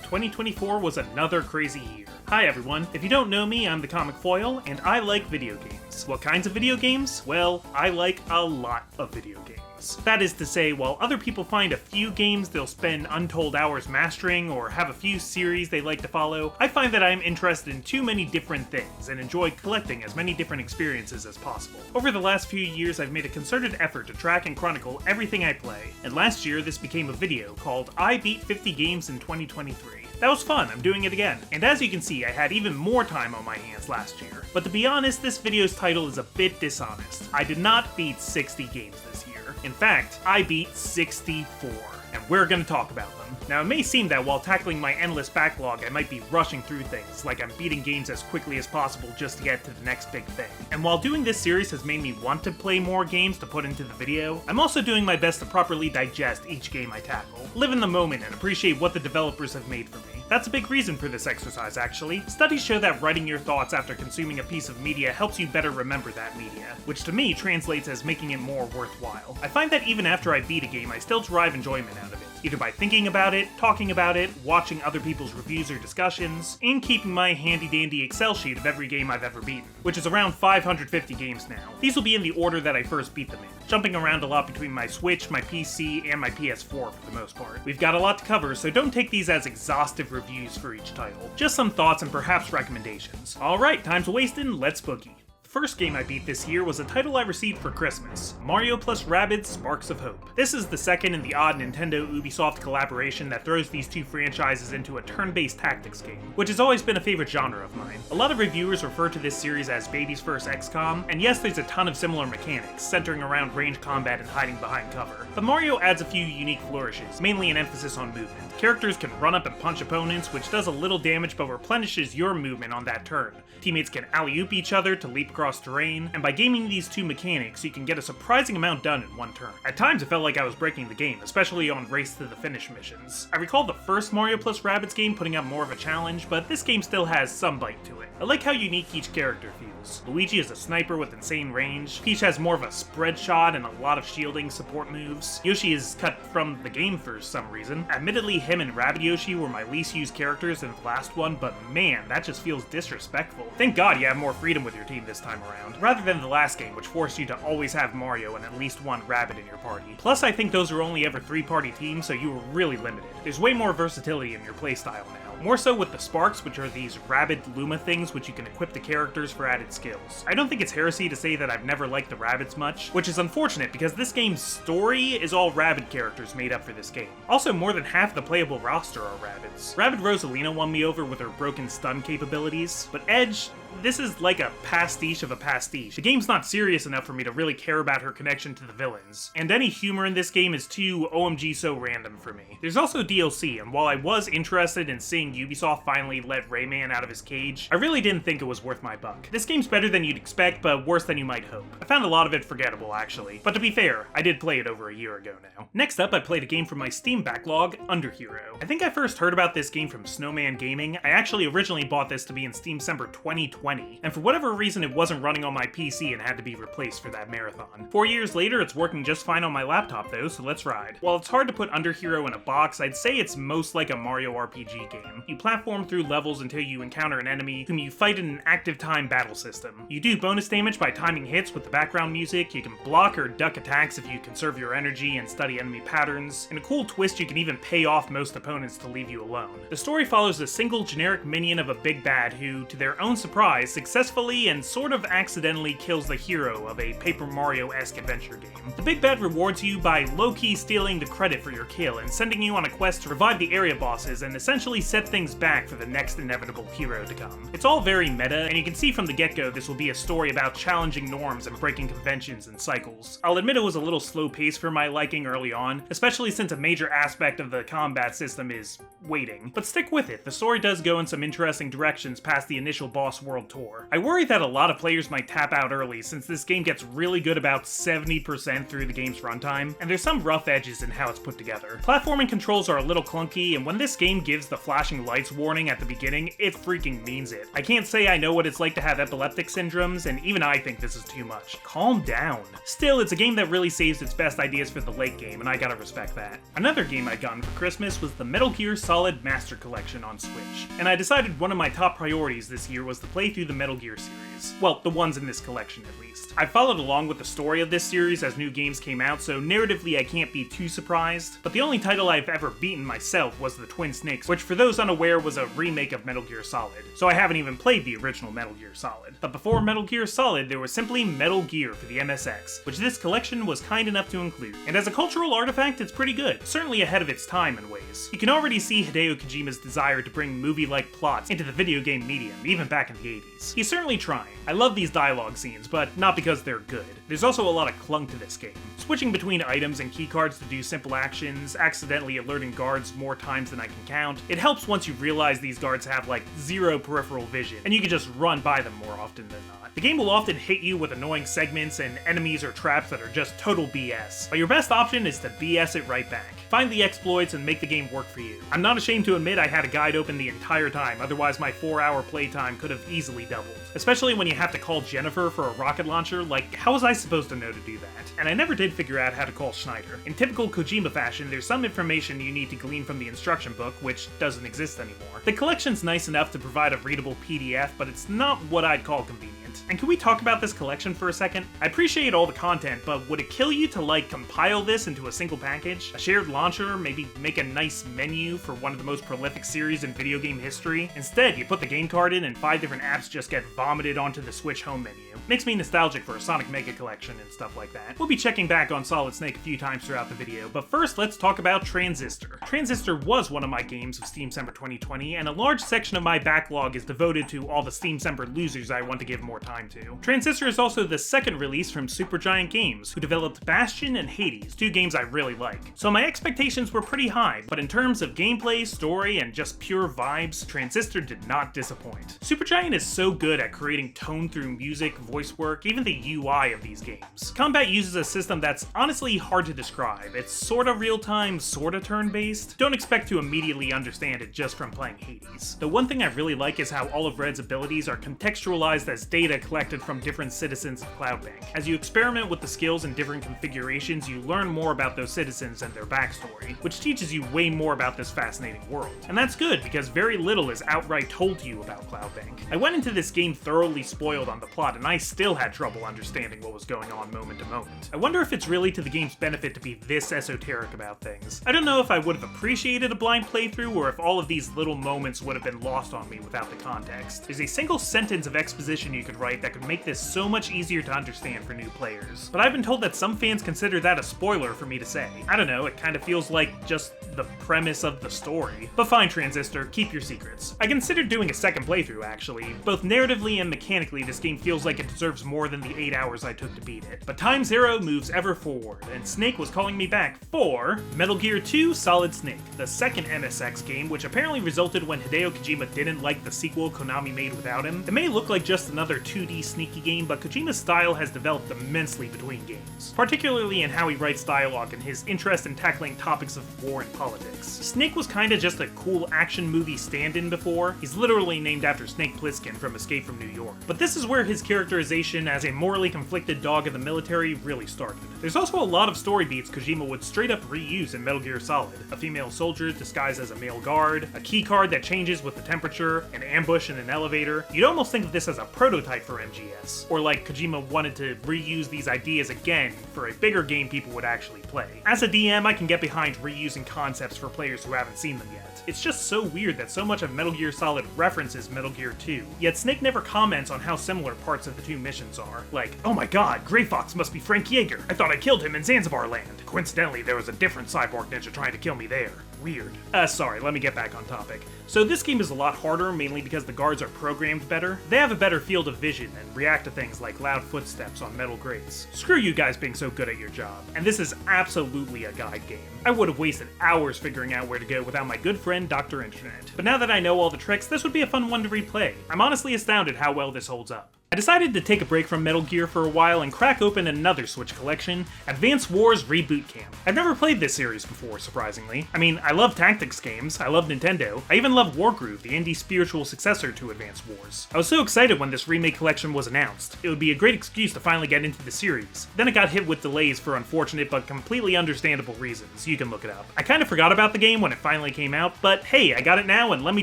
2024 was another crazy year. Hi everyone, if you don't know me, I'm the Comic Foil, and I like video games. What kinds of video games? Well, I like a lot of video games. That is to say, while other people find a few games they'll spend untold hours mastering, or have a few series they like to follow, I find that I'm interested in too many different things, and enjoy collecting as many different experiences as possible. Over the last few years, I've made a concerted effort to track and chronicle everything I play, and last year this became a video called I Beat 50 Games in 2023. That was fun, I'm doing it again. And as you can see, I had even more time on my hands last year. But to be honest, this video's title is a bit dishonest. I did not beat 60 games this year. In fact, I beat 64. And we're gonna talk about them. Now, it may seem that while tackling my endless backlog, I might be rushing through things, like I'm beating games as quickly as possible just to get to the next big thing. And while doing this series has made me want to play more games to put into the video, I'm also doing my best to properly digest each game I tackle, live in the moment, and appreciate what the developers have made for me. That's a big reason for this exercise, actually. Studies show that writing your thoughts after consuming a piece of media helps you better remember that media, which to me translates as making it more worthwhile. I find that even after I beat a game, I still derive enjoyment out of it, either by thinking about it, talking about it, watching other people's reviews or discussions, and keeping my handy-dandy Excel sheet of every game I've ever beaten, which is around 550 games now. These will be in the order that I first beat them in, jumping around a lot between my Switch, my PC, and my PS4 for the most part. We've got a lot to cover, so don't take these as exhaustive reviews for each title. Just some thoughts and perhaps recommendations. Alright, time to waste and let's boogie. The first game I beat this year was a title I received for Christmas, Mario plus Rabbids Sparks of Hope. This is the second in the odd Nintendo-Ubisoft collaboration that throws these two franchises into a turn-based tactics game, which has always been a favorite genre of mine. A lot of reviewers refer to this series as baby's first XCOM, and yes, there's a ton of similar mechanics, centering around range combat and hiding behind cover. But Mario adds a few unique flourishes, mainly an emphasis on movement. Characters can run up and punch opponents, which does a little damage but replenishes your movement on that turn. Teammates can alley-oop each other to leap across terrain, and by gaming these two mechanics, you can get a surprising amount done in one turn. At times it felt like I was breaking the game, especially on Race to the Finish missions. I recall the first Mario plus Rabbids game putting up more of a challenge, but this game still has some bite to it. I like how unique each character feels. Luigi is a sniper with insane range, Peach has more of a spread shot and a lot of shielding support moves, Yoshi is cut from the game for some reason. Admittedly, him and Rabbid Yoshi were my least used characters in the last one, but man, that just feels disrespectful. Thank God you have more freedom with your team this time around, rather than the last game, which forced you to always have Mario and at least one Rabbid in your party. Plus, I think those were only ever 3-party teams, so you were really limited. There's way more versatility in your playstyle now, more so with the Sparks, which are these Rabbid Luma things which you can equip the characters for added skills. I don't think it's heresy to say that I've never liked the Rabbids much, which is unfortunate because this game's story is all Rabbid characters made up for this game. Also, more than half the playable roster are Rabbids. Rabbid Rosalina won me over with her broken stun capabilities, but Edge, this is like a pastiche of a pastiche. The game's not serious enough for me to really care about her connection to the villains, and any humor in this game is too OMG so random for me. There's also DLC, and while I was interested in seeing Ubisoft finally let Rayman out of his cage, I really didn't think it was worth my buck. This game's better than you'd expect, but worse than you might hope. I found a lot of it forgettable, actually, but to be fair, I did play it over a year ago now. Next up, I played a game from my Steam backlog, Underhero. I think I first heard about this game from Snowman Gaming. I actually originally bought this to be in Steam December 2020, and for whatever reason it wasn't running on my PC and had to be replaced for that marathon. 4 years later, it's working just fine on my laptop though, so let's ride. While it's hard to put Underhero in a box, I'd say it's most like a Mario RPG game. You platform through levels until you encounter an enemy whom you fight in an active time battle system. You do bonus damage by timing hits with the background music, you can block or duck attacks if you conserve your energy and study enemy patterns. In a cool twist, you can even pay off most opponents to leave you alone. The story follows a single generic minion of a big bad who, to their own surprise, successfully and sort of accidentally kills the hero of a Paper Mario-esque adventure game. The big bad rewards you by low-key stealing the credit for your kill and sending you on a quest to revive the area bosses and essentially set things back for the next inevitable hero to come. It's all very meta, and you can see from the get-go this will be a story about challenging norms and breaking conventions and cycles. I'll admit it was a little slow-paced for my liking early on, especially since a major aspect of the combat system is waiting. But stick with it, the story does go in some interesting directions past the initial boss world World Tour. I worry that a lot of players might tap out early since this game gets really good about 70% through the game's runtime, and there's some rough edges in how it's put together. Platforming controls are a little clunky, and when this game gives the flashing lights warning at the beginning, it freaking means it. I can't say I know what it's like to have epileptic syndromes, and even I think this is too much. Calm down. Still, it's a game that really saves its best ideas for the late game, and I gotta respect that. Another game I'd gotten for Christmas was the Metal Gear Solid Master Collection on Switch, and I decided one of my top priorities this year was to play through the Metal Gear series. Well, the ones in this collection at least. I followed along with the story of this series as new games came out, so narratively I can't be too surprised, but the only title I've ever beaten myself was the Twin Snakes, which for those unaware was a remake of Metal Gear Solid, so I haven't even played the original Metal Gear Solid. But before Metal Gear Solid, there was simply Metal Gear for the MSX, which this collection was kind enough to include. And as a cultural artifact, it's pretty good, certainly ahead of its time in ways. You can already see Hideo Kojima's desire to bring movie-like plots into the video game medium, even back in the 80s. He's certainly trying. I love these dialogue scenes, but not because they're good. There's also a lot of clunk to this game. Switching between items and keycards to do simple actions, accidentally alerting guards more times than I can count. It helps once you realize these guards have like zero peripheral vision, and you can just run by them more often than not. The game will often hit you with annoying segments and enemies or traps that are just total BS, but your best option is to BS it right back. Find the exploits and make the game work for you. I'm not ashamed to admit I had a guide open the entire time, otherwise my 4-hour playtime could have easily doubled. Especially when you have to call Jennifer for a rocket launcher, like how was I supposed to know to do that? And I never did figure out how to call Schneider. In typical Kojima fashion, there's some information you need to glean from the instruction book, which doesn't exist anymore. The collection's nice enough to provide a readable PDF, but it's not what I'd call convenient. And can we talk about this collection for a second? I appreciate all the content, but would it kill you to like compile this into a single package? A shared launcher, maybe make a nice menu for one of the most prolific series in video game history? Instead, you put the game card in and 5 different apps just get vomited onto the Switch home menu. Makes me nostalgic for a Sonic Mega collection and stuff like that. We'll be checking back on Solid Snake a few times throughout the video, but first let's talk about Transistor. Transistor was one of my games of Steamcember 2020, and a large section of my backlog is devoted to all the Steamcember losers I want to give more time to. Transistor is also the second release from Supergiant Games, who developed Bastion and Hades, 2 games I really like. So my expectations were pretty high, but in terms of gameplay, story, and just pure vibes, Transistor did not disappoint. Supergiant is so good at creating tone through music, voice work, even the UI of these games. Combat uses a system that's honestly hard to describe. It's sorta real-time, sorta turn-based. Don't expect to immediately understand it just from playing Hades. The one thing I really like is how all of Red's abilities are contextualized as data collected from different citizens of Cloudbank. As you experiment with the skills in different configurations, you learn more about those citizens and their backstory, which teaches you way more about this fascinating world. And that's good, because very little is outright told to you about Cloudbank. I went into this game thoroughly spoiled on the plot, and I still had trouble understanding what was going on moment to moment. I wonder if it's really to the game's benefit to be this esoteric about things. I don't know if I would have appreciated a blind playthrough, or if all of these little moments would have been lost on me without the context. There's a single sentence of exposition you could write that could make this so much easier to understand for new players. But I've been told that some fans consider that a spoiler for me to say. I don't know, it kind of feels like just the premise of the story. But fine, Transistor, keep your secrets. I considered doing a second playthrough, actually. Both narratively and mechanically, this game feels like it deserves more than the 8 hours I took to beat it. But Time Zero moves ever forward, and Snake was calling me back for Metal Gear 2 Solid Snake, the second MSX game, which apparently resulted when Hideo Kojima didn't like the sequel Konami made without him. It may look like just another 2D sneaky game, but Kojima's style has developed immensely between games, particularly in how he writes dialogue and his interest in tackling topics of war and politics. Snake was kinda just a cool action movie stand-in before. He's literally named after Snake Plissken from Escape from New York. But this is where his characterization as a morally conflicted dog of the military really started. There's also a lot of story beats Kojima would straight up reuse in Metal Gear Solid. A female soldier disguised as a male guard, a key card that changes with the temperature, an ambush in an elevator. You'd almost think of this as a prototype for MGS, or like Kojima wanted to reuse these ideas again for a bigger game people would actually play. As a DM, I can get behind reusing concepts for players who haven't seen them yet. It's just so weird that so much of Metal Gear Solid references Metal Gear 2, yet Snake never comments on how similar parts of the two new missions are. Like, oh my god, Grey Fox must be Frank Yeager. I thought I killed him in Zanzibar land. Coincidentally, there was a different cyborg ninja trying to kill me there. Weird. Sorry, let me get back on topic. So this game is a lot harder, mainly because the guards are programmed better. They have a better field of vision and react to things like loud footsteps on metal grates. Screw you guys being so good at your job. And this is absolutely a guide game. I would have wasted hours figuring out where to go without my good friend Dr. Internet. But now that I know all the tricks, this would be a fun one to replay. I'm honestly astounded how well this holds up. I decided to take a break from Metal Gear for a while and crack open another Switch collection, Advance Wars Reboot Camp. I've never played this series before, surprisingly. I mean, I love tactics games, I love Nintendo, I even love Wargroove, the indie spiritual successor to Advance Wars. I was so excited when this remake collection was announced. It would be a great excuse to finally get into the series. Then it got hit with delays for unfortunate but completely understandable reasons. You can look it up. I kind of forgot about the game when it finally came out, but hey, I got it now, and let me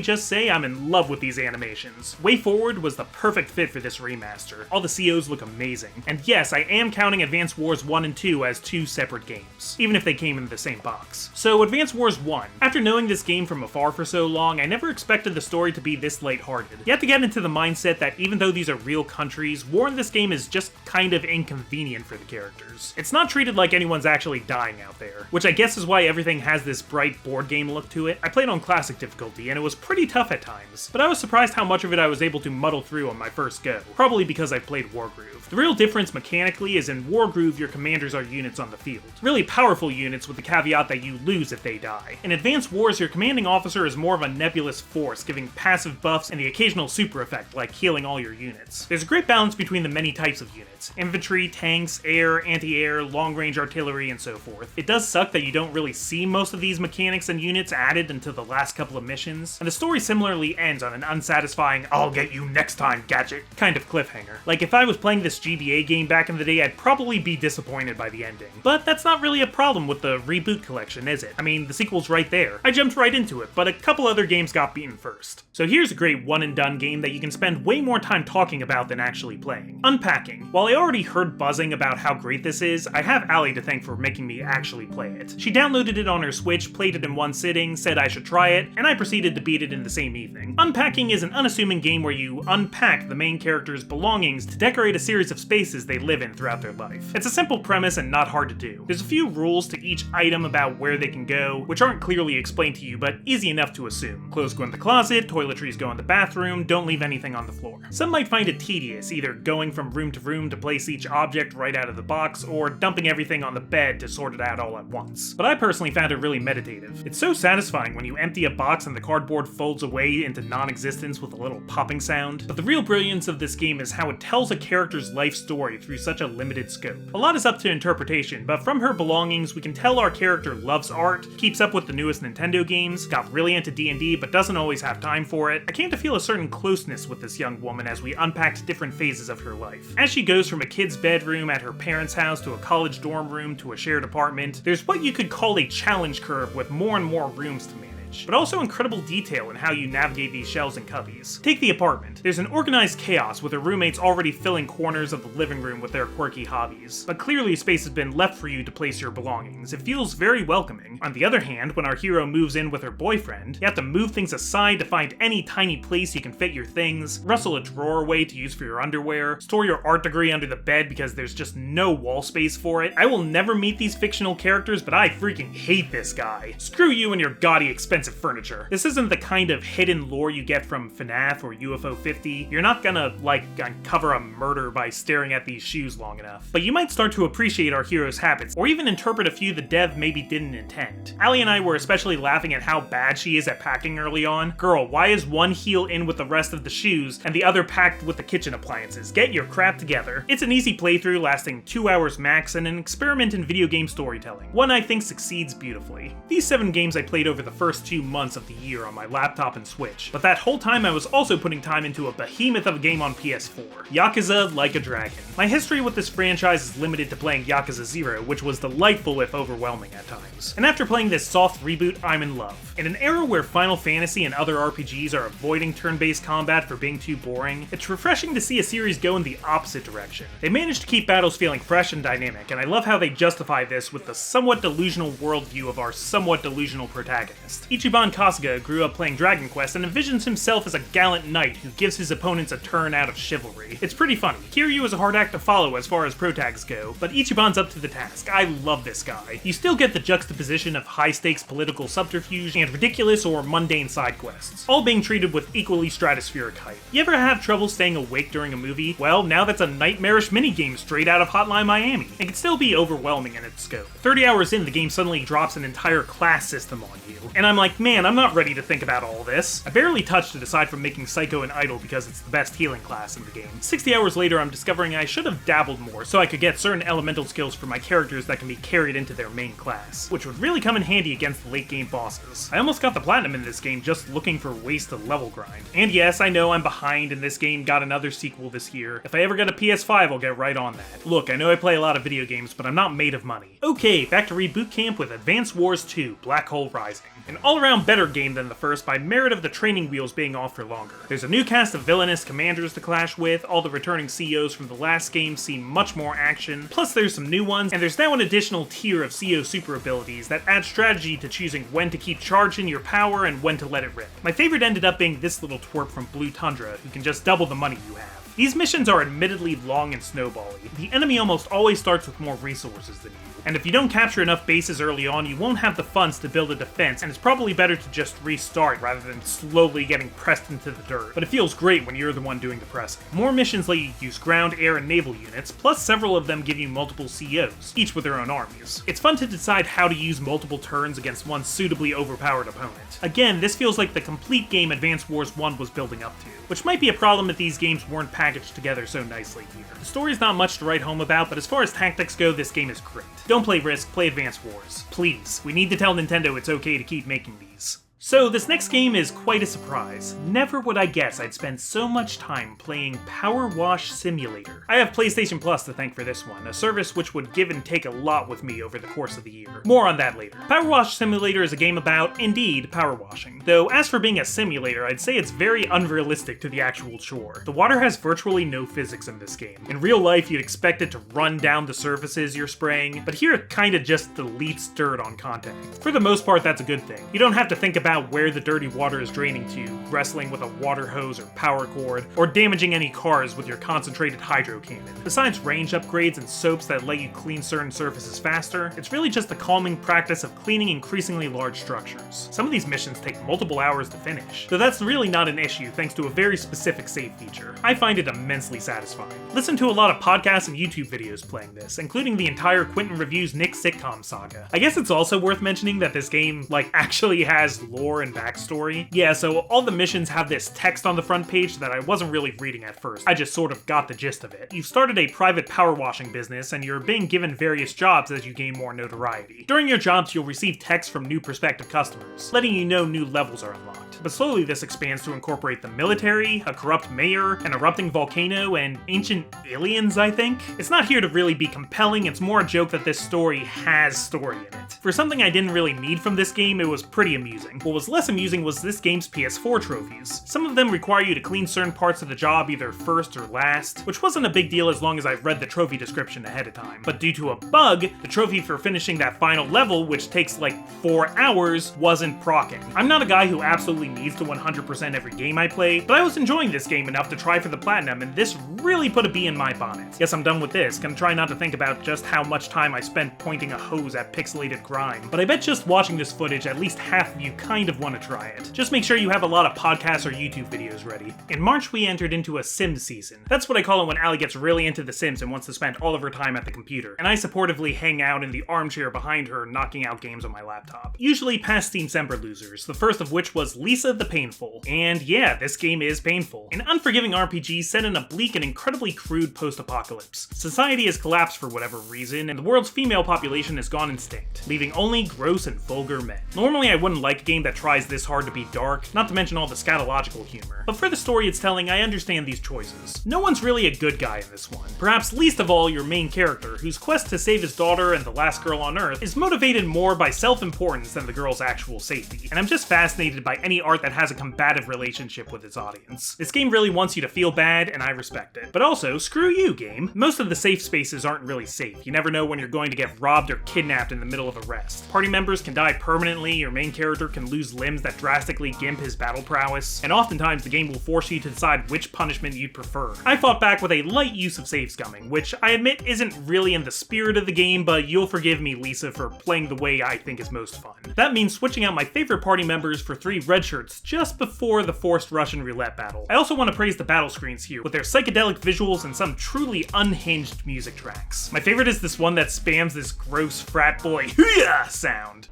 just say I'm in love with these animations. Way Forward was the perfect fit for this remaster. All the COs look amazing. And yes, I am counting Advance Wars 1 and 2 as two separate games, even if they came in the same box. So Advance Wars 1. After knowing this game from afar for so long, I never expected the story to be this lighthearted. You have to get into the mindset that even though these are real countries, war in this game is just kind of inconvenient for the characters. It's not treated like anyone's actually dying out there, which I guess is why everything has this bright board game look to it. I played on classic difficulty, and it was pretty tough at times, but I was surprised how much of it I was able to muddle through on my first go, probably because I played Wargroove. The real difference mechanically is in Wargroove your commanders are units on the field. Really powerful units with the caveat that you lose if they die. In Advance Wars your commanding officer is more of a nebulous force, giving passive buffs and the occasional super effect like healing all your units. There's a great balance between the many types of units: infantry, tanks, air, anti-air, long-range artillery, and so forth. It does suck that you don't really see most of these mechanics and units added until the last couple of missions, and the story similarly ends on an unsatisfying "I'll get you next time, gadget" kind of cliffhanger. Like, if I was playing this GBA game back in the day, I'd probably be disappointed by the ending. But that's not really a problem with the Reboot collection, is it? I mean, the sequel's right there. I jumped right into it, but a couple other games got beaten first. So here's a great one-and-done game that you can spend way more time talking about than actually playing. Unpacking. While I already heard buzzing about how great this is, I have Allie to thank for making me actually play it. She downloaded it on her Switch, played it in one sitting, said I should try it, and I proceeded to beat it in the same evening. Unpacking is an unassuming game where you unpack the main character's belongings to decorate a series of spaces they live in throughout their life. It's a simple premise and not hard to do. There's a few rules to each item about where they can go, which aren't clearly explained to you, but easy enough to assume. Clothes go in the closet, toiletries go in the bathroom, don't leave anything on the floor. Some might find it tedious, either going from room to room to place each object right out of the box, or dumping everything on the bed to sort it out all at once. But I personally found it really meditative. It's so satisfying when you empty a box and the cardboard folds away into non-existence with a little popping sound. But the real brilliance of this game is how it tells a character's life story through such a limited scope. A lot is up to interpretation, but from her belongings we can tell our character loves art, keeps up with the newest Nintendo games, got really into D&D but doesn't always have time for it. I came to feel a certain closeness with this young woman as we unpacked different phases of her life. As she goes from a kid's bedroom at her parents' house to a college dorm room to a shared apartment, there's what you could call a challenge curve with more and more rooms to manage, but also incredible detail in how you navigate these shelves and cubbies. Take the apartment. There's an organized chaos with her roommates already filling corners of the living room with their quirky hobbies, but clearly space has been left for you to place your belongings. It feels very welcoming. On the other hand, when our hero moves in with her boyfriend, you have to move things aside to find any tiny place you can fit your things, rustle a drawer away to use for your underwear, store your art degree under the bed because there's just no wall space for it. I will never meet these fictional characters, but I freaking hate this guy. Screw you and your gaudy expensive furniture. This isn't the kind of hidden lore you get from FNAF or UFO 50. You're not gonna, uncover a murder by staring at these shoes long enough. But you might start to appreciate our hero's habits, or even interpret a few the dev maybe didn't intend. Allie and I were especially laughing at how bad she is at packing early on. Girl, why is one heel in with the rest of the shoes and the other packed with the kitchen appliances? Get your crap together. It's an easy playthrough lasting 2 hours max and an experiment in video game storytelling. One I think succeeds beautifully. These 7 games I played over the first 2 months of the year on my laptop and Switch, but that whole time I was also putting time into a behemoth of a game on PS4, Yakuza Like a Dragon. My history with this franchise is limited to playing Yakuza 0, which was delightful if overwhelming at times. And after playing this soft reboot, I'm in love. In an era where Final Fantasy and other RPGs are avoiding turn-based combat for being too boring, it's refreshing to see a series go in the opposite direction. They managed to keep battles feeling fresh and dynamic, and I love how they justify this with the somewhat delusional worldview of our somewhat delusional protagonist. Each Ichiban Kasuga grew up playing Dragon Quest and envisions himself as a gallant knight who gives his opponents a turn out of chivalry. It's pretty funny. Kiryu is a hard act to follow as far as protags go, but Ichiban's up to the task. I love this guy. You still get the juxtaposition of high-stakes political subterfuge and ridiculous or mundane side quests, all being treated with equally stratospheric hype. You ever have trouble staying awake during a movie? Well, now that's a nightmarish minigame straight out of Hotline Miami. It can still be overwhelming in its scope. 30 hours in, the game suddenly drops an entire class system on you, and I'm like, man, I'm not ready to think about all this. I barely touched it aside from making Psycho an idol because it's the best healing class in the game. 60 hours later, I'm discovering I should have dabbled more so I could get certain elemental skills for my characters that can be carried into their main class, which would really come in handy against the late game bosses. I almost got the platinum in this game just looking for ways to level grind. And yes, I know I'm behind and this game got another sequel this year. If I ever get a PS5, I'll get right on that. Look, I know I play a lot of video games, but I'm not made of money. Okay, back to Reboot Camp with Advance Wars 2: Black Hole Rising. An all-around better game than the first by merit of the training wheels being off for longer. There's a new cast of villainous commanders to clash with, all the returning CEOs from the last game see much more action, plus there's some new ones, and there's now an additional tier of CEO super abilities that add strategy to choosing when to keep charging your power and when to let it rip. My favorite ended up being this little twerp from Blue Tundra, who can just double the money you have. These missions are admittedly long and snowbally. The enemy almost always starts with more resources than you, and if you don't capture enough bases early on, you won't have the funds to build a defense, and it's probably better to just restart rather than slowly getting pressed into the dirt. But it feels great when you're the one doing the pressing. More missions let you use ground, air, and naval units, plus several of them give you multiple CEOs, each with their own armies. It's fun to decide how to use multiple turns against one suitably overpowered opponent. Again, this feels like the complete game Advance Wars 1 was building up to, which might be a problem if these games weren't packaged together so nicely here. The story's not much to write home about, but as far as tactics go, this game is great. Don't play Risk, play Advance Wars. Please, we need to tell Nintendo it's okay to keep making these. So this next game is quite a surprise. Never would I guess I'd spend so much time playing PowerWash Simulator. I have PlayStation Plus to thank for this one, a service which would give and take a lot with me over the course of the year. More on that later. PowerWash Simulator is a game about, indeed, power washing. Though as for being a simulator, I'd say it's very unrealistic to the actual chore. The water has virtually no physics in this game. In real life, you'd expect it to run down the surfaces you're spraying, but here it kinda just deletes dirt on contact. For the most part, that's a good thing. You don't have to think about where the dirty water is draining to, wrestling with a water hose or power cord, or damaging any cars with your concentrated hydro cannon. Besides range upgrades and soaps that let you clean certain surfaces faster, it's really just the calming practice of cleaning increasingly large structures. Some of these missions take multiple hours to finish, though that's really not an issue thanks to a very specific save feature. I find it immensely satisfying. Listen to a lot of podcasts and YouTube videos playing this, including the entire Quentin Reviews Nick sitcom saga. I guess it's also worth mentioning that this game, actually has lore and backstory. Yeah, so all the missions have this text on the front page that I wasn't really reading at first. I just sort of got the gist of it. You've started a private power washing business, and you're being given various jobs as you gain more notoriety. During your jobs, you'll receive texts from new prospective customers, letting you know new levels are unlocked. But slowly this expands to incorporate the military, a corrupt mayor, an erupting volcano, and ancient aliens, I think? It's not here to really be compelling, it's more a joke that this story has story in it. For something I didn't really need from this game, it was pretty amusing. What was less amusing was this game's PS4 trophies. Some of them require you to clean certain parts of the job either first or last, which wasn't a big deal as long as I read the trophy description ahead of time. But due to a bug, the trophy for finishing that final level, which takes 4 hours, wasn't proccing. I'm not a guy who absolutely needs to 100% every game I play, but I was enjoying this game enough to try for the platinum, and this really put a bee in my bonnet. Guess I'm done with this, gonna try not to think about just how much time I spent pointing a hose at pixelated grime, but I bet just watching this footage at least half of you kind of want to try it. Just make sure you have a lot of podcasts or YouTube videos ready. In March we entered into a Sims season. That's what I call it when Allie gets really into The Sims and wants to spend all of her time at the computer, and I supportively hang out in the armchair behind her knocking out games on my laptop. Usually past Steam-Semper losers, the first of which was Lisa the Painful. And yeah, this game is painful. An unforgiving RPG set in a bleak and incredibly crude post-apocalypse. Society has collapsed for whatever reason, and the world's female population has gone extinct, leaving only gross and vulgar men. Normally I wouldn't like a game that tries this hard to be dark, not to mention all the scatological humor. But for the story it's telling, I understand these choices. No one's really a good guy in this one. Perhaps least of all your main character, whose quest to save his daughter and the last girl on Earth is motivated more by self-importance than the girl's actual safety. And I'm just fascinated by any art that has a combative relationship with its audience. This game really wants you to feel bad, and I respect it. But also, screw you, game. Most of the safe spaces aren't really safe. You never know when you're going to get robbed or kidnapped in the middle of a rest. Party members can die permanently, your main character can lose limbs that drastically gimp his battle prowess, and oftentimes the game will force you to decide which punishment you'd prefer. I fought back with a light use of save scumming, which I admit isn't really in the spirit of the game, but you'll forgive me, Lisa, for playing the way I think is most fun. That means switching out my favorite party members for 3 red shirts just before the forced Russian roulette battle. I also want to praise the battle screens here, with their psychedelic visuals and some truly unhinged music tracks. My favorite is this one that spams this gross frat boy hoo-yah sound.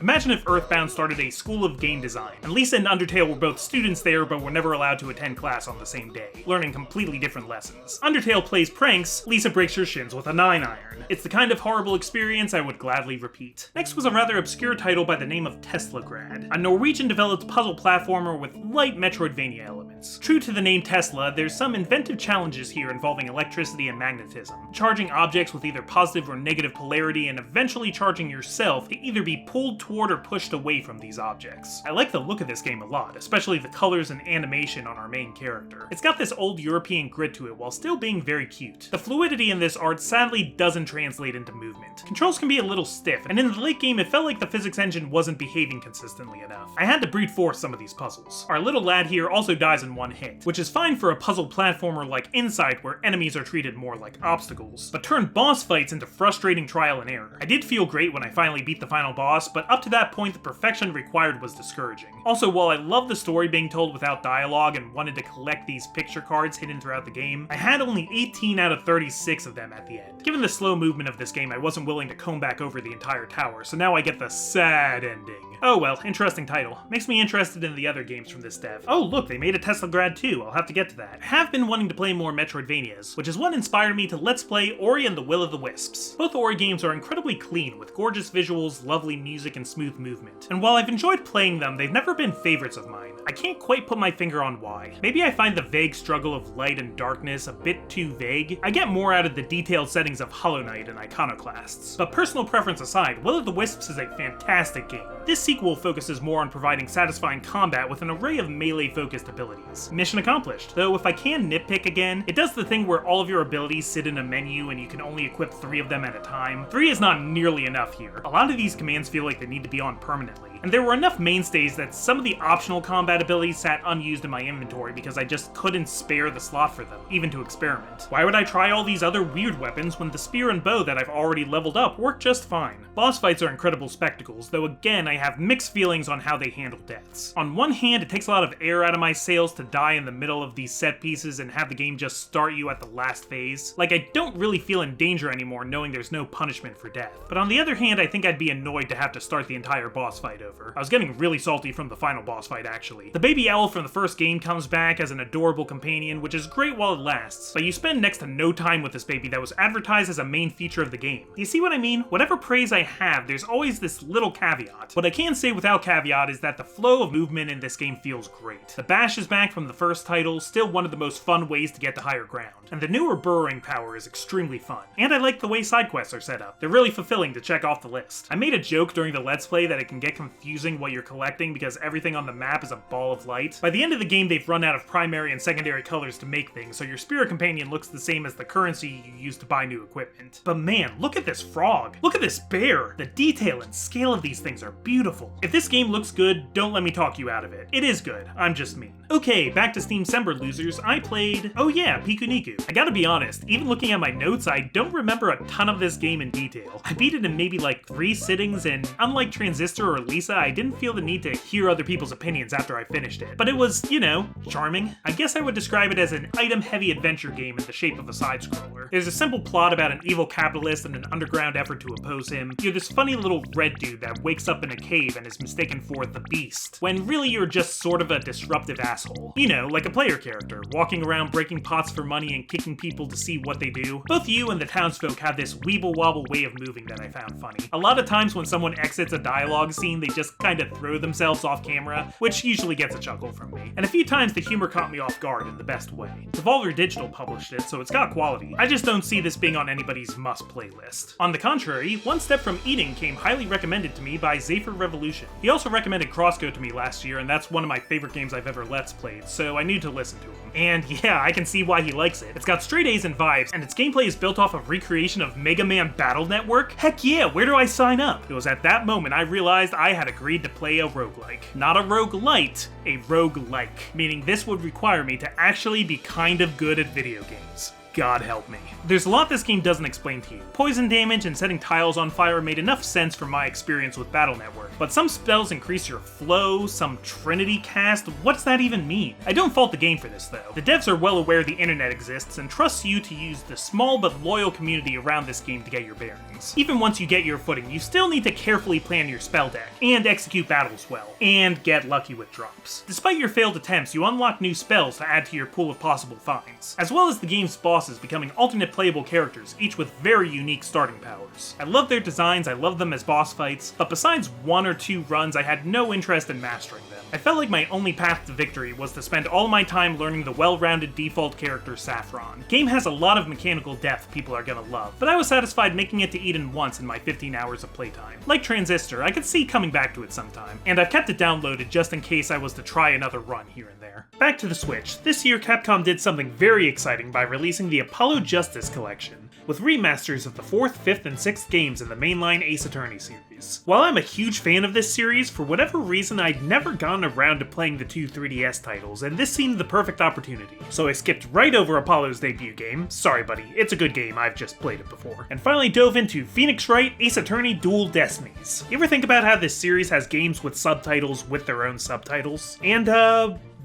Imagine if Earthbound started a school of game design, and Lisa and Undertale were both students there but were never allowed to attend class on the same day, learning completely different lessons. Undertale plays pranks, Lisa breaks her shins with a 9-iron. It's the kind of horrible experience I would gladly repeat. Next was a rather obscure title by the name of Teslagrad, a Norwegian-developed puzzle platformer with light Metroidvania elements. True to the name Tesla, there's some inventive challenges here involving electricity and magnetism, charging objects with either positive or negative polarity and eventually charging yourself to either be pulled toward or pushed away from these objects. I like the look of this game a lot, especially the colors and animation on our main character. It's got this old European grit to it while still being very cute. The fluidity in this art sadly doesn't translate into movement. Controls can be a little stiff, and in the late game it felt like the physics engine wasn't behaving consistently enough. I had to brute force some of these puzzles. Our little lad here also dies in one hit, which is fine for a puzzle platformer like Inside where enemies are treated more like obstacles, but turn boss fights into frustrating trial and error. I did feel great when I finally beat the final boss, but up to that point the perfection required was discouraging. Also, while I love the story being told without dialogue and wanted to collect these picture cards hidden throughout the game, I had only 18 out of 36 of them at the end. Given the slow movement of this game, I wasn't willing to comb back over the entire tower, so now I get the sad ending. Oh well, interesting title. Makes me interested in the other games from this dev. Oh look, they made a Teslagrad too, I'll have to get to that. I have been wanting to play more Metroidvanias, which is what inspired me to Let's Play Ori and the Will of the Wisps. Both Ori games are incredibly clean, with gorgeous visuals, lovely music, and smooth movement. And while I've enjoyed playing them, they've never been favorites of mine. I can't quite put my finger on why. Maybe I find the vague struggle of light and darkness a bit too vague. I get more out of the detailed settings of Hollow Knight and Iconoclasts. But personal preference aside, Will of the Wisps is a fantastic game. This sequel focuses more on providing satisfying combat with an array of melee-focused abilities. Mission accomplished, though if I can nitpick again, it does the thing where all of your abilities sit in a menu and you can only equip 3 of them at a time. 3 is not nearly enough here. A lot of these commands feel like they need to be on permanently, and there were enough mainstays that some of the optional combat abilities sat unused in my inventory because I just couldn't spare the slot for them, even to experiment. Why would I try all these other weird weapons when the spear and bow that I've already leveled up work just fine? Boss fights are incredible spectacles, though again I have mixed feelings on how they handle deaths. On one hand, it takes a lot of air out of my sails to die in the middle of these set pieces and have the game just start you at the last phase. Like, I don't really feel in danger anymore knowing there's no punishment for death. But on the other hand, I think I'd be annoyed to have to start the entire boss fight over. I was getting really salty from the final boss fight, actually. The baby owl from the first game comes back as an adorable companion, which is great while it lasts, but you spend next to no time with this baby that was advertised as a main feature of the game. You see what I mean? Whatever praise I have, there's always this little caveat. What I can say without caveat is that the flow of movement in this game feels great. The bash is back from the first title, still one of the most fun ways to get to higher ground, and the newer burrowing power is extremely fun. And I like the way side quests are set up. They're really fulfilling to check off the list. I made a joke during the Let's Play that it can get confusing what you're collecting because everything on the map is a ball of light. By the end of the game, they've run out of primary and secondary colors to make things, so your spirit companion looks the same as the currency you use to buy new equipment. But man, look at this frog! Look at this bear! The detail and scale of these things are beautiful. If this game looks good, don't let me talk you out of it. It is good, I'm just mean. Okay, back to Steamcember losers, I played... oh yeah, PikuNiku. I gotta be honest, even looking at my notes, I don't remember a ton of this game in detail. I beat it in maybe like 3 sittings, and unlike Transistor or Lisa, I didn't feel the need to hear other people's opinions after I finished it. But it was, you know, charming. I guess I would describe it as an item-heavy adventure game in the shape of a side-scroller. There's a simple plot about an evil capitalist and an underground effort to oppose him. You're this funny little red dude that wakes up in a cave and is mistaken for the Beast, when really you're just sort of a disruptive asshole. You know, like a player character, walking around breaking pots for money and kicking people to see what they do. Both you and the townsfolk have this weeble-wobble way of moving that I found funny. A lot of times when someone exits a dialogue scene, they just kind of throw themselves off camera, which usually gets a chuckle from me. And a few times the humor caught me off guard in the best way. Devolver Digital published it, so it's got quality. I just just don't see this being on anybody's must-play list. On the contrary, One Step from Eating came highly recommended to me by Zephyr Revolution. He also recommended Crossgo to me last year, and that's one of my favorite games I've ever Let's Played, so I knew to listen to him. And yeah, I can see why he likes it. It's got straight A's and vibes, and its gameplay is built off of recreation of Mega Man Battle Network. Heck yeah, where do I sign up? It was at that moment I realized I had agreed to play a roguelike. Not a roguelite, a roguelike, meaning this would require me to actually be kind of good at video games. God help me. There's a lot this game doesn't explain to you. Poison damage and setting tiles on fire made enough sense from my experience with Battle Network, but some spells increase your flow, some Trinity cast, what's that even mean? I don't fault the game for this though. The devs are well aware the internet exists and trust you to use the small but loyal community around this game to get your bearings. Even once you get your footing, you still need to carefully plan your spell deck, and execute battles well, and get lucky with drops. Despite your failed attempts, you unlock new spells to add to your pool of possible finds, as well as the game's bosses becoming alternate playable characters, each with very unique starting powers. I love their designs, I love them as boss fights, but besides 1 or 2 runs, I had no interest in mastering them. I felt like my only path to victory was to spend all my time learning the well-rounded default character Saffron. Game has a lot of mechanical depth people are gonna love, but I was satisfied making it to Eden once in my 15 hours of playtime. Like Transistor, I could see coming back to it sometime, and I've kept it downloaded just in case I was to try another run here and there. Back to the Switch. This year Capcom did something very exciting by releasing the Apollo Justice Collection, with remasters of the 4th, 5th, and 6th games in the mainline Ace Attorney series. While I'm a huge fan of this series, for whatever reason I'd never gotten around to playing the 2 3DS titles, and this seemed the perfect opportunity. So I skipped right over Apollo's debut game, sorry buddy, it's a good game, I've just played it before, and finally dove into Phoenix Wright Ace Attorney Dual Destinies. You ever think about how this series has games with subtitles with their own subtitles? And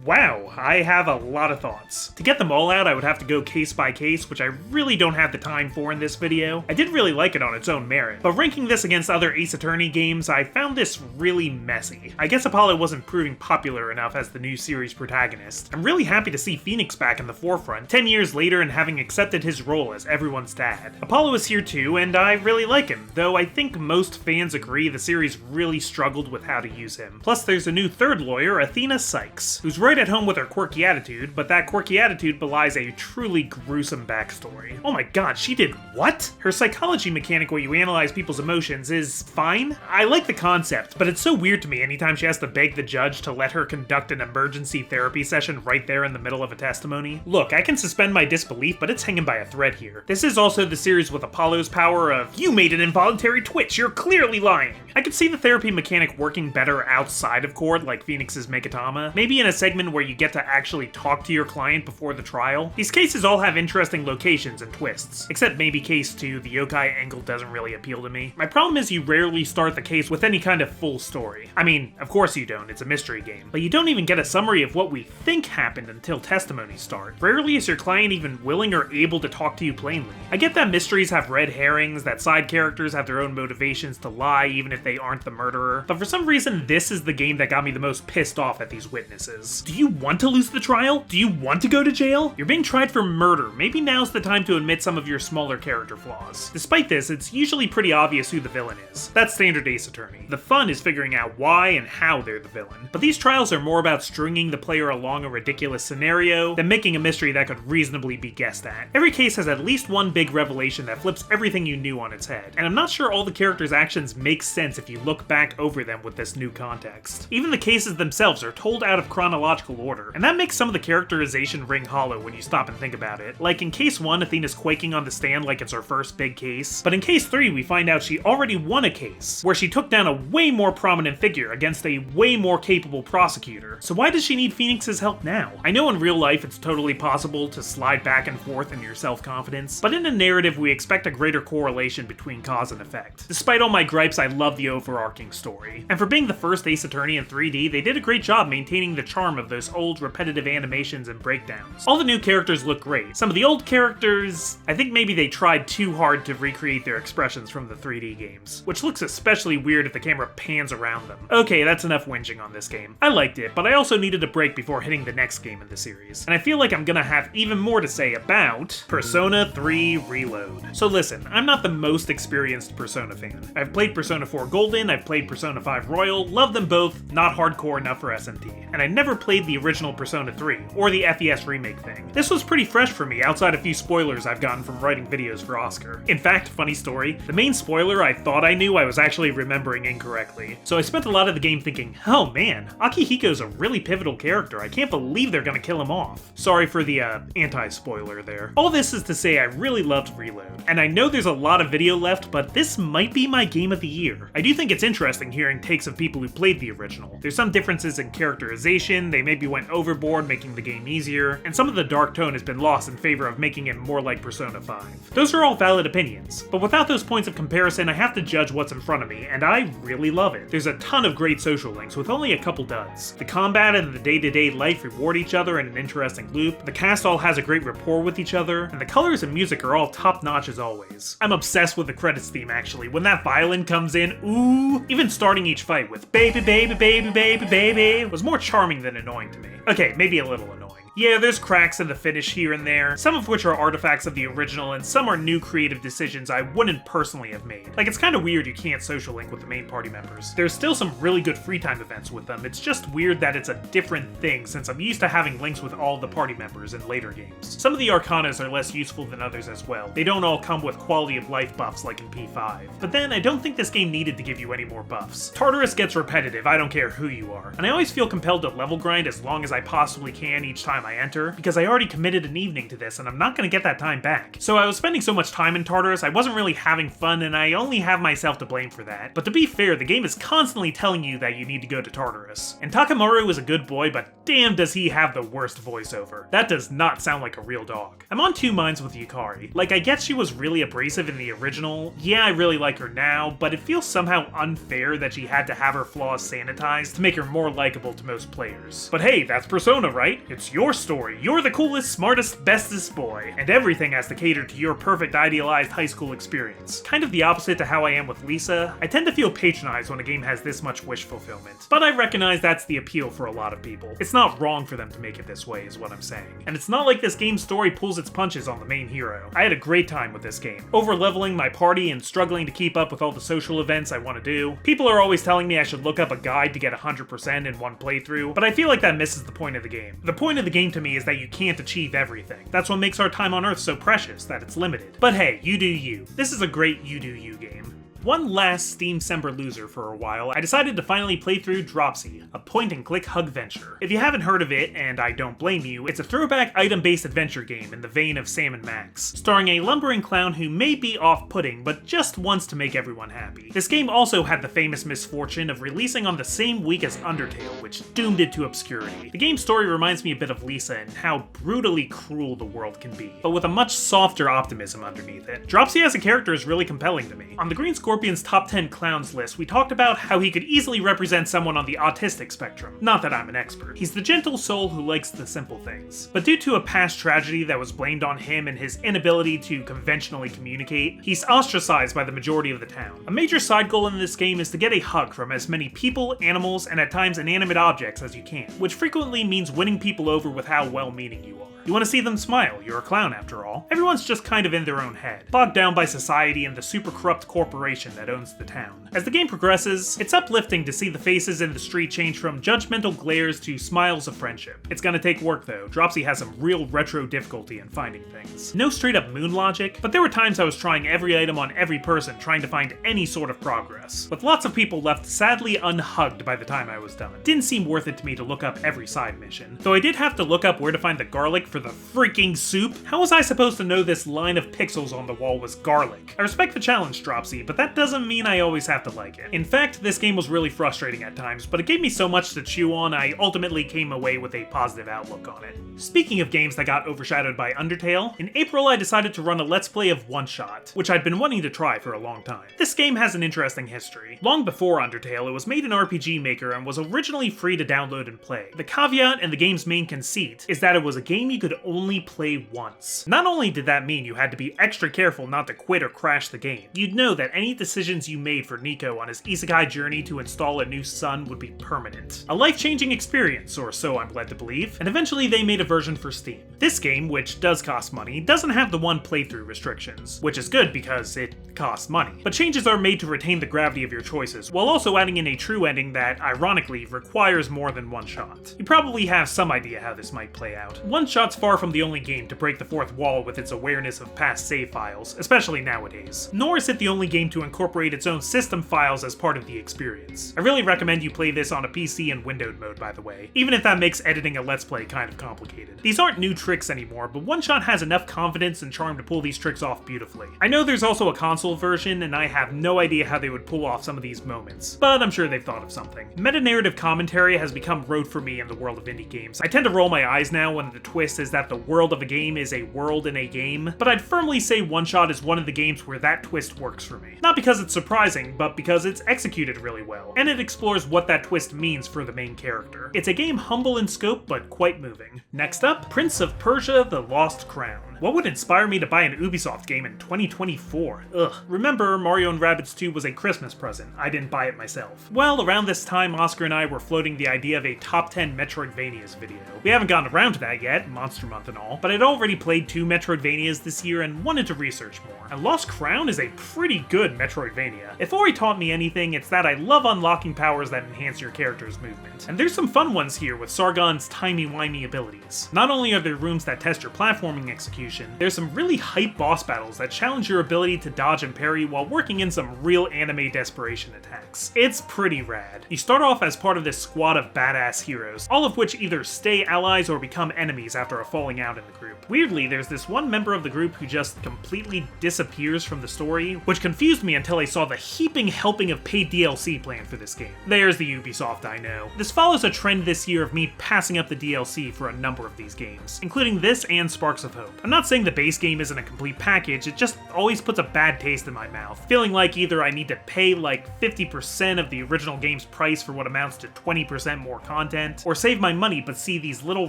wow, I have a lot of thoughts. To get them all out, I would have to go case by case, which I really don't have the time for in this video. I did really like it on its own merit, but ranking this against other Ace Attorney games, I found this really messy. I guess Apollo wasn't proving popular enough as the new series protagonist. I'm really happy to see Phoenix back in the forefront, 10 years later and having accepted his role as everyone's dad. Apollo is here too, and I really like him, though I think most fans agree the series really struggled with how to use him. Plus there's a new third lawyer, Athena Sykes, who's right at home with her quirky attitude, but that quirky attitude belies a truly gruesome backstory. Oh my god, she did what? Her psychology mechanic where you analyze people's emotions is fine. I like the concept, but it's so weird to me anytime she has to beg the judge to let her conduct an emergency therapy session right there in the middle of a testimony. Look, I can suspend my disbelief, but it's hanging by a thread here. This is also the series with Apollo's power of, you made an involuntary twitch, you're clearly lying. I could see the therapy mechanic working better outside of court, like Phoenix's Megatama. Maybe in a segment where you get to actually talk to your client before the trial. These cases all have interesting locations and twists, except maybe case 2, the yokai angle doesn't really appeal to me. My problem is you rarely start the case with any kind of full story. I mean, of course you don't, it's a mystery game, but you don't even get a summary of what we think happened until testimonies start. Rarely is your client even willing or able to talk to you plainly. I get that mysteries have red herrings, that side characters have their own motivations to lie even if they aren't the murderer, but for some reason this is the game that got me the most pissed off at these witnesses. Do you want to lose the trial? Do you want to go to jail? You're being tried for murder. Maybe now's the time to admit some of your smaller character flaws. Despite this, it's usually pretty obvious who the villain is. That's standard Ace Attorney. The fun is figuring out why and how they're the villain. But these trials are more about stringing the player along a ridiculous scenario than making a mystery that could reasonably be guessed at. Every case has at least one big revelation that flips everything you knew on its head, and I'm not sure all the characters' actions make sense if you look back over them with this new context. Even the cases themselves are told out of chronological order, and that makes some of the characterization ring hollow when you stop and think about it. Like in case 1, Athena's quaking on the stand like it's her first big case, but in case 3 we find out she already won a case, where she took down a way more prominent figure against a way more capable prosecutor. So why does she need Phoenix's help now? I know in real life it's totally possible to slide back and forth in your self-confidence, but in a narrative we expect a greater correlation between cause and effect. Despite all my gripes, I love the overarching story. And for being the first Ace Attorney in 3D, they did a great job maintaining the charm of those old repetitive animations and breakdowns. All the new characters look great. Some of the old characters, I think maybe they tried too hard to recreate their expressions from the 3D games, which looks especially weird if the camera pans around them. Okay, that's enough whinging on this game. I liked it, but I also needed a break before hitting the next game in the series, and I feel like I'm gonna have even more to say about Persona 3 Reload. So listen, I'm not the most experienced Persona fan. I've played Persona 4 Golden, I've played Persona 5 Royal, love them both, not hardcore enough for SMT, and I never played played the original Persona 3, or the FES remake thing. This was pretty fresh for me, outside a few spoilers I've gotten from writing videos for Oscar. In fact, funny story, the main spoiler I thought I knew I was actually remembering incorrectly. So I spent a lot of the game thinking, oh man, Akihiko's a really pivotal character, I can't believe they're gonna kill him off. Sorry for the anti-spoiler there. All this is to say I really loved Reload, and I know there's a lot of video left, but this might be my game of the year. I do think it's interesting hearing takes of people who played the original. There's some differences in characterization, they maybe went overboard making the game easier, and some of the dark tone has been lost in favor of making it more like Persona 5. Those are all valid opinions, but without those points of comparison I have to judge what's in front of me, and I really love it. There's a ton of great social links with only a couple duds. The combat and the day-to-day life reward each other in an interesting loop, the cast all has a great rapport with each other, and the colors and music are all top-notch as always. I'm obsessed with the credits theme actually. When that violin comes in, ooh! Even starting each fight with baby baby baby baby baby was more charming than annoying to me. Okay, maybe a little annoying. Yeah, there's cracks in the finish here and there, some of which are artifacts of the original and some are new creative decisions I wouldn't personally have made. Like, it's kind of weird you can't social link with the main party members. There's still some really good free time events with them, it's just weird that it's a different thing since I'm used to having links with all the party members in later games. Some of the arcanas are less useful than others as well. They don't all come with quality of life buffs like in P5. But then, I don't think this game needed to give you any more buffs. Tartarus gets repetitive, I don't care who you are. And I always feel compelled to level grind as long as I possibly can each time I enter, because I already committed an evening to this and I'm not gonna get that time back. So I was spending so much time in Tartarus, I wasn't really having fun and I only have myself to blame for that. But to be fair, the game is constantly telling you that you need to go to Tartarus. And Takamaru is a good boy, but damn does he have the worst voiceover. That does not sound like a real dog. I'm on two minds with Yukari. Like, I guess she was really abrasive in the original, yeah I really like her now, but it feels somehow unfair that she had to have her flaws sanitized to make her more likable to most players. But hey, that's Persona, right? It's your story. You're the coolest, smartest, bestest boy, and everything has to cater to your perfect idealized high school experience. Kind of the opposite to how I am with Lisa. I tend to feel patronized when a game has this much wish fulfillment, but I recognize that's the appeal for a lot of people. It's not wrong for them to make it this way, is what I'm saying. And it's not like this game's story pulls its punches on the main hero. I had a great time with this game, over-leveling my party and struggling to keep up with all the social events I want to do. People are always telling me I should look up a guide to get 100% in one playthrough, but I feel like that misses the point of the game. The point of the game to me is that you can't achieve everything. That's what makes our time on Earth so precious, that it's limited. But hey, you do you. This is a great you do you game. One last Steam Semper loser for a while, I decided to finally play through Dropsy, a point-and-click hug venture. If you haven't heard of it, and I don't blame you, it's a throwback item-based adventure game in the vein of Sam & Max, starring a lumbering clown who may be off-putting, but just wants to make everyone happy. This game also had the famous misfortune of releasing on the same week as Undertale, which doomed it to obscurity. The game's story reminds me a bit of Lisa and how brutally cruel the world can be, but with a much softer optimism underneath it. Dropsy as a character is really compelling to me. On the Green Scorpion's top 10 clowns list, we talked about how he could easily represent someone on the autistic spectrum. Not that I'm an expert. He's the gentle soul who likes the simple things. But due to a past tragedy that was blamed on him and his inability to conventionally communicate, he's ostracized by the majority of the town. A major side goal in this game is to get a hug from as many people, animals, and at times inanimate objects as you can, which frequently means winning people over with how well-meaning you are. You want to see them smile, you're a clown after all. Everyone's just kind of in their own head, bogged down by society and the super corrupt corporation that owns the town. As the game progresses, it's uplifting to see the faces in the street change from judgmental glares to smiles of friendship. It's gonna take work though. Dropsy has some real retro difficulty in finding things. No straight up moon logic, but there were times I was trying every item on every person trying to find any sort of progress, with lots of people left sadly unhugged by the time I was done. It didn't seem worth it to me to look up every side mission, though I did have to look up where to find the garlic for the freaking soup. How was I supposed to know this line of pixels on the wall was garlic? I respect the challenge, Dropsy, but that doesn't mean I always have to like it. In fact, this game was really frustrating at times, but it gave me so much to chew on, I ultimately came away with a positive outlook on it. Speaking of games that got overshadowed by Undertale, in April I decided to run a Let's Play of OneShot, which I'd been wanting to try for a long time. This game has an interesting history. Long before Undertale, it was made in RPG Maker and was originally free to download and play. The caveat and the game's main conceit is that it was a game you could only play once. Not only did that mean you had to be extra careful not to quit or crash the game, you'd know that any decisions you made for Nico on his isekai journey to install a new son would be permanent. A life-changing experience, or so I'm led to believe, and eventually they made a version for Steam. This game, which does cost money, doesn't have the one playthrough restrictions, which is good because it costs money. But changes are made to retain the gravity of your choices, while also adding in a true ending that, ironically, requires more than one shot. You probably have some idea how this might play out. OneShot's far from the only game to break the fourth wall with its awareness of past save files, especially nowadays. Nor is it the only game to incorporate its own system files as part of the experience. I really recommend you play this on a PC in windowed mode, by the way, even if that makes editing a Let's Play kind of complicated. These aren't new tricks anymore, but OneShot has enough confidence and charm to pull these tricks off beautifully. I know there's also a console version, and I have no idea how they would pull off some of these moments, but I'm sure they've thought of something. Meta-narrative commentary has become rote for me in the world of indie games. I tend to roll my eyes now when the twist is that the world of a game is a world in a game, but I'd firmly say OneShot is one of the games where that twist works for me. Not because it's surprising, but because it's executed really well, and it explores what that twist means for the main character. It's a game humble in scope, but quite moving. Next up, Prince of Persia: The Lost Crown. What would inspire me to buy an Ubisoft game in 2024? Ugh. Remember, Mario & Rabbids 2 was a Christmas present. I didn't buy it myself. Well, around this time, Oscar and I were floating the idea of a top 10 Metroidvanias video. We haven't gotten around to that yet, Monster Month and all, but I'd already played 2 Metroidvanias this year and wanted to research more. And Lost Crown is a pretty good Metroidvania. If Ori taught me anything, it's that I love unlocking powers that enhance your character's movement. And there's some fun ones here with Sargon's timey-wimey abilities. Not only are there rooms that test your platforming execution, there's some really hype boss battles that challenge your ability to dodge and parry while working in some real anime desperation attacks. It's pretty rad. You start off as part of this squad of badass heroes, all of which either stay allies or become enemies after a falling out in the group. Weirdly, there's this one member of the group who just completely disappears from the story, which confused me until I saw the heaping helping of paid DLC planned for this game. There's the Ubisoft I know. This follows a trend this year of me passing up the DLC for a number of these games, including this and Sparks of Hope. I'm not saying the base game isn't a complete package, it just always puts a bad taste in my mouth, feeling like either I need to pay like 50% of the original game's price for what amounts to 20% more content, or save my money but see these little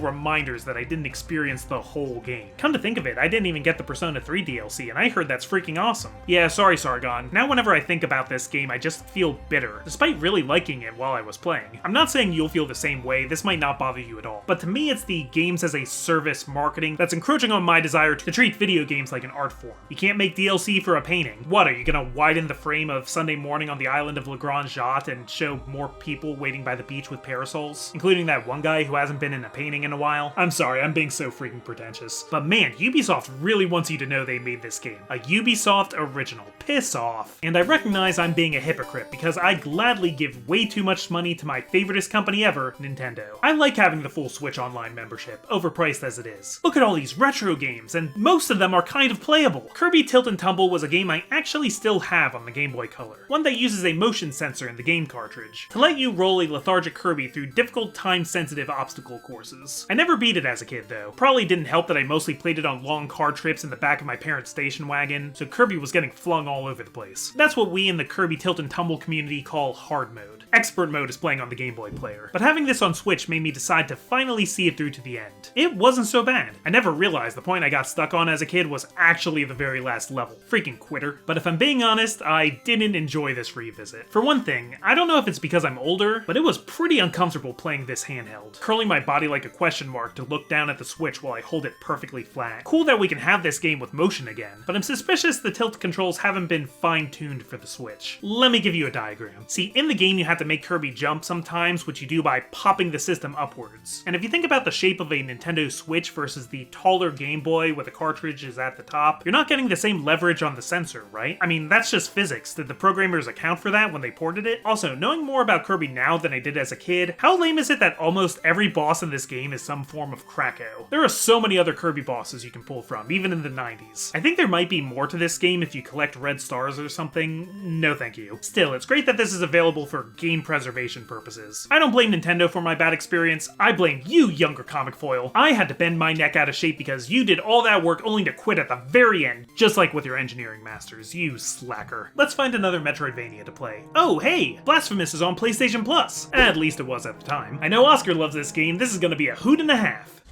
reminders that I didn't experience the whole game. Come to think of it, I didn't even get the Persona 3 DLC, and I heard that's freaking awesome. Yeah, sorry Sargon. Now whenever I think about this game, I just feel bitter, despite really liking it while I was playing. I'm not saying you'll feel the same way, this might not bother you at all, but to me it's the games as a service marketing that's encroaching on my desire to treat video games like an art form. You can't make DLC for a painting. What, are you gonna widen the frame of Sunday Morning on the island of Le Grand Jatte and show more people waiting by the beach with parasols? Including that one guy who hasn't been in a painting in a while? I'm sorry, I'm being so freaking pretentious. But man, Ubisoft really wants you to know they made this game. A Ubisoft original. Piss off. And I recognize I'm being a hypocrite because I gladly give way too much money to my favoriteest company ever, Nintendo. I like having the full Switch Online membership, overpriced as it is. Look at all these retro games, and most of them are kind of playable. Kirby Tilt and Tumble was a game I actually still have on the Game Boy Color, one that uses a motion sensor in the game cartridge to let you roll a lethargic Kirby through difficult time-sensitive obstacle courses. I never beat it as a kid though. Probably didn't help that I mostly played it on long car trips in the back of my parents' station wagon, so Kirby was getting flung all over the place. That's what we in the Kirby Tilt and Tumble community call hard mode. Expert mode is playing on the Game Boy player, but having this on Switch made me decide to finally see it through to the end. It wasn't so bad. I never realized the point I got stuck on as a kid was actually the very last level. Freaking quitter. But if I'm being honest, I didn't enjoy this revisit. For one thing, I don't know if it's because I'm older, but it was pretty uncomfortable playing this handheld, curling my body like a question mark to look down at the Switch while I hold it perfectly flat. Cool that we can have this game with motion again, but I'm suspicious the tilt controls haven't been fine-tuned for the Switch. Let me give you a diagram. See, in the game you have to make Kirby jump sometimes, which you do by popping the system upwards. And if you think about the shape of a Nintendo Switch versus the taller Game Boy where the cartridge is at the top, you're not getting the same leverage on the sensor, right? I mean, that's just physics. Did the programmers account for that when they ported it? Also, knowing more about Kirby now than I did as a kid, how lame is it that almost every boss in this game is some form of Krakow? There are so many other Kirby bosses you can pull from, even in the 90s. I think there might be more to this game if you collect red stars or something. No thank you. Still, it's great that this is available for game preservation purposes. I don't blame Nintendo for my bad experience, I blame you, younger comic foil. I had to bend my neck out of shape because you did all that work only to quit at the very end, just like with your engineering masters, you slacker. Let's find another Metroidvania to play. Oh, hey! Blasphemous is on PlayStation Plus. At least it was at the time. I know Oscar loves this game, this is gonna be a hoot and a half.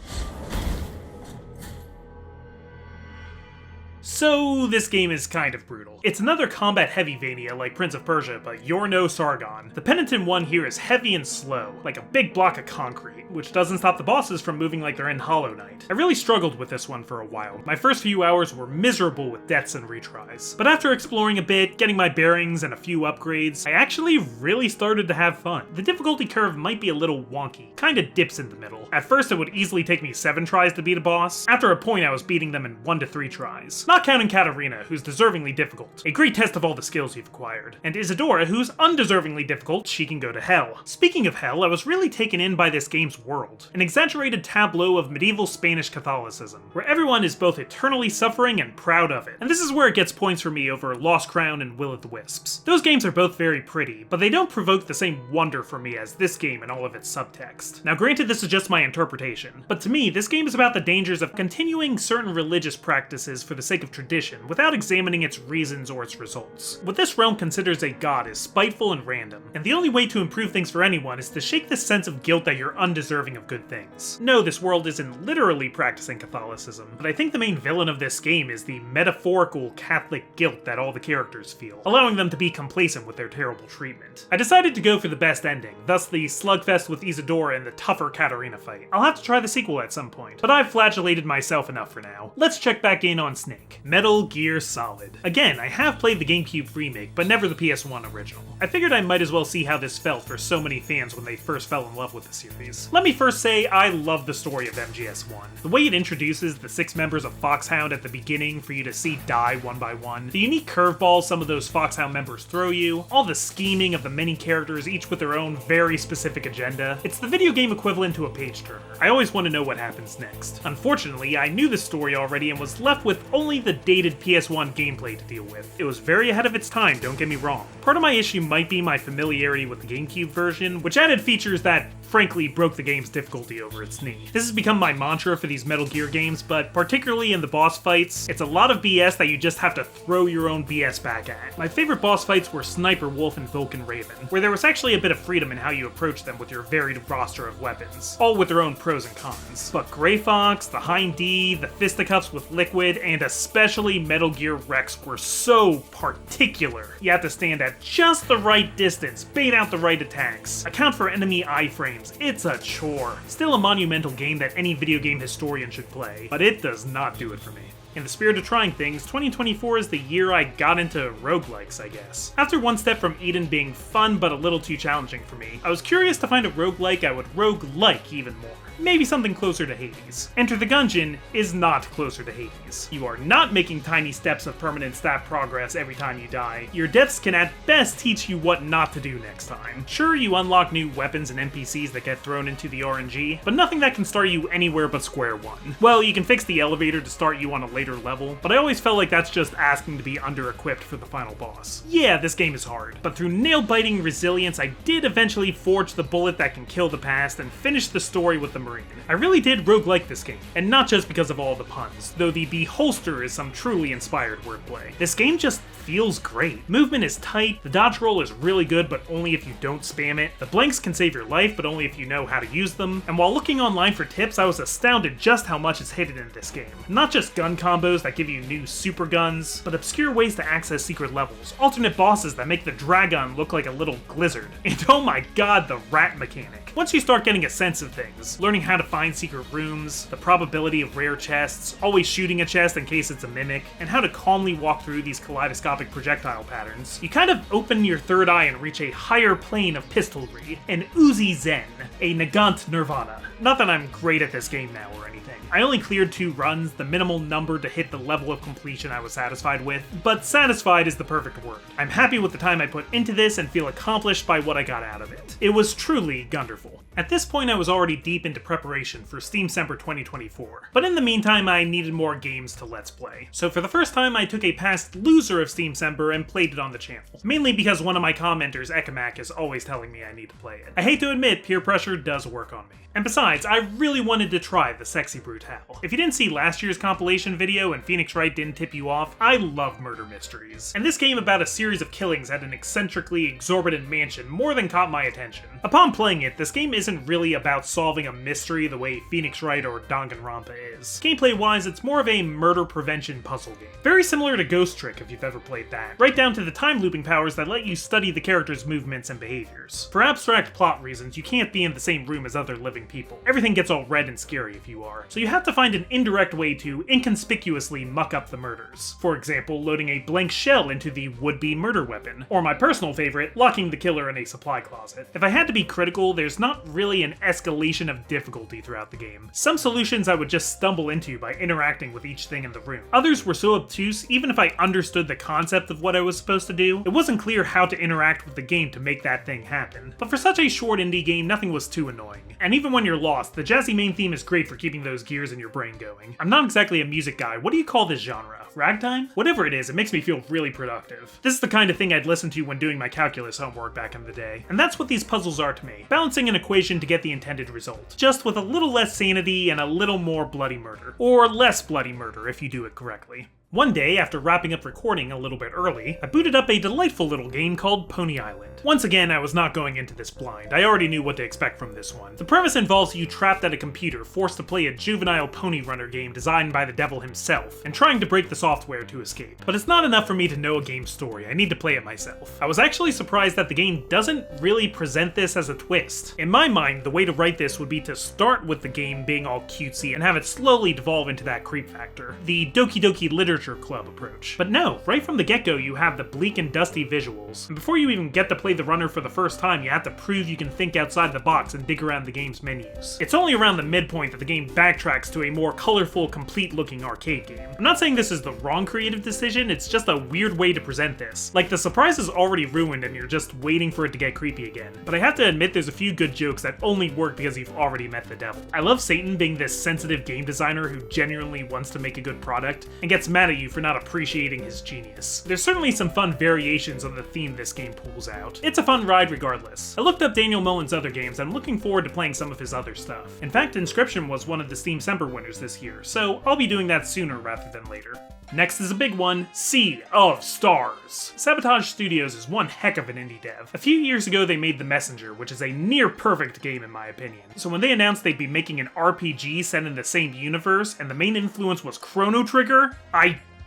So this game is kind of brutal. It's another combat-heavy Vania like Prince of Persia, but you're no Sargon. The penitent one here is heavy and slow, like a big block of concrete, which doesn't stop the bosses from moving like they're in Hollow Knight. I really struggled with this one for a while. My first few hours were miserable with deaths and retries. But after exploring a bit, getting my bearings and a few upgrades, I actually really started to have fun. The difficulty curve might be a little wonky, kinda dips in the middle. At first it would easily take me 7 tries to beat a boss. After a point I was beating them in 1 to 3 tries. Not counting Katarina, who's deservingly difficult, a great test of all the skills you've acquired. And Isadora, who's undeservingly difficult, she can go to hell. Speaking of hell, I was really taken in by this game's world. An exaggerated tableau of medieval Spanish Catholicism, where everyone is both eternally suffering and proud of it. And this is where it gets points for me over Lost Crown and Will of the Wisps. Those games are both very pretty, but they don't provoke the same wonder for me as this game and all of its subtext. Now granted, this is just my interpretation, but to me, this game is about the dangers of continuing certain religious practices for the sake of tradition, without examining its reasons or its results. What this realm considers a god is spiteful and random, and the only way to improve things for anyone is to shake this sense of guilt that you're undeserving of good things. No, this world isn't literally practicing Catholicism, but I think the main villain of this game is the metaphorical Catholic guilt that all the characters feel, allowing them to be complacent with their terrible treatment. I decided to go for the best ending, thus the slugfest with Isadora and the tougher Katarina fight. I'll have to try the sequel at some point, but I've flagellated myself enough for now. Let's check back in on Snake. Metal Gear Solid. Again, I have played the GameCube remake, but never the PS1 original. I figured I might as well see how this felt for so many fans when they first fell in love with the series. Let me first say I love the story of MGS1. The way it introduces the 6 members of Foxhound at the beginning for you to see die one by one, the unique curveballs some of those Foxhound members throw you, all the scheming of the many characters each with their own very specific agenda. It's the video game equivalent to a page-turner. I always want to know what happens next. Unfortunately, I knew the story already and was left with only the dated PS1 gameplay to deal with. It was very ahead of its time, don't get me wrong. Part of my issue might be my familiarity with the GameCube version, which added features that frankly broke the game's difficulty over its knee. This has become my mantra for these Metal Gear games, but particularly in the boss fights, it's a lot of BS that you just have to throw your own BS back at. My favorite boss fights were Sniper Wolf and Vulcan Raven, where there was actually a bit of freedom in how you approach them with your varied roster of weapons, all with their own pros and cons. But Grey Fox, the Hind D, the Fisticuffs with Liquid, and especially Metal Gear Rex were so particular. You have to stand at just the right distance, bait out the right attacks, account for enemy iframes. It's a chore. Still a monumental game that any video game historian should play, but it does not do it for me. In the spirit of trying things, 2024 is the year I got into roguelikes, I guess. After One Step from Eden being fun but a little too challenging for me, I was curious to find a roguelike I would roguelike even more. Maybe something closer to Hades. Enter the Gungeon is not closer to Hades. You are not making tiny steps of permanent stat progress every time you die. Your deaths can at best teach you what not to do next time. Sure, you unlock new weapons and NPCs that get thrown into the RNG, but nothing that can start you anywhere but square one. Well, you can fix the elevator to start you on a later level, but I always felt like that's just asking to be under-equipped for the final boss. Yeah, this game is hard, but through nail-biting resilience, I did eventually forge the bullet that can kill the past and finish the story with the Marine. I really did roguelike this game, and not just because of all the puns, though the beholster is some truly inspired wordplay. This game just feels great. Movement is tight, the dodge roll is really good, but only if you don't spam it. The blanks can save your life, but only if you know how to use them. And while looking online for tips, I was astounded just how much is hidden in this game. Not just gun combos that give you new super guns, but obscure ways to access secret levels, alternate bosses that make the Dragon look like a little Glizzard, and oh my god, the rat mechanic. Once you start getting a sense of things, learning how to find secret rooms, the probability of rare chests, always shooting a chest in case it's a mimic, and how to calmly walk through these kaleidoscopic projectile patterns, you kind of open your third eye and reach a higher plane of pistolry, an Uzi Zen, a Nagant Nirvana. Not that I'm great at this game now or anything. I only cleared 2 runs, the minimal number to hit the level of completion I was satisfied with, but satisfied is the perfect word. I'm happy with the time I put into this and feel accomplished by what I got out of it. It was truly Gunderful. At this point I was already deep into preparation for Steamcember 2024, but in the meantime I needed more games to Let's Play. So for the first time I took a past loser of Steamcember and played it on the channel, mainly because one of my commenters, Ekamak, is always telling me I need to play it. I hate to admit, peer pressure does work on me. And besides, I really wanted to try the Sexy Brutale. If you didn't see last year's compilation video and Phoenix Wright didn't tip you off, I love murder mysteries. And this game about a series of killings at an eccentrically exorbitant mansion more than caught my attention. Upon playing it, this game isn't isn't really about solving a mystery the way Phoenix Wright or Danganronpa is. Gameplay-wise, it's more of a murder prevention puzzle game. Very similar to Ghost Trick if you've ever played that. Right down to the time looping powers that let you study the character's movements and behaviors. For abstract plot reasons, you can't be in the same room as other living people. Everything gets all red and scary if you are. So you have to find an indirect way to inconspicuously muck up the murders. For example, loading a blank shell into the would-be murder weapon. Or my personal favorite, locking the killer in a supply closet. If I had to be critical, there's not really an escalation of difficulty throughout the game. Some solutions I would just stumble into by interacting with each thing in the room. Others were so obtuse, even if I understood the concept of what I was supposed to do, it wasn't clear how to interact with the game to make that thing happen. But for such a short indie game, nothing was too annoying. And even when you're lost, the jazzy main theme is great for keeping those gears in your brain going. I'm not exactly a music guy, what do you call this genre? Ragtime? Whatever it is, it makes me feel really productive. This is the kind of thing I'd listen to when doing my calculus homework back in the day. And that's what these puzzles are to me, balancing an equation to get the intended result. Just with a little less sanity and a little more bloody murder. Or less bloody murder if you do it correctly. One day, after wrapping up recording a little bit early, I booted up a delightful little game called Pony Island. Once again, I was not going into this blind. I already knew what to expect from this one. The premise involves you trapped at a computer, forced to play a juvenile pony runner game designed by the devil himself, and trying to break the software to escape. But it's not enough for me to know a game's story, I need to play it myself. I was actually surprised that the game doesn't really present this as a twist. In my mind, the way to write this would be to start with the game being all cutesy and have it slowly devolve into that creep factor. The Doki Doki Literature Club approach. But no, right from the get-go you have the bleak and dusty visuals, and before you even get to play the runner for the first time, you have to prove you can think outside the box and dig around the game's menus. It's only around the midpoint that the game backtracks to a more colorful, complete-looking arcade game. I'm not saying this is the wrong creative decision, it's just a weird way to present this. Like, the surprise is already ruined and you're just waiting for it to get creepy again. But I have to admit there's a few good jokes that only work because you've already met the devil. I love Satan being this sensitive game designer who genuinely wants to make a good product, and gets mad at you for not appreciating his genius. There's certainly some fun variations on the theme this game pulls out. It's a fun ride regardless. I looked up Daniel Mullen's other games and I'm looking forward to playing some of his other stuff. In fact, Inscription was one of the Steam Semper winners this year, so I'll be doing that sooner rather than later. Next is a big one, Sea of Stars. Sabotage Studios is one heck of an indie dev. A few years ago they made The Messenger, which is a near perfect game in my opinion. So when they announced they'd be making an RPG set in the same universe and the main influence was Chrono Trigger,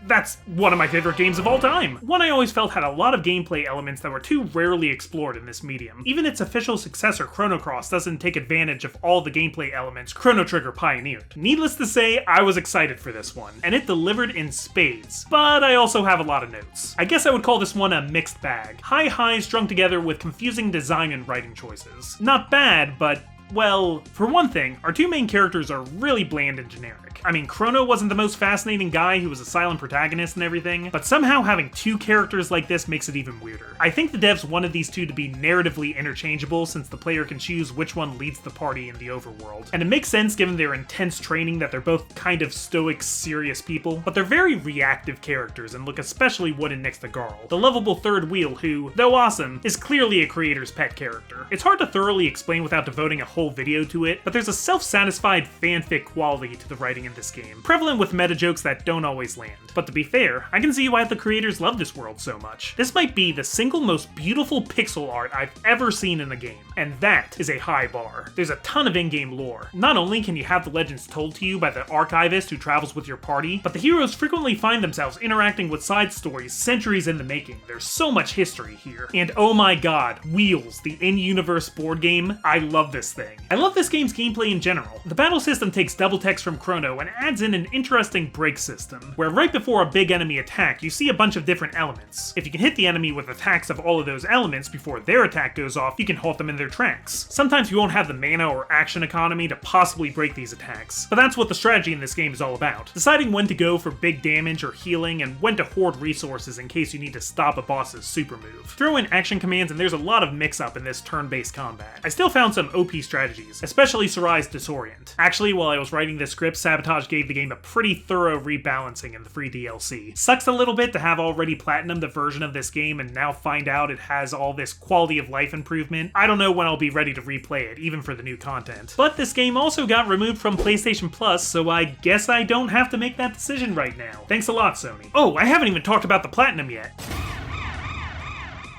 that's one of my favorite games of all time. One I always felt had a lot of gameplay elements that were too rarely explored in this medium. Even its official successor, Chrono Cross, doesn't take advantage of all the gameplay elements Chrono Trigger pioneered. Needless to say, I was excited for this one, and it delivered in spades. But I also have a lot of notes. I guess I would call this one a mixed bag. High highs strung together with confusing design and writing choices. Not bad, but well, for one thing, our two main characters are really bland and generic. I mean, Chrono wasn't the most fascinating guy who was a silent protagonist and everything, but somehow having two characters like this makes it even weirder. I think the devs wanted these two to be narratively interchangeable since the player can choose which one leads the party in the overworld. And it makes sense given their intense training that they're both kind of stoic, serious people, but they're very reactive characters and look especially wooden next to Garl, the lovable third wheel who, though awesome, is clearly a creator's pet character. It's hard to thoroughly explain without devoting a whole video to it, but there's a self-satisfied fanfic quality to the writing in this game, prevalent with meta jokes that don't always land. But to be fair, I can see why the creators love this world so much. This might be the single most beautiful pixel art I've ever seen in a game, and that is a high bar. There's a ton of in-game lore. Not only can you have the legends told to you by the archivist who travels with your party, but the heroes frequently find themselves interacting with side stories centuries in the making. There's so much history here. And oh my god, Wheels, the in-universe board game, I love this thing. I love this game's gameplay in general. The battle system takes double text from Chrono and adds in an interesting break system, where right before a big enemy attack, you see a bunch of different elements. If you can hit the enemy with attacks of all of those elements before their attack goes off, you can halt them in their tracks. Sometimes you won't have the mana or action economy to possibly break these attacks, but that's what the strategy in this game is all about. Deciding when to go for big damage or healing, and when to hoard resources in case you need to stop a boss's super move. Throw in action commands and there's a lot of mix-up in this turn-based combat. I still found some OP strategies, especially Sarai's Disorient. Actually, while I was writing this script, Sabotage gave the game a pretty thorough rebalancing in the free DLC. Sucks a little bit to have already platinumed the version of this game and now find out it has all this quality of life improvement. I don't know when I'll be ready to replay it, even for the new content. But this game also got removed from PlayStation Plus, so I guess I don't have to make that decision right now. Thanks a lot, Sony. Oh, I haven't even talked about the Platinum yet.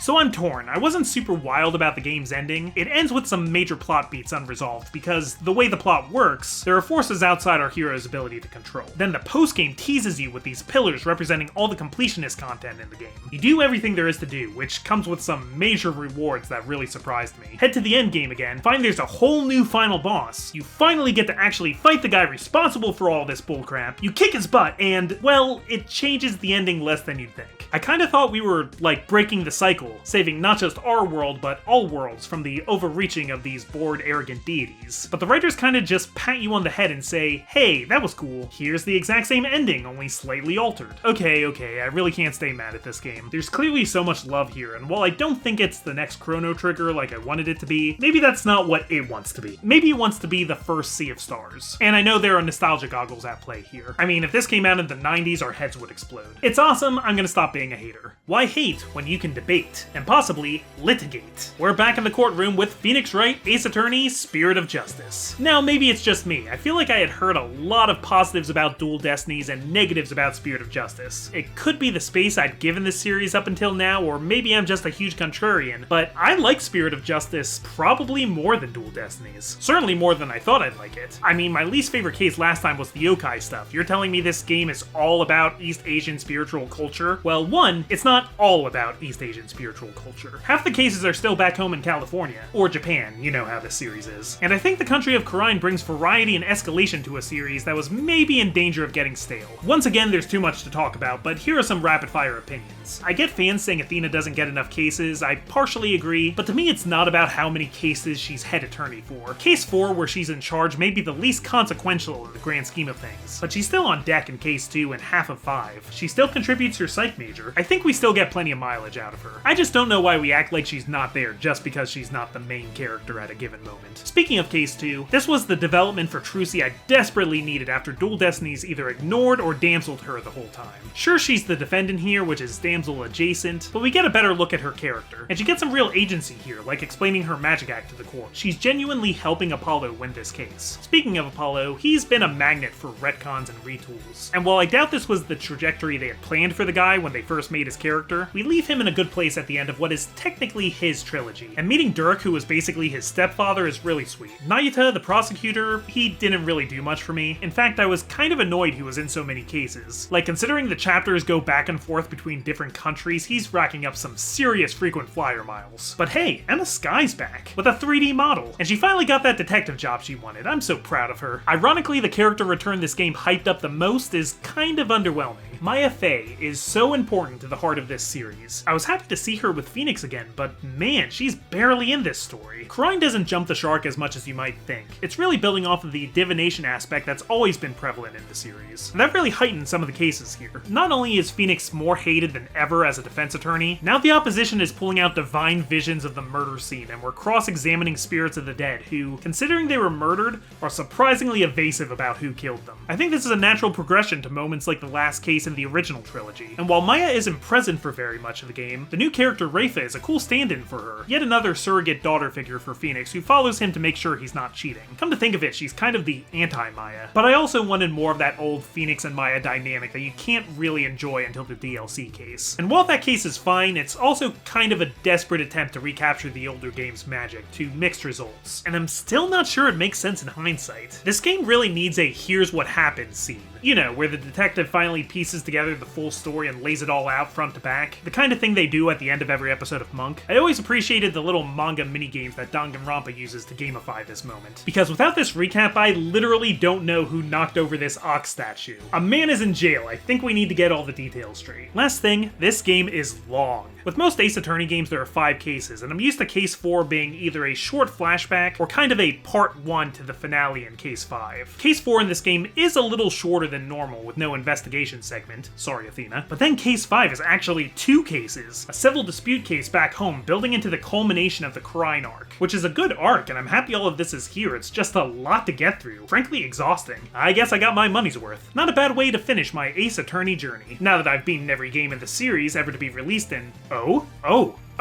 So I'm torn. I wasn't super wild about the game's ending. It ends with some major plot beats unresolved because the way the plot works, there are forces outside our hero's ability to control. Then the post-game teases you with these pillars representing all the completionist content in the game. You do everything there is to do, which comes with some major rewards that really surprised me. Head to the end game again, find there's a whole new final boss. You finally get to actually fight the guy responsible for all this bullcrap. You kick his butt, and, well, it changes the ending less than you'd think. I kinda thought we were, like, breaking the cycle, saving not just our world, but all worlds from the overreaching of these bored, arrogant deities. But the writers kinda just pat you on the head and say, hey, that was cool. Here's the exact same ending, only slightly altered. Okay, I really can't stay mad at this game. There's clearly so much love here, and while I don't think it's the next Chrono Trigger like I wanted it to be, maybe that's not what it wants to be. Maybe it wants to be the first Sea of Stars. And I know there are nostalgia goggles at play here. I mean, if this came out in the 90s, our heads would explode. It's awesome, I'm gonna stop being a hater. Why hate when you can debate, and possibly litigate? We're back in the courtroom with Phoenix Wright, Ace Attorney, Spirit of Justice. Now, maybe it's just me. I feel like I had heard a lot of positives about Dual Destinies and negatives about Spirit of Justice. It could be the space I'd given this series up until now, or maybe I'm just a huge contrarian, but I like Spirit of Justice probably more than Dual Destinies. Certainly more than I thought I'd like it. I mean, my least favorite case last time was the yokai stuff. You're telling me this game is all about East Asian spiritual culture? Well, one, it's not all about East Asian spiritual culture. Half the cases are still back home in California, or Japan, you know how this series is. And I think the country of Khura'in brings variety and escalation to a series that was maybe in danger of getting stale. Once again, there's too much to talk about, but here are some rapid-fire opinions. I get fans saying Athena doesn't get enough cases, I partially agree, but to me it's not about how many cases she's head attorney for. Case 4, where she's in charge, may be the least consequential in the grand scheme of things, but she's still on deck in Case 2 and half of 5. She still contributes her psych major. I think we still get plenty of mileage out of her. I just don't know why we act like she's not there just because she's not the main character at a given moment. Speaking of Case 2, this was the development for Trucy I desperately needed after Dual Destinies either ignored or damseled her the whole time. Sure, she's the defendant here, which is damsel adjacent, but we get a better look at her character, and she gets some real agency here, like explaining her magic act to the court. She's genuinely helping Apollo win this case. Speaking of Apollo, he's been a magnet for retcons and retools, and while I doubt this was the trajectory they had planned for the guy when they first made his character, we leave him in a good place at the end of what is technically his trilogy, and meeting Dirk, who was basically his stepfather, is really sweet. Nayuta, the prosecutor, he didn't really do much for me. In fact, I was kind of annoyed he was in so many cases. Like, considering the chapters go back and forth between different countries, he's racking up some serious frequent flyer miles. But hey, Emma Sky's back, with a 3D model, and she finally got that detective job she wanted. I'm so proud of her. Ironically, the character return this game hyped up the most is kind of underwhelming. Maya Fey is so important to the heart of this series. I was happy to see her with Phoenix again, but man, she's barely in this story. Khura'in doesn't jump the shark as much as you might think. It's really building off of the divination aspect that's always been prevalent in the series. And that really heightened some of the cases here. Not only is Phoenix more hated than ever as a defense attorney, now the opposition is pulling out divine visions of the murder scene, and we're cross-examining spirits of the dead who, considering they were murdered, are surprisingly evasive about who killed them. I think this is a natural progression to moments like the last case in the original trilogy. And while Maya isn't present for very much of the game, the new character Rayfa is a cool stand-in for her. Yet another surrogate daughter figure for Phoenix who follows him to make sure he's not cheating. Come to think of it, she's kind of the anti-Maya. But I also wanted more of that old Phoenix and Maya dynamic that you can't really enjoy until the DLC case. And while that case is fine, it's also kind of a desperate attempt to recapture the older game's magic, to mixed results. And I'm still not sure it makes sense in hindsight. This game really needs a here's what happened scene. You know, where the detective finally pieces together the full story and lays it all out front to back. The kind of thing they do at the end of every episode of Monk. I always appreciated the little manga minigames that Danganronpa uses to gamify this moment. Because without this recap, I literally don't know who knocked over this ox statue. A man is in jail. I think we need to get all the details straight. Last thing, this game is long. With most Ace Attorney games, there are 5 cases, and I'm used to Case 4 being either a short flashback or kind of a part 1 to the finale in Case 5. Case 4 in this game is a little shorter than normal with no investigation segment, sorry Athena, but then Case 5 is actually 2 cases, a civil dispute case back home building into the culmination of the Khura'in arc, which is a good arc and I'm happy all of this is here, it's just a lot to get through, frankly exhausting. I guess I got my money's worth. Not a bad way to finish my Ace Attorney journey, now that I've beaten every game in the series ever to be released in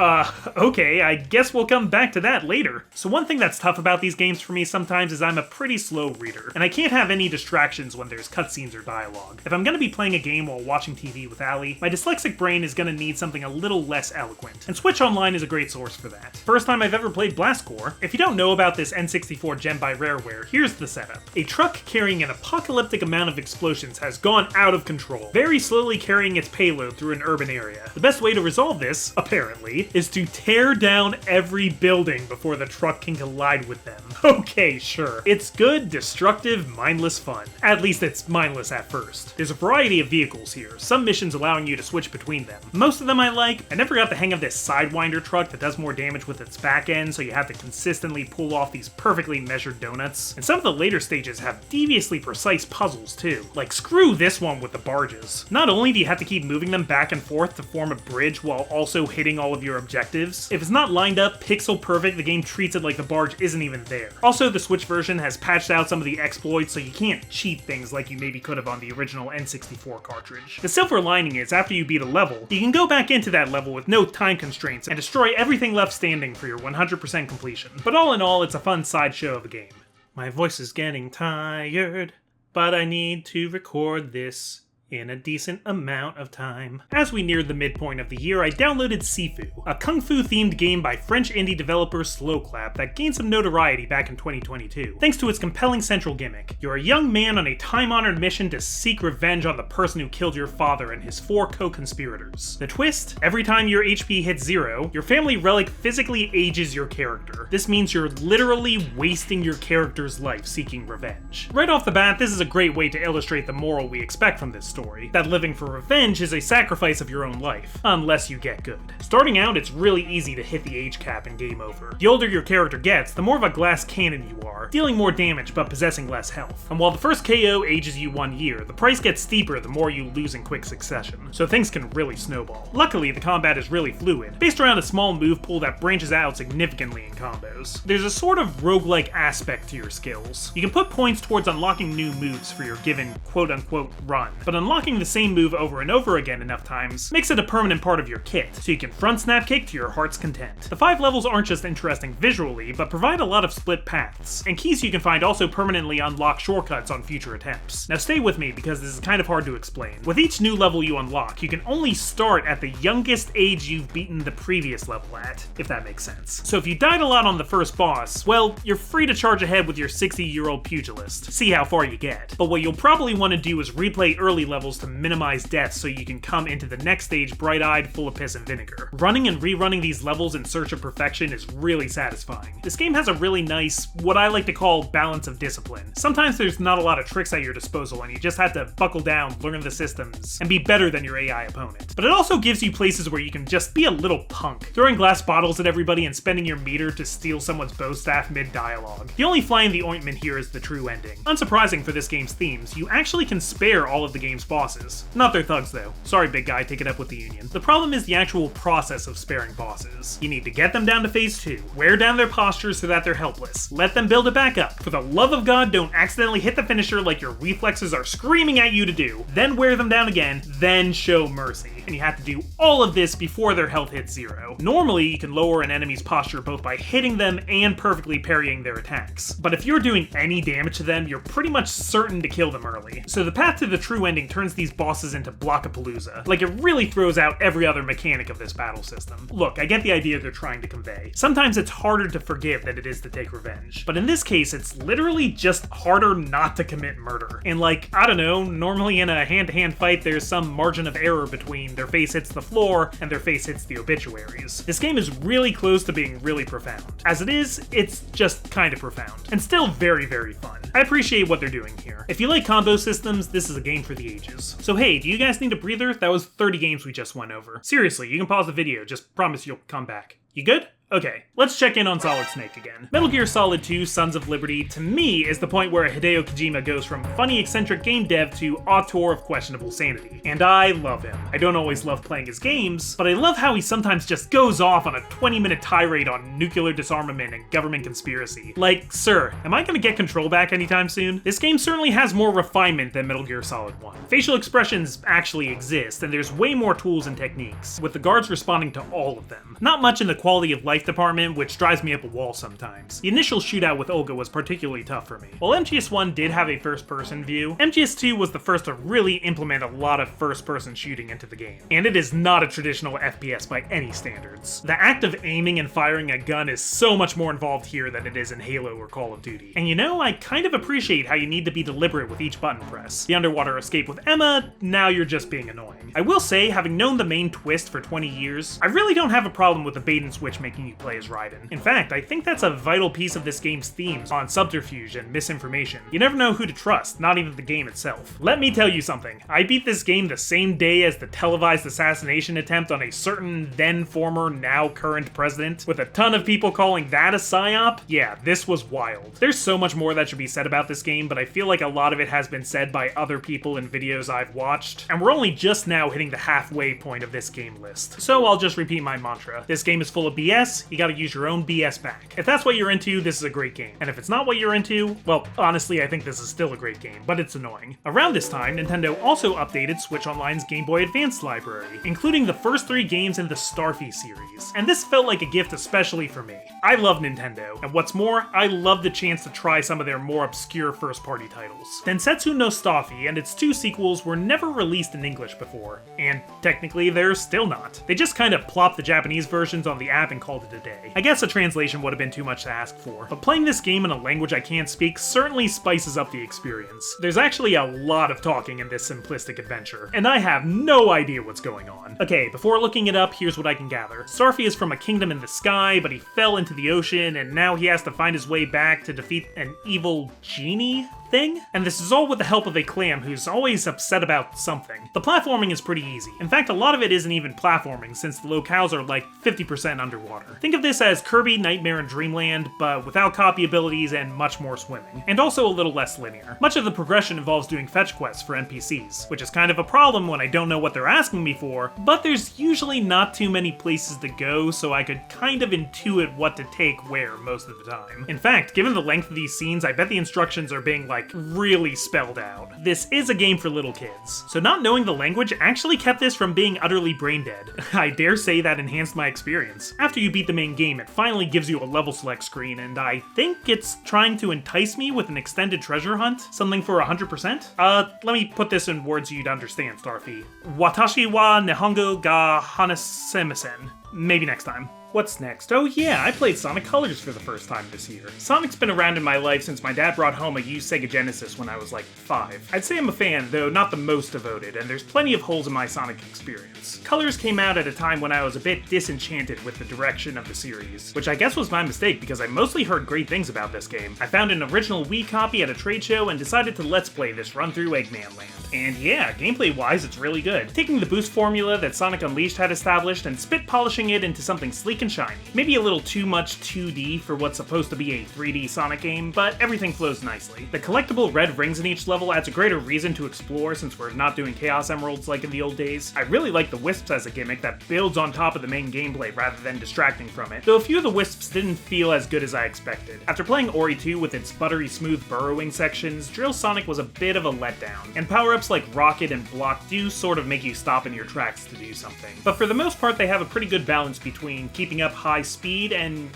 Okay, I guess we'll come back to that later. So one thing that's tough about these games for me sometimes is I'm a pretty slow reader, and I can't have any distractions when there's cutscenes or dialogue. If I'm gonna be playing a game while watching TV with Allie, my dyslexic brain is gonna need something a little less eloquent, and Switch Online is a great source for that. First time I've ever played Blastcore. If you don't know about this N64 gem by Rareware, here's the setup. A truck carrying an apocalyptic amount of explosions has gone out of control, very slowly carrying its payload through an urban area. The best way to resolve this, apparently, is to tear down every building before the truck can collide with them. Okay, sure. It's good, destructive, mindless fun. At least it's mindless at first. There's a variety of vehicles here, some missions allowing you to switch between them. Most of them I like. I never got the hang of this Sidewinder truck that does more damage with its back end, so you have to consistently pull off these perfectly measured donuts. And some of the later stages have deviously precise puzzles too. Like, screw this one with the barges. Not only do you have to keep moving them back and forth to form a bridge while also hitting all of your objectives, if it's not lined up pixel perfect, the game treats it like the barge isn't even there. Also, the Switch version has patched out some of the exploits, so you can't cheat things like you maybe could have on the original N64 cartridge. The silver lining is, after you beat a level, you can go back into that level with no time constraints and destroy everything left standing for your 100% completion. But all in all, it's a fun sideshow of a game. My voice is getting tired, but I need to record this in a decent amount of time. As we neared the midpoint of the year, I downloaded Sifu, a kung fu themed game by French indie developer Slowclap that gained some notoriety back in 2022, thanks to its compelling central gimmick. You're a young man on a time-honored mission to seek revenge on the person who killed your father and his 4 co-conspirators. The twist? Every time your HP hits 0, your family relic physically ages your character. This means you're literally wasting your character's life seeking revenge. Right off the bat, this is a great way to illustrate the moral we expect from this story, that living for revenge is a sacrifice of your own life, unless you get good. Starting out, it's really easy to hit the age cap and game over. The older your character gets, the more of a glass cannon you are, dealing more damage but possessing less health. And while the first KO ages you 1 year, the price gets steeper the more you lose in quick succession, so things can really snowball. Luckily, the combat is really fluid, based around a small move pool that branches out significantly in combos. There's a sort of roguelike aspect to your skills. You can put points towards unlocking new moves for your given quote-unquote run, but unlocking the same move over and over again enough times makes it a permanent part of your kit, so you can front snap kick to your heart's content. The 5 levels aren't just interesting visually, but provide a lot of split paths, and keys you can find also permanently unlock shortcuts on future attempts. Now stay with me because this is kind of hard to explain. With each new level you unlock, you can only start at the youngest age you've beaten the previous level at, if that makes sense. So if you died a lot on the first boss, well, you're free to charge ahead with your 60-year-old pugilist, see how far you get. But what you'll probably want to do is replay early levels to minimize deaths so you can come into the next stage bright-eyed, full of piss and vinegar. Running and rerunning these levels in search of perfection is really satisfying. This game has a really nice, what I like to call balance of discipline. Sometimes there's not a lot of tricks at your disposal and you just have to buckle down, learn the systems, and be better than your AI opponent. But it also gives you places where you can just be a little punk, throwing glass bottles at everybody and spending your meter to steal someone's bow staff mid-dialogue. The only fly in the ointment here is the true ending. Unsurprising for this game's themes, you actually can spare all of the game's bosses. Not their thugs though. Sorry big guy, take it up with the Union. The problem is the actual process of sparing bosses. You need to get them down to phase 2, wear down their postures so that they're helpless, let them build it back up. For the love of God, don't accidentally hit the finisher like your reflexes are screaming at you to do, then wear them down again, then show mercy. And you have to do all of this before their health hits 0. Normally, you can lower an enemy's posture both by hitting them and perfectly parrying their attacks. But if you're doing any damage to them, you're pretty much certain to kill them early. So the path to the true ending turns these bosses into Blockapalooza. Like, it really throws out every other mechanic of this battle system. Look, I get the idea they're trying to convey. Sometimes it's harder to forgive than it is to take revenge. But in this case, it's literally just harder not to commit murder. And like, I don't know, normally in a hand-to-hand fight, there's some margin of error between their face hits the floor and their face hits the obituaries. This game is really close to being really profound. As it is, it's just kind of profound. And still very, very fun. I appreciate what they're doing here. If you like combo systems, this is a game for the ages. So hey, do you guys need a breather? That was 30 games we just went over. Seriously, you can pause the video, just promise you'll come back. You good? Okay, let's check in on Solid Snake again. Metal Gear Solid 2 Sons of Liberty, to me, is the point where Hideo Kojima goes from funny, eccentric game dev to auteur of questionable sanity. And I love him. I don't always love playing his games, but I love how he sometimes just goes off on a 20-minute tirade on nuclear disarmament and government conspiracy. Like, sir, am I gonna get control back anytime soon? This game certainly has more refinement than Metal Gear Solid 1. Facial expressions actually exist, and there's way more tools and techniques, with the guards responding to all of them. Not much in the quality of life department, which drives me up a wall sometimes. The initial shootout with Olga was particularly tough for me. While MGS1 did have a first-person view, MGS2 was the first to really implement a lot of first-person shooting into the game. And it is not a traditional FPS by any standards. The act of aiming and firing a gun is so much more involved here than it is in Halo or Call of Duty. And you know, I kind of appreciate how you need to be deliberate with each button press. The underwater escape with Emma, now you're just being annoying. I will say, having known the main twist for 20 years, I really don't have a problem with the bait and switch making you play as Raiden. In fact, I think that's a vital piece of this game's themes on subterfuge and misinformation. You never know who to trust, not even the game itself. Let me tell you something, I beat this game the same day as the televised assassination attempt on a certain then former, now current president, with a ton of people calling that a psyop. Yeah, this was wild. There's so much more that should be said about this game, but I feel like a lot of it has been said by other people in videos I've watched, and we're only just now hitting the halfway point of this game list. So I'll just repeat my mantra. This game is full of BS, you gotta use your own BS back. If that's what you're into, this is a great game. And if it's not what you're into, well, honestly, I think this is still a great game, but it's annoying. Around this time, Nintendo also updated Switch Online's Game Boy Advance library, including the first 3 games in the Starfy series. And this felt like a gift especially for me. I love Nintendo, and what's more, I love the chance to try some of their more obscure first-party titles. Densetsu no Starfy and its 2 sequels were never released in English before, and technically they're still not. They just kind of plopped the Japanese versions on the app and called it a day. I guess a translation would have been too much to ask for, but playing this game in a language I can't speak certainly spices up the experience. There's actually a lot of talking in this simplistic adventure, and I have no idea what's going on. Okay, before looking it up, here's what I can gather. Starfy is from a kingdom in the sky, but he fell into the ocean, and now he has to find his way back to defeat an evil genie thing? And this is all with the help of a clam who's always upset about something. The platforming is pretty easy. In fact, a lot of it isn't even platforming, since the locales are like 50% underwater. Think of this as Kirby, Nightmare, and Dreamland, but without copy abilities and much more swimming. And also a little less linear. Much of the progression involves doing fetch quests for NPCs, which is kind of a problem when I don't know what they're asking me for, but there's usually not too many places to go, so I could kind of intuit what to take where most of the time. In fact, given the length of these scenes, I bet the instructions are being really spelled out. This is a game for little kids, so not knowing the language actually kept this from being utterly brain dead. I dare say that enhanced my experience. After you beat the main game, it finally gives you a level select screen, and I think it's trying to entice me with an extended treasure hunt, something for 100%? Let me put this in words you'd understand, Starfy. Watashi wa Nihongo ga hanasemasen. Maybe next time. What's next? Oh yeah, I played Sonic Colors for the first time this year. Sonic's been around in my life since my dad brought home a used Sega Genesis when I was like 5. I'd say I'm a fan, though not the most devoted, and there's plenty of holes in my Sonic experience. Colors came out at a time when I was a bit disenchanted with the direction of the series, which I guess was my mistake because I mostly heard great things about this game. I found an original Wii copy at a trade show and decided to let's play this run through Eggman Land. And yeah, gameplay-wise, it's really good. Taking the boost formula that Sonic Unleashed had established and spit polishing it into something sleek and shiny. Maybe a little too much 2D for what's supposed to be a 3D Sonic game, but everything flows nicely. The collectible red rings in each level adds a greater reason to explore since we're not doing Chaos Emeralds like in the old days. I really like the Wisps as a gimmick that builds on top of the main gameplay rather than distracting from it, though a few of the Wisps didn't feel as good as I expected. After playing Ori 2 with its buttery smooth burrowing sections, Drill Sonic was a bit of a letdown, and power-ups like Rocket and Block do sort of make you stop in your tracks to do something. But for the most part, they have a pretty good balance between keeping up high speed and,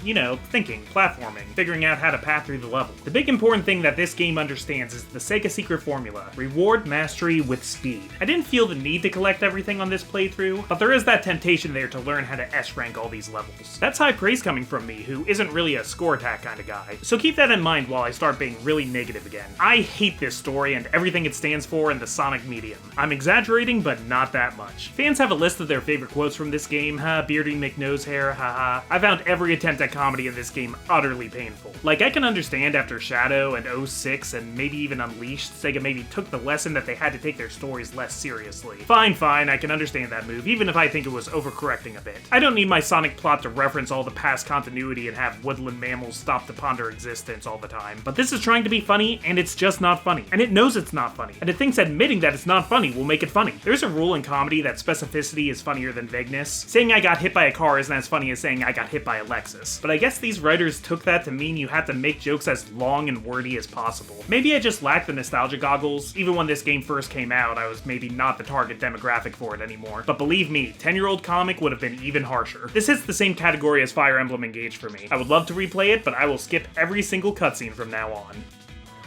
thinking, platforming, figuring out how to path through the level. The big important thing that this game understands is the Sega secret formula: reward mastery with speed. I didn't feel the need to collect everything on this playthrough, but there is that temptation there to learn how to S-rank all these levels. That's high praise coming from me, who isn't really a score attack kind of guy, so keep that in mind while I start being really negative again. I hate this story and everything it stands for in the Sonic medium. I'm exaggerating, but not that much. Fans have a list of their favorite quotes from this game, beardy McNosehair, ha. I found every attempt at comedy in this game utterly painful. Like, I can understand after Shadow and 06 and maybe even Unleashed, Sega maybe took the lesson that they had to take their stories less seriously. Fine, I can understand that move, even if I think it was overcorrecting a bit. I don't need my Sonic plot to reference all the past continuity and have woodland mammals stop to ponder existence all the time. But this is trying to be funny, and it's just not funny. And it knows it's not funny. And it thinks admitting that it's not funny will make it funny. There's a rule in comedy that specificity is funnier than vagueness. Saying I got hit by a car isn't as funny as saying I got hit by a Lexus. But I guess these writers took that to mean you have to make jokes as long and wordy as possible. Maybe I just lack the nostalgia goggles. Even when this game first came out, I was maybe not the target demographic for it anymore. But believe me, 10-year-old comic would have been even harsher. This hits the same category as Fire Emblem Engage for me. I would love to replay it, but I will skip every single cutscene from now on.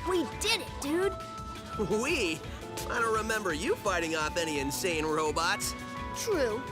We did it, dude! We? I don't remember you fighting off any insane robots. True.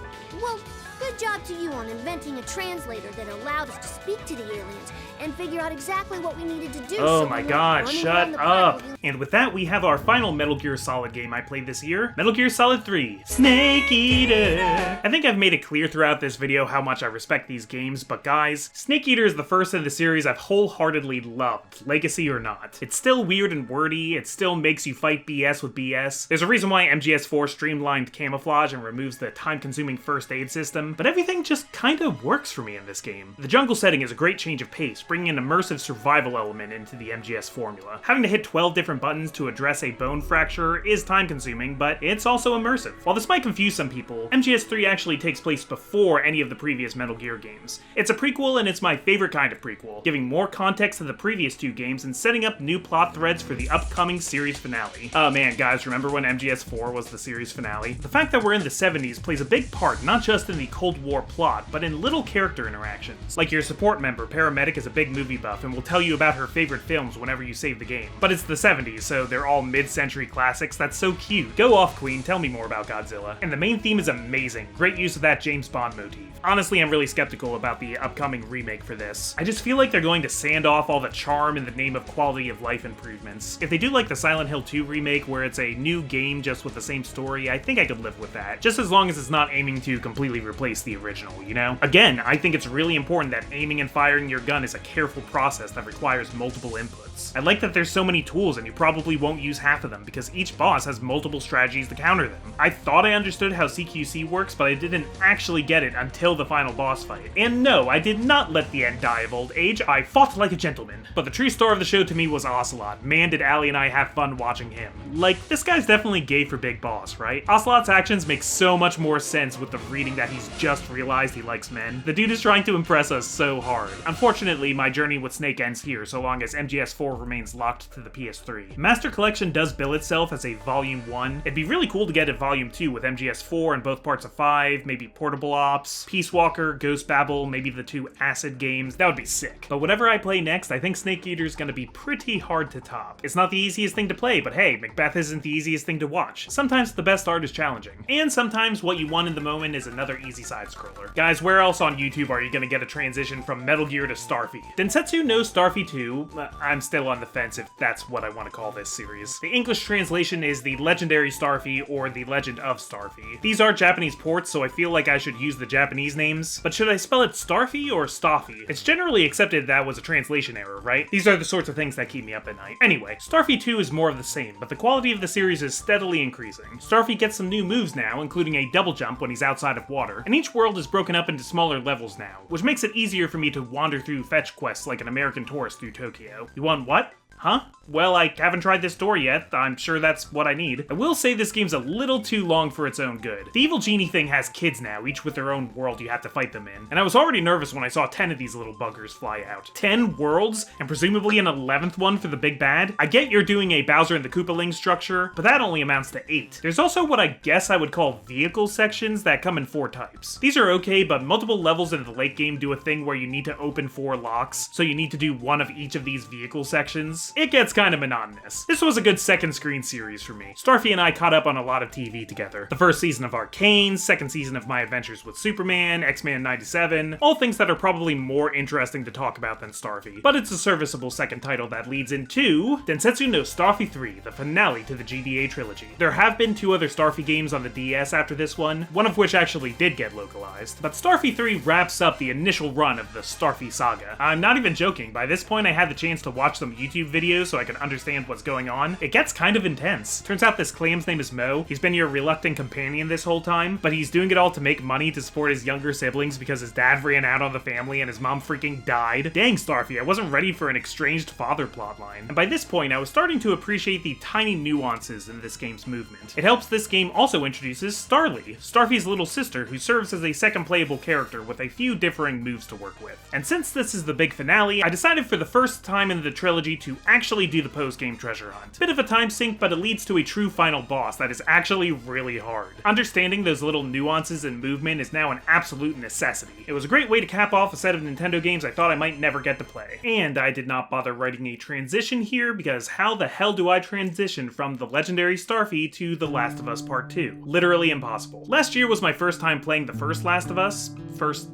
Well, good job to you on inventing a translator that allowed us to speak to the aliens and figure out exactly what we needed to do. Oh my god, shut up! And with that, we have our final Metal Gear Solid game I played this year, Metal Gear Solid 3, Snake Eater! I think I've made it clear throughout this video how much I respect these games, but guys, Snake Eater is the first in the series I've wholeheartedly loved, legacy or not. It's still weird and wordy, it still makes you fight BS with BS. There's a reason why MGS4 streamlined camouflage and removes the time-consuming first aid system, but everything just kinda works for me in this game. The jungle setting is a great change of pace, bringing an immersive survival element into the MGS formula. Having to hit 12 different buttons to address a bone fracture is time-consuming, but it's also immersive. While this might confuse some people, MGS3 actually takes place before any of the previous Metal Gear games. It's a prequel, and it's my favorite kind of prequel, giving more context to the previous two games and setting up new plot threads for the upcoming series finale. Oh man, guys, remember when MGS4 was the series finale? The fact that we're in the 70s plays a big part not just in the Cold War plot, but in little character interactions. Like your support member, Paramedic, is a big movie buff and will tell you about her favorite films whenever you save the game. But it's the 70s, so they're all mid-century classics. That's so cute. Go off, Queen, tell me more about Godzilla. And the main theme is amazing. Great use of that James Bond motif. Honestly, I'm really skeptical about the upcoming remake for this. I just feel like they're going to sand off all the charm in the name of quality of life improvements. If they do like the Silent Hill 2 remake where it's a new game just with the same story, I think I could live with that. Just as long as it's not aiming to completely replace the original, you know? Again, I think it's really important that aiming and firing your gun is a careful process that requires multiple inputs. I like that there's so many tools and you probably won't use half of them because each boss has multiple strategies to counter them. I thought I understood how CQC works, but I didn't actually get it until the final boss fight. And no, I did not let the end die of old age, I fought like a gentleman. But the true star of the show to me was Ocelot. Man, did Allie and I have fun watching him. Like, this guy's definitely gay for Big Boss, right? Ocelot's actions make so much more sense with the reading that he's just realized he likes men. The dude is trying to impress us so hard. Unfortunately, my journey with Snake ends here, so long as MGS4 remains locked to the PS3. Master Collection does bill itself as a Volume 1. It'd be really cool to get a Volume 2 with MGS4 and both parts of 5, maybe Portable Ops, Peace Walker, Ghost Babel, maybe the 2 Acid games. That would be sick. But whatever I play next, I think Snake Eater's gonna be pretty hard to top. It's not the easiest thing to play, but hey, Macbeth isn't the easiest thing to watch. Sometimes the best art is challenging. And sometimes what you want in the moment is another easy side-scroller. Guys, where else on YouTube are you gonna get a transition from Metal Gear to Starfy? Densetsu knows Starfy 2. I'm still on the fence if that's what I want to call this series. The English translation is The Legendary Starfy or The Legend of Starfy. These are Japanese ports, so I feel like I should use the Japanese names. But should I spell it Starfy or Staffy? It's generally accepted that was a translation error, right? These are the sorts of things that keep me up at night. Anyway, Starfy 2 is more of the same, but the quality of the series is steadily increasing. Starfy gets some new moves now, including a double jump when he's outside of water, and each world is broken up into smaller levels now, which makes it easier for me to wander through fetch quests like an American tourist through Tokyo. You want what? Huh? Well, I haven't tried this door yet. I'm sure that's what I need. I will say this game's a little too long for its own good. The evil genie thing has kids now, each with their own world you have to fight them in. And I was already nervous when I saw 10 of these little buggers fly out. 10 worlds, and presumably an 11th one for the big bad? I get you're doing a Bowser and the Koopaling structure, but that only amounts to 8. There's also what I guess I would call vehicle sections that come in 4 types. These are okay, but multiple levels in the late game do a thing where you need to open 4 locks, so you need to do one of each of these vehicle sections. games, it gets kind of monotonous. This was a good second screen series for me. Starfy and I caught up on a lot of TV together. The first season of Arcane, second season of My Adventures with Superman, X-Men 97, all things that are probably more interesting to talk about than Starfy. But it's a serviceable second title that leads into Densetsu no Starfy 3, the finale to the GDA trilogy. There have been 2 other Starfy games on the DS after this one of which actually did get localized. But Starfy 3 wraps up the initial run of the Starfy saga. I'm not even joking, by this point I had the chance to watch some YouTube videos so I could understand what's going on. It gets kind of intense. Turns out this clam's name is Mo. He's been your reluctant companion this whole time, but he's doing it all to make money to support his younger siblings because his dad ran out on the family and his mom freaking died. Dang, Starfy, I wasn't ready for an estranged father plotline. And by this point, I was starting to appreciate the tiny nuances in this game's movement. It helps this game also introduces Starly, Starfy's little sister who serves as a second playable character with a few differing moves to work with. And since this is the big finale, I decided for the first time in the trilogy to actually do the post-game treasure hunt. Bit of a time sink, but it leads to a true final boss that is actually really hard. Understanding those little nuances in movement is now an absolute necessity. It was a great way to cap off a set of Nintendo games I thought I might never get to play. And I did not bother writing a transition here because how the hell do I transition from the legendary Starfy to The Last of Us Part 2? Literally impossible. Last year was my first time playing the first Last of Us. First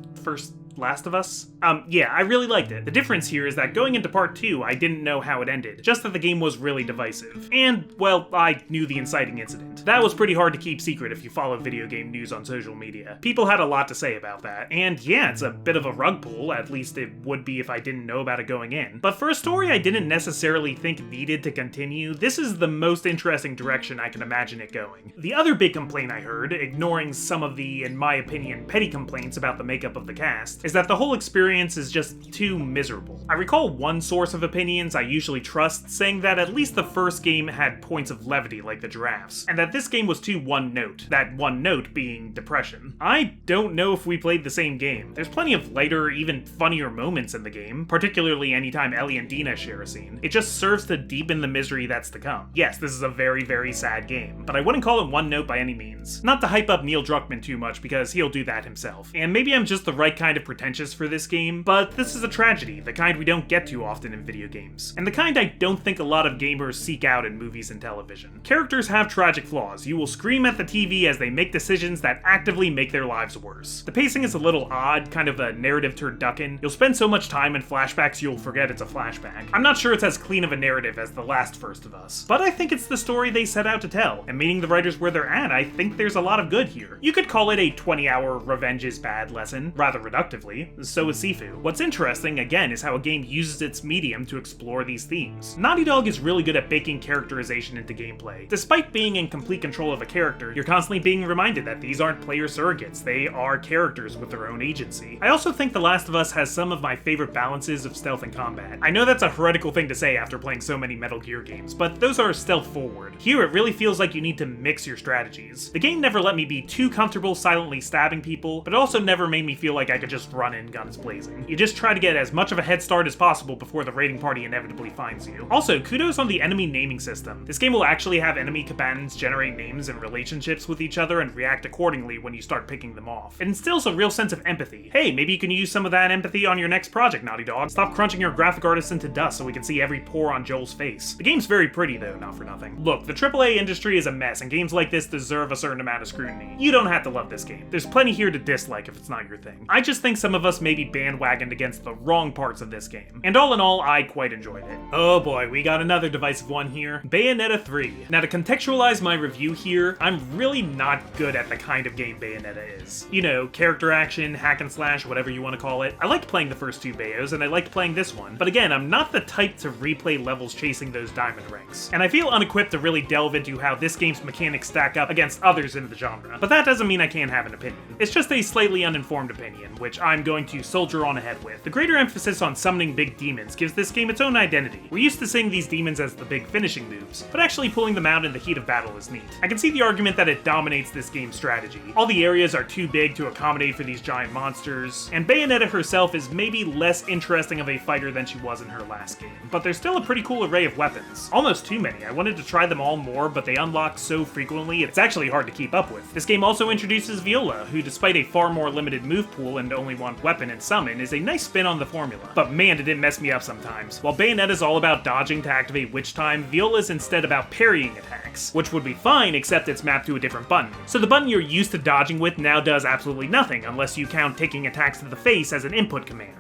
Last of Us? Yeah, I really liked it. The difference here is that going into part 2, I didn't know how it ended, just that the game was really divisive. And, well, I knew the inciting incident. That was pretty hard to keep secret if you follow video game news on social media. People had a lot to say about that, and yeah, it's a bit of a rug pull, at least it would be if I didn't know about it going in. But for a story I didn't necessarily think needed to continue, this is the most interesting direction I can imagine it going. The other big complaint I heard, ignoring some of the, in my opinion, petty complaints about the makeup of the cast, is that the whole experience is just too miserable. I recall one source of opinions I usually trust saying that at least the first game had points of levity like the giraffes, and that this game was too one note, that one note being depression. I don't know if we played the same game. There's plenty of lighter, even funnier moments in the game, particularly anytime Ellie and Dina share a scene. It just serves to deepen the misery that's to come. Yes, this is a very, very sad game, but I wouldn't call it one note by any means. Not to hype up Neil Druckmann too much because he'll do that himself. And maybe I'm just the right kind of pretentious for this game, but this is a tragedy, the kind we don't get too often in video games, and the kind I don't think a lot of gamers seek out in movies and television. Characters have tragic flaws. You will scream at the TV as they make decisions that actively make their lives worse. The pacing is a little odd, kind of a narrative turducken. You'll spend so much time in flashbacks you'll forget it's a flashback. I'm not sure it's as clean of a narrative as the last First of Us, but I think it's the story they set out to tell, and meeting the writers where they're at, I think there's a lot of good here. You could call it a 20-hour revenge is bad lesson, rather reductively. So is Sifu. What's interesting, again, is how a game uses its medium to explore these themes. Naughty Dog is really good at baking characterization into gameplay. Despite being in complete control of a character, you're constantly being reminded that these aren't player surrogates, they are characters with their own agency. I also think The Last of Us has some of my favorite balances of stealth and combat. I know that's a heretical thing to say after playing so many Metal Gear games, but those are stealth forward. Here it really feels like you need to mix your strategies. The game never let me be too comfortable silently stabbing people, but it also never made me feel like I could just run in guns blazing. You just try to get as much of a head start as possible before the raiding party inevitably finds you. Also, kudos on the enemy naming system. This game will actually have enemy combatants generate names and relationships with each other and react accordingly when you start picking them off. It instills a real sense of empathy. Hey, maybe you can use some of that empathy on your next project, Naughty Dog. Stop crunching your graphic artists into dust so we can see every pore on Joel's face. The game's very pretty though, not for nothing. Look, the AAA industry is a mess and games like this deserve a certain amount of scrutiny. You don't have to love this game. There's plenty here to dislike if it's not your thing. I just think some of us may be bandwagoned against the wrong parts of this game. And all in all, I quite enjoyed it. Oh boy, we got another divisive one here. Bayonetta 3. Now to contextualize my review here, I'm really not good at the kind of game Bayonetta is. You know, character action, hack and slash, whatever you want to call it. I liked playing the first 2 Bayos, and I liked playing this one. But again, I'm not the type to replay levels chasing those diamond ranks. And I feel unequipped to really delve into how this game's mechanics stack up against others in the genre. But that doesn't mean I can't have an opinion. It's just a slightly uninformed opinion, which I'm going to soldier on ahead with. The greater emphasis on summoning big demons gives this game its own identity. We're used to seeing these demons as the big finishing moves, but actually pulling them out in the heat of battle is neat. I can see the argument that it dominates this game's strategy. All the areas are too big to accommodate for these giant monsters, and Bayonetta herself is maybe less interesting of a fighter than she was in her last game. But there's still a pretty cool array of weapons. Almost too many. I wanted to try them all more, but they unlock so frequently it's actually hard to keep up with. This game also introduces Viola, who despite a far more limited move pool and only want weapon and summon is a nice spin on the formula. But man, did it mess me up sometimes. While Bayonetta's all about dodging to activate Witch Time, Viola's instead about parrying attacks, which would be fine except it's mapped to a different button. So the button you're used to dodging with now does absolutely nothing unless you count taking attacks to the face as an input command.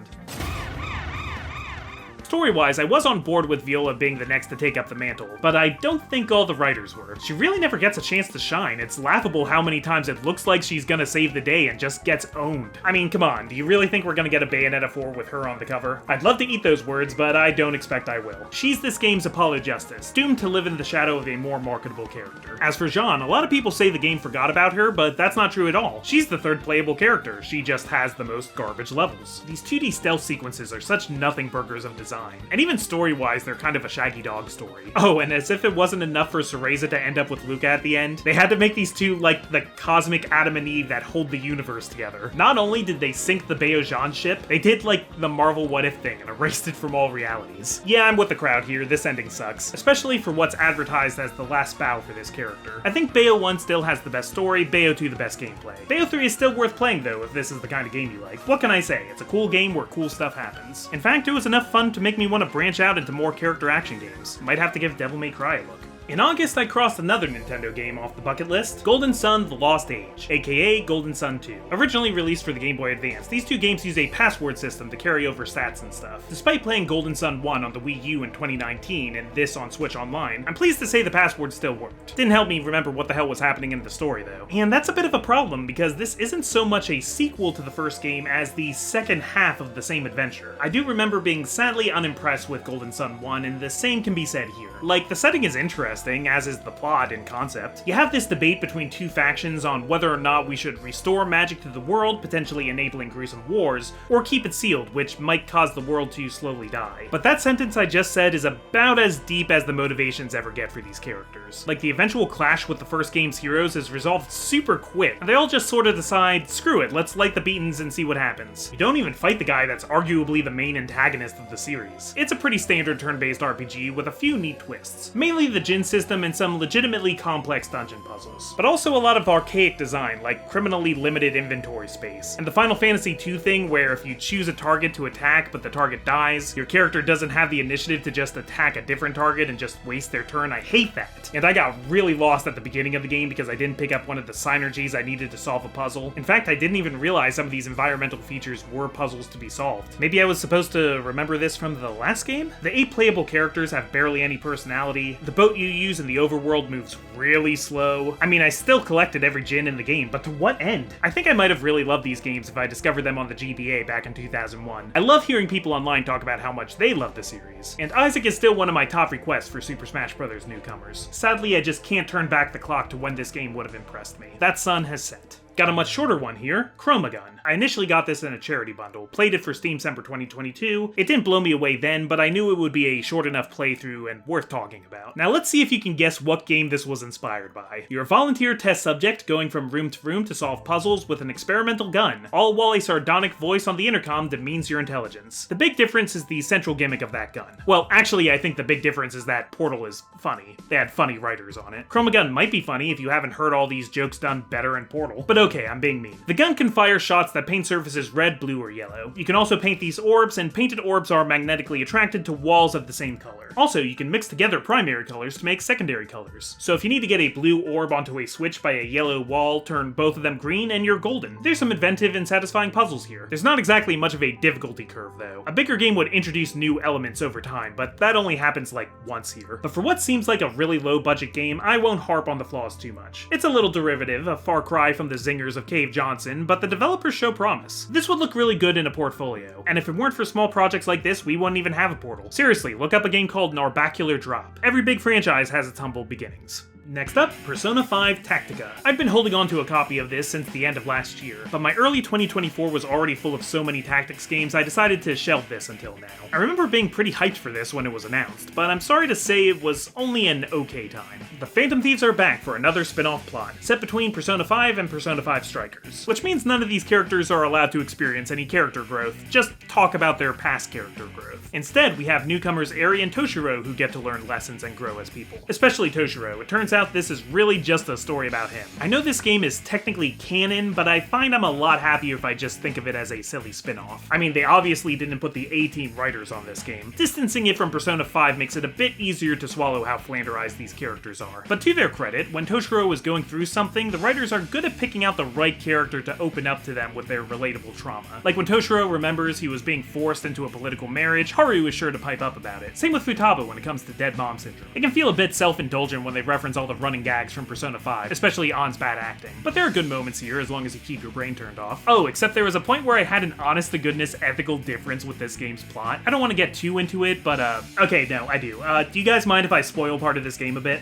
Story-wise, I was on board with Viola being the next to take up the mantle, but I don't think all the writers were. She really never gets a chance to shine. It's laughable how many times it looks like she's gonna save the day and just gets owned. I mean, come on, do you really think we're gonna get a Bayonetta 4 with her on the cover? I'd love to eat those words, but I don't expect I will. She's this game's Apollo Justice, doomed to live in the shadow of a more marketable character. As for Jeanne, a lot of people say the game forgot about her, but that's not true at all. She's the third playable character, she just has the most garbage levels. These 2D stealth sequences are such nothing burgers of design, and even story-wise, they're kind of a Shaggy Dog story. Oh, and as if it wasn't enough for Cereza to end up with Luca at the end, they had to make these two like the cosmic Adam and Eve that hold the universe together. Not only did they sink the Bayo-Jean ship, they did like the Marvel What If thing and erased it from all realities. Yeah, I'm with the crowd here, this ending sucks, especially for what's advertised as the last bow for this character. I think Bayo 1 still has the best story, Bayo 2 the best gameplay. Bayo 3 is still worth playing though, if this is the kind of game you like. What can I say? It's a cool game where cool stuff happens. In fact, it was enough fun to make me want to branch out into more character action games. Might have to give Devil May Cry a look. In August, I crossed another Nintendo game off the bucket list, Golden Sun: The Lost Age, aka Golden Sun 2. Originally released for the Game Boy Advance, these two games use a password system to carry over stats and stuff. Despite playing Golden Sun 1 on the Wii U in 2019 and this on Switch Online, I'm pleased to say the password still worked. Didn't help me remember what the hell was happening in the story though. And that's a bit of a problem because this isn't so much a sequel to the first game as the second half of the same adventure. I do remember being sadly unimpressed with Golden Sun 1, and the same can be said here. Like, the setting is interesting, as is the plot and concept. You have this debate between two factions on whether or not we should restore magic to the world, potentially enabling gruesome wars, or keep it sealed, which might cause the world to slowly die. But that sentence I just said is about as deep as the motivations ever get for these characters. Like, the eventual clash with the first game's heroes is resolved super quick, and they all just sort of decide, screw it, let's light the beatings and see what happens. You don't even fight the guy that's arguably the main antagonist of the series. It's a pretty standard turn-based RPG with a few neat twists. Mainly the Jin system and some legitimately complex dungeon puzzles. But also a lot of archaic design, like criminally limited inventory space. And the Final Fantasy II thing where if you choose a target to attack but the target dies, your character doesn't have the initiative to just attack a different target and just waste their turn. I hate that. And I got really lost at the beginning of the game because I didn't pick up one of the synergies I needed to solve a puzzle. In fact, I didn't even realize some of these environmental features were puzzles to be solved. Maybe I was supposed to remember this from the last game? The 8 playable characters have barely any personality. The boat you use in the overworld moves really slow. I mean, I still collected every Jin in the game, but to what end? I think I might have really loved these games if I discovered them on the GBA back in 2001. I love hearing people online talk about how much they love the series. And Isaac is still one of my top requests for Super Smash Bros. Newcomers. Sadly, I just can't turn back the clock to when this game would have impressed me. That sun has set. Got a much shorter one here, ChromaGun. I initially got this in a charity bundle, played it for Steam Summer 2022. It didn't blow me away then, but I knew it would be a short enough playthrough and worth talking about. Now let's see if you can guess what game this was inspired by. You're a volunteer test subject going from room to room to solve puzzles with an experimental gun, all while a sardonic voice on the intercom demeans your intelligence. The big difference is the central gimmick of that gun. Well, actually, I think the big difference is that Portal is funny. They had funny writers on it. ChromaGun might be funny if you haven't heard all these jokes done better in Portal, but okay, I'm being mean. The gun can fire shots that paint surfaces red, blue, or yellow. You can also paint these orbs, and painted orbs are magnetically attracted to walls of the same color. Also, you can mix together primary colors to make secondary colors. So if you need to get a blue orb onto a switch by a yellow wall, turn both of them green and you're golden. There's some inventive and satisfying puzzles here. There's not exactly much of a difficulty curve though. A bigger game would introduce new elements over time, but that only happens like once here. But for what seems like a really low budget game, I won't harp on the flaws too much. It's a little derivative, a far cry from the zingers of Cave Johnson, but the developers show promise. This would look really good in a portfolio, and if it weren't for small projects like this, we wouldn't even have a Portal. Seriously, look up a game called Narbacular Drop. Every big franchise has its humble beginnings. Next up, Persona 5 Tactica. I've been holding on to a copy of this since the end of last year, but my early 2024 was already full of so many tactics games I decided to shelve this until now. I remember being pretty hyped for this when it was announced, but I'm sorry to say it was only an okay time. The Phantom Thieves are back for another spin-off plot, set between Persona 5 and Persona 5 Strikers, which means none of these characters are allowed to experience any character growth, just talk about their past character growth. Instead, we have newcomers Eri and Toshiro who get to learn lessons and grow as people. Especially Toshiro. It turns turns out this is really just a story about him. I know this game is technically canon, but I find I'm a lot happier if I just think of it as a silly spin-off. I mean, they obviously didn't put the A-team writers on this game. Distancing it from Persona 5 makes it a bit easier to swallow how flanderized these characters are. But to their credit, when Toshiro was going through something, the writers are good at picking out the right character to open up to them with their relatable trauma. Like when Toshiro remembers he was being forced into a political marriage, Haru is sure to pipe up about it. Same with Futaba when it comes to dead mom syndrome. It can feel a bit self-indulgent when they reference all the running gags from Persona 5, especially Ann's bad acting. But there are good moments here as long as you keep your brain turned off. Oh, except there was a point where I had an honest-to-goodness ethical difference with this game's plot. I don't want to get too into it, but okay, no, I do. Do you guys mind if I spoil part of this game a bit?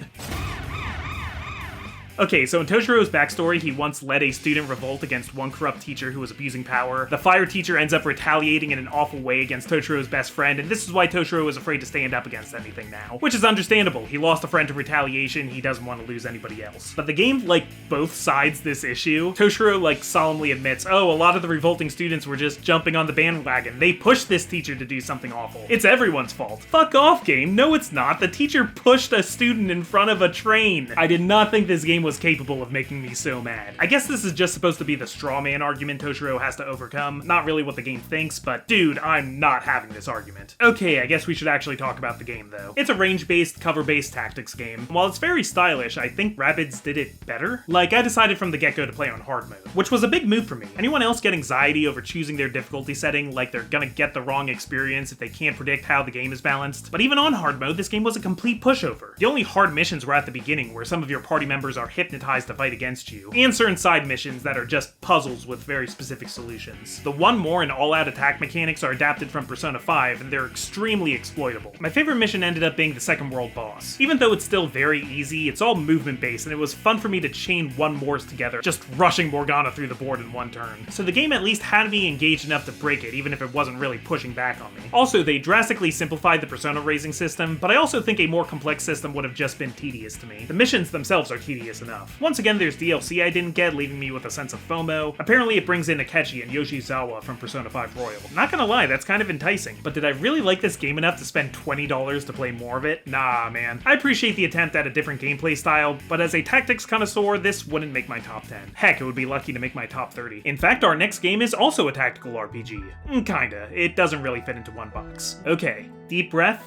Okay, so in Toshiro's backstory, he once led a student revolt against one corrupt teacher who was abusing power. The fire teacher ends up retaliating in an awful way against Toshiro's best friend, and this is why Toshiro is afraid to stand up against anything now. Which is understandable. He lost a friend to retaliation, he doesn't want to lose anybody else. But the game, both sides this issue. Toshiro, solemnly admits, oh, a lot of the revolting students were just jumping on the bandwagon. They pushed this teacher to do something awful. It's everyone's fault. Fuck off, game. No, it's not. The teacher pushed a student in front of a train. I did not think this game was capable of making me so mad. I guess this is just supposed to be the straw man argument Toshiro has to overcome. Not really what the game thinks, but dude, I'm not having this argument. Okay, I guess we should actually talk about the game though. It's a range-based, cover-based tactics game. While it's very stylish, I think Rabbids did it better. I decided from the get-go to play on hard mode, which was a big move for me. Anyone else get anxiety over choosing their difficulty setting, like they're gonna get the wrong experience if they can't predict how the game is balanced? But even on hard mode, this game was a complete pushover. The only hard missions were at the beginning, where some of your party members are hypnotized to fight against you, and certain side missions that are just puzzles with very specific solutions. The one more and all-out attack mechanics are adapted from Persona 5, and they're extremely exploitable. My favorite mission ended up being the second world boss. Even though it's still very easy, it's all movement-based, and it was fun for me to chain one Morse together, just rushing Morgana through the board in one turn. So the game at least had me engaged enough to break it, even if it wasn't really pushing back on me. Also, they drastically simplified the Persona raising system, but I also think a more complex system would have just been tedious to me. The missions themselves are tedious enough. Once again, there's DLC I didn't get, leaving me with a sense of FOMO. Apparently it brings in Akechi and Yoshizawa from Persona 5 Royal. Not gonna lie, that's kind of enticing. But did I really like this game enough to spend $20 to play more of it? Nah, man. I appreciate the attempt at a different gameplay style, but as a tactics connoisseur, this wouldn't make my top 10. Heck, it would be lucky to make my top 30. In fact, our next game is also a tactical RPG. Kinda. It doesn't really fit into one box. Okay, deep breath.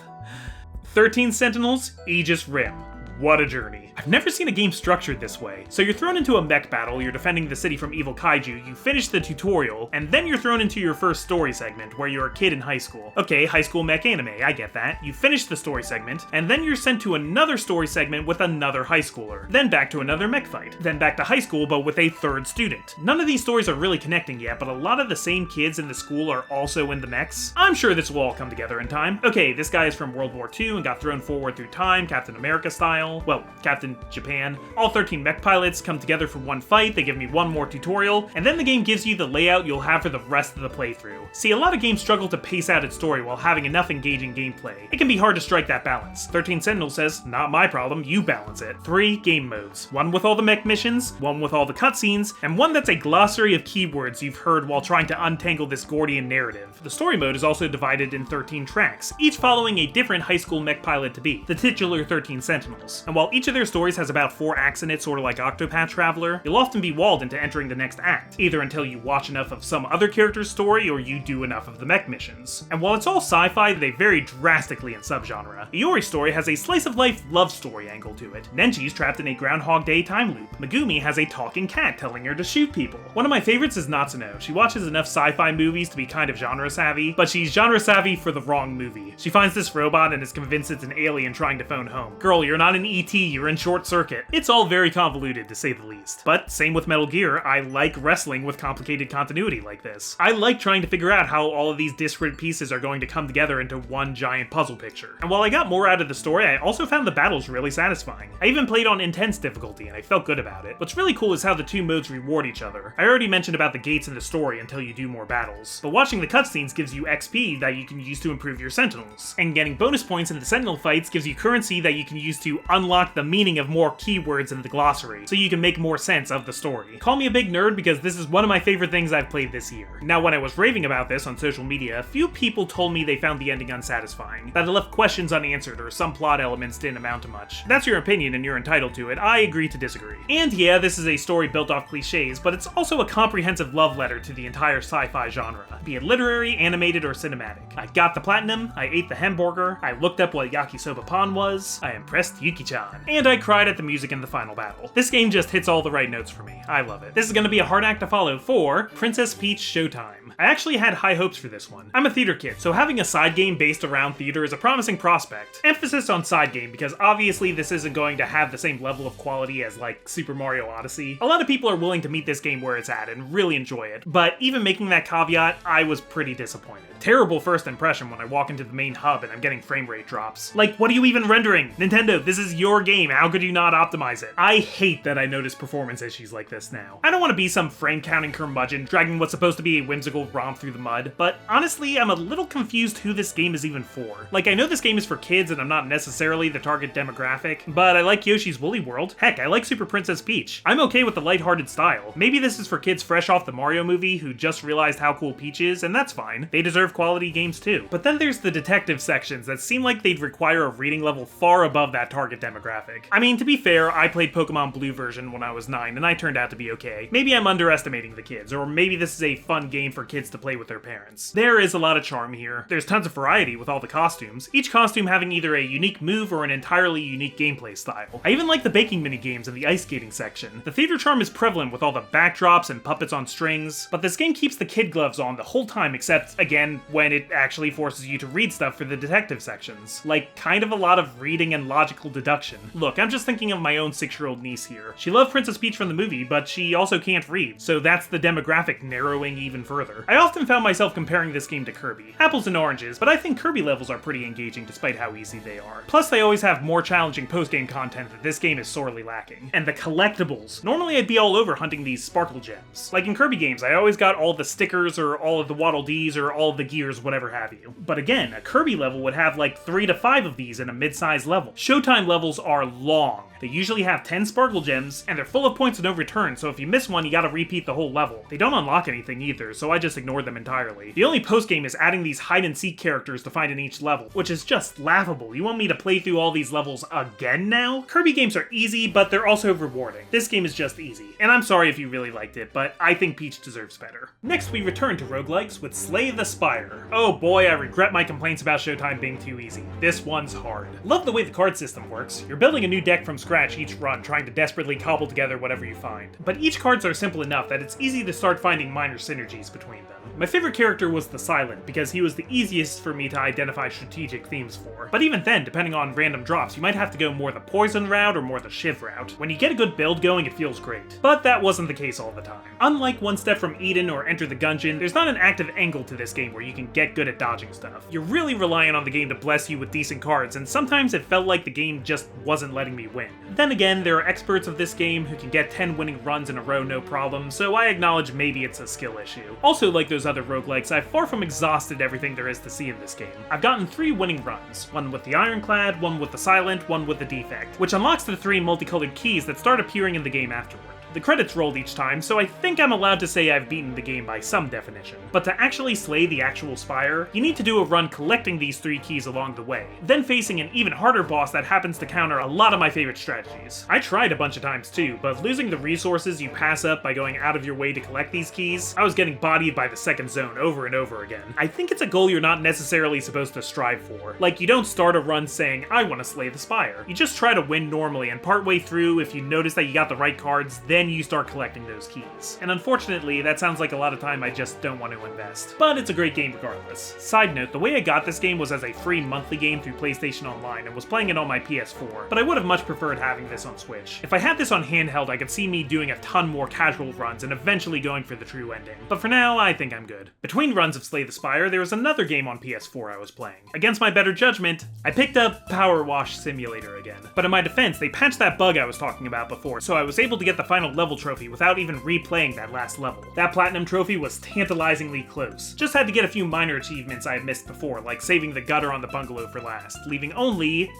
13 Sentinels, Aegis Rim. What a journey. I've never seen a game structured this way. So you're thrown into a mech battle, you're defending the city from evil kaiju, you finish the tutorial, and then you're thrown into your first story segment, where you're a kid in high school. Okay, high school mech anime, I get that. You finish the story segment, and then you're sent to another story segment with another high schooler. Then back to another mech fight. Then back to high school, but with a third student. None of these stories are really connecting yet, but a lot of the same kids in the school are also in the mechs. I'm sure this will all come together in time. Okay, this guy is from World War II and got thrown forward through time, Captain America style. Well, Captain Japan. All 13 mech pilots come together for one fight, they give me one more tutorial, and then the game gives you the layout you'll have for the rest of the playthrough. See, a lot of games struggle to pace out its story while having enough engaging gameplay. It can be hard to strike that balance. 13 Sentinels says, not my problem, you balance it. 3 game modes. One with all the mech missions, one with all the cutscenes, and one that's a glossary of keywords you've heard while trying to untangle this Gordian narrative. The story mode is also divided in 13 tracks, each following a different high school mech pilot to be, the titular 13 Sentinels. And while each of their stories has about 4 acts in it, sort of like Octopath Traveler, you'll often be walled into entering the next act, either until you watch enough of some other character's story or you do enough of the mech missions. And while it's all sci-fi, they vary drastically in subgenre. Iori's story has a slice-of-life love story angle to it. Nenji's trapped in a Groundhog Day time loop. Megumi has a talking cat telling her to shoot people. One of my favorites is Natsuno. She watches enough sci-fi movies to be kind of genre-savvy, but she's genre-savvy for the wrong movie. She finds this robot and is convinced it's an alien trying to phone home. Girl, you're not an ET, you're in Short Circuit. It's all very convoluted, to say the least. But same with Metal Gear, I like wrestling with complicated continuity like this. I like trying to figure out how all of these disparate pieces are going to come together into one giant puzzle picture. And while I got more out of the story, I also found the battles really satisfying. I even played on intense difficulty, and I felt good about it. What's really cool is how the two modes reward each other. I already mentioned about the gates in the story until you do more battles, but watching the cutscenes gives you XP that you can use to improve your Sentinels. And getting bonus points in the Sentinel fights gives you currency that you can use to unlock the meaning of more keywords in the glossary, so you can make more sense of the story. Call me a big nerd because this is one of my favorite things I've played this year. Now, when I was raving about this on social media, a few people told me they found the ending unsatisfying, that it left questions unanswered or some plot elements didn't amount to much. That's your opinion and you're entitled to it. I agree to disagree. And yeah, this is a story built off cliches, but it's also a comprehensive love letter to the entire sci-fi genre, be it literary, animated, or cinematic. I got the platinum, I ate the hamburger, I looked up what yakisoba pan was, I impressed Yuki-chan, and I cried at the music in the final battle. This game just hits all the right notes for me. I love it. This is gonna be a hard act to follow for Princess Peach Showtime. I actually had high hopes for this one. I'm a theater kid, so having a side game based around theater is a promising prospect. Emphasis on side game because obviously this isn't going to have the same level of quality as like Super Mario Odyssey. A lot of people are willing to meet this game where it's at and really enjoy it, but even making that caveat, I was pretty disappointed. Terrible first impression when I walk into the main hub and I'm getting frame rate drops. Like, what are you even rendering? Nintendo, this is your game, how could you not optimize it? I hate that I notice performance issues like this now. I don't want to be some frame counting curmudgeon dragging what's supposed to be a whimsical romp through the mud, but honestly, I'm a little confused who this game is even for. Like, I know this game is for kids and I'm not necessarily the target demographic, but I like Yoshi's Woolly World. Heck, I like Super Princess Peach. I'm okay with the lighthearted style. Maybe this is for kids fresh off the Mario movie who just realized how cool Peach is, and that's fine. They deserve quality games too. But then there's the detective sections that seem like they'd require a reading level far above that target demographic. I mean, to be fair, I played Pokemon Blue version when I was 9 and I turned out to be okay. Maybe I'm underestimating the kids, or maybe this is a fun game for kids to play with their parents. There is a lot of charm here. There's tons of variety with all the costumes, each costume having either a unique move or an entirely unique gameplay style. I even like the baking minigames in the ice skating section. The theater charm is prevalent with all the backdrops and puppets on strings, but this game keeps the kid gloves on the whole time except, again, when it actually forces you to read stuff for the detective sections. Like, kind of a lot of reading and logical deduction. Look, I'm just thinking of my own 6-year-old niece here. She loved Princess Peach from the movie, but she also can't read, so that's the demographic narrowing even further. I often found myself comparing this game to Kirby. Apples and oranges, but I think Kirby levels are pretty engaging despite how easy they are. Plus, they always have more challenging post-game content that this game is sorely lacking. And the collectibles. Normally I'd be all over hunting these sparkle gems. Like in Kirby games, I always got all the stickers or all of the Waddle Dees or all of the gears, whatever have you. But again, a Kirby level would have like 3 to 5 of these in a mid-sized level. Showtime levels are long. They usually have 10 sparkle gems, and they're full of points of no return, so if you miss one, you gotta repeat the whole level. They don't unlock anything either, so I just ignored them entirely. The only post-game is adding these hide-and-seek characters to find in each level, which is just laughable. You want me to play through all these levels again now? Kirby games are easy, but they're also rewarding. This game is just easy, and I'm sorry if you really liked it, but I think Peach deserves better. Next, we return to roguelikes with Slay the Spire. Oh boy, I regret my complaints about Showtime being too easy. This one's hard. Love the way the card system works. You're building a new deck from scratch each run, trying to desperately cobble together whatever you find. But each cards are simple enough that it's easy to start finding minor synergies between them. My favorite character was the Silent, because he was the easiest for me to identify strategic themes for. But even then, depending on random drops, you might have to go more the Poison route or more the Shiv route. When you get a good build going, it feels great. But that wasn't the case all the time. Unlike One Step from Eden or Enter the Gungeon, there's not an active angle to this game where you can get good at dodging stuff. You're really relying on the game to bless you with decent cards, and sometimes it felt like the game just wasn't letting me win. Then again, there are experts of this game who can get 10 winning runs in a row no problem, so I acknowledge maybe it's a skill issue. Also, like those other roguelikes, I've far from exhausted everything there is to see in this game. I've gotten 3 winning runs, one with the Ironclad, one with the Silent, one with the Defect, which unlocks the 3 multicolored keys that start appearing in the game afterward. The credits rolled each time, so I think I'm allowed to say I've beaten the game by some definition. But to actually slay the actual Spire, you need to do a run collecting these 3 keys along the way, then facing an even harder boss that happens to counter a lot of my favorite strategies. I tried a bunch of times too, but losing the resources you pass up by going out of your way to collect these keys, I was getting bodied by the second zone over and over again. I think it's a goal you're not necessarily supposed to strive for. Like, you don't start a run saying, I want to slay the Spire. You just try to win normally, and partway through, if you notice that you got the right cards, then you start collecting those keys. And unfortunately, that sounds like a lot of time I just don't want to invest. But it's a great game regardless. Side note, the way I got this game was as a free monthly game through PlayStation Online and was playing it on my PS4, but I would have much preferred having this on Switch. If I had this on handheld, I could see me doing a ton more casual runs and eventually going for the true ending. But for now, I think I'm good. Between runs of Slay the Spire, there was another game on PS4 I was playing. Against my better judgment, I picked up PowerWash Simulator again. But in my defense, they patched that bug I was talking about before, so I was able to get the final level trophy without even replaying that last level. That platinum trophy was tantalizingly close. Just had to get a few minor achievements I had missed before, like saving the gutter on the bungalow for last, leaving only...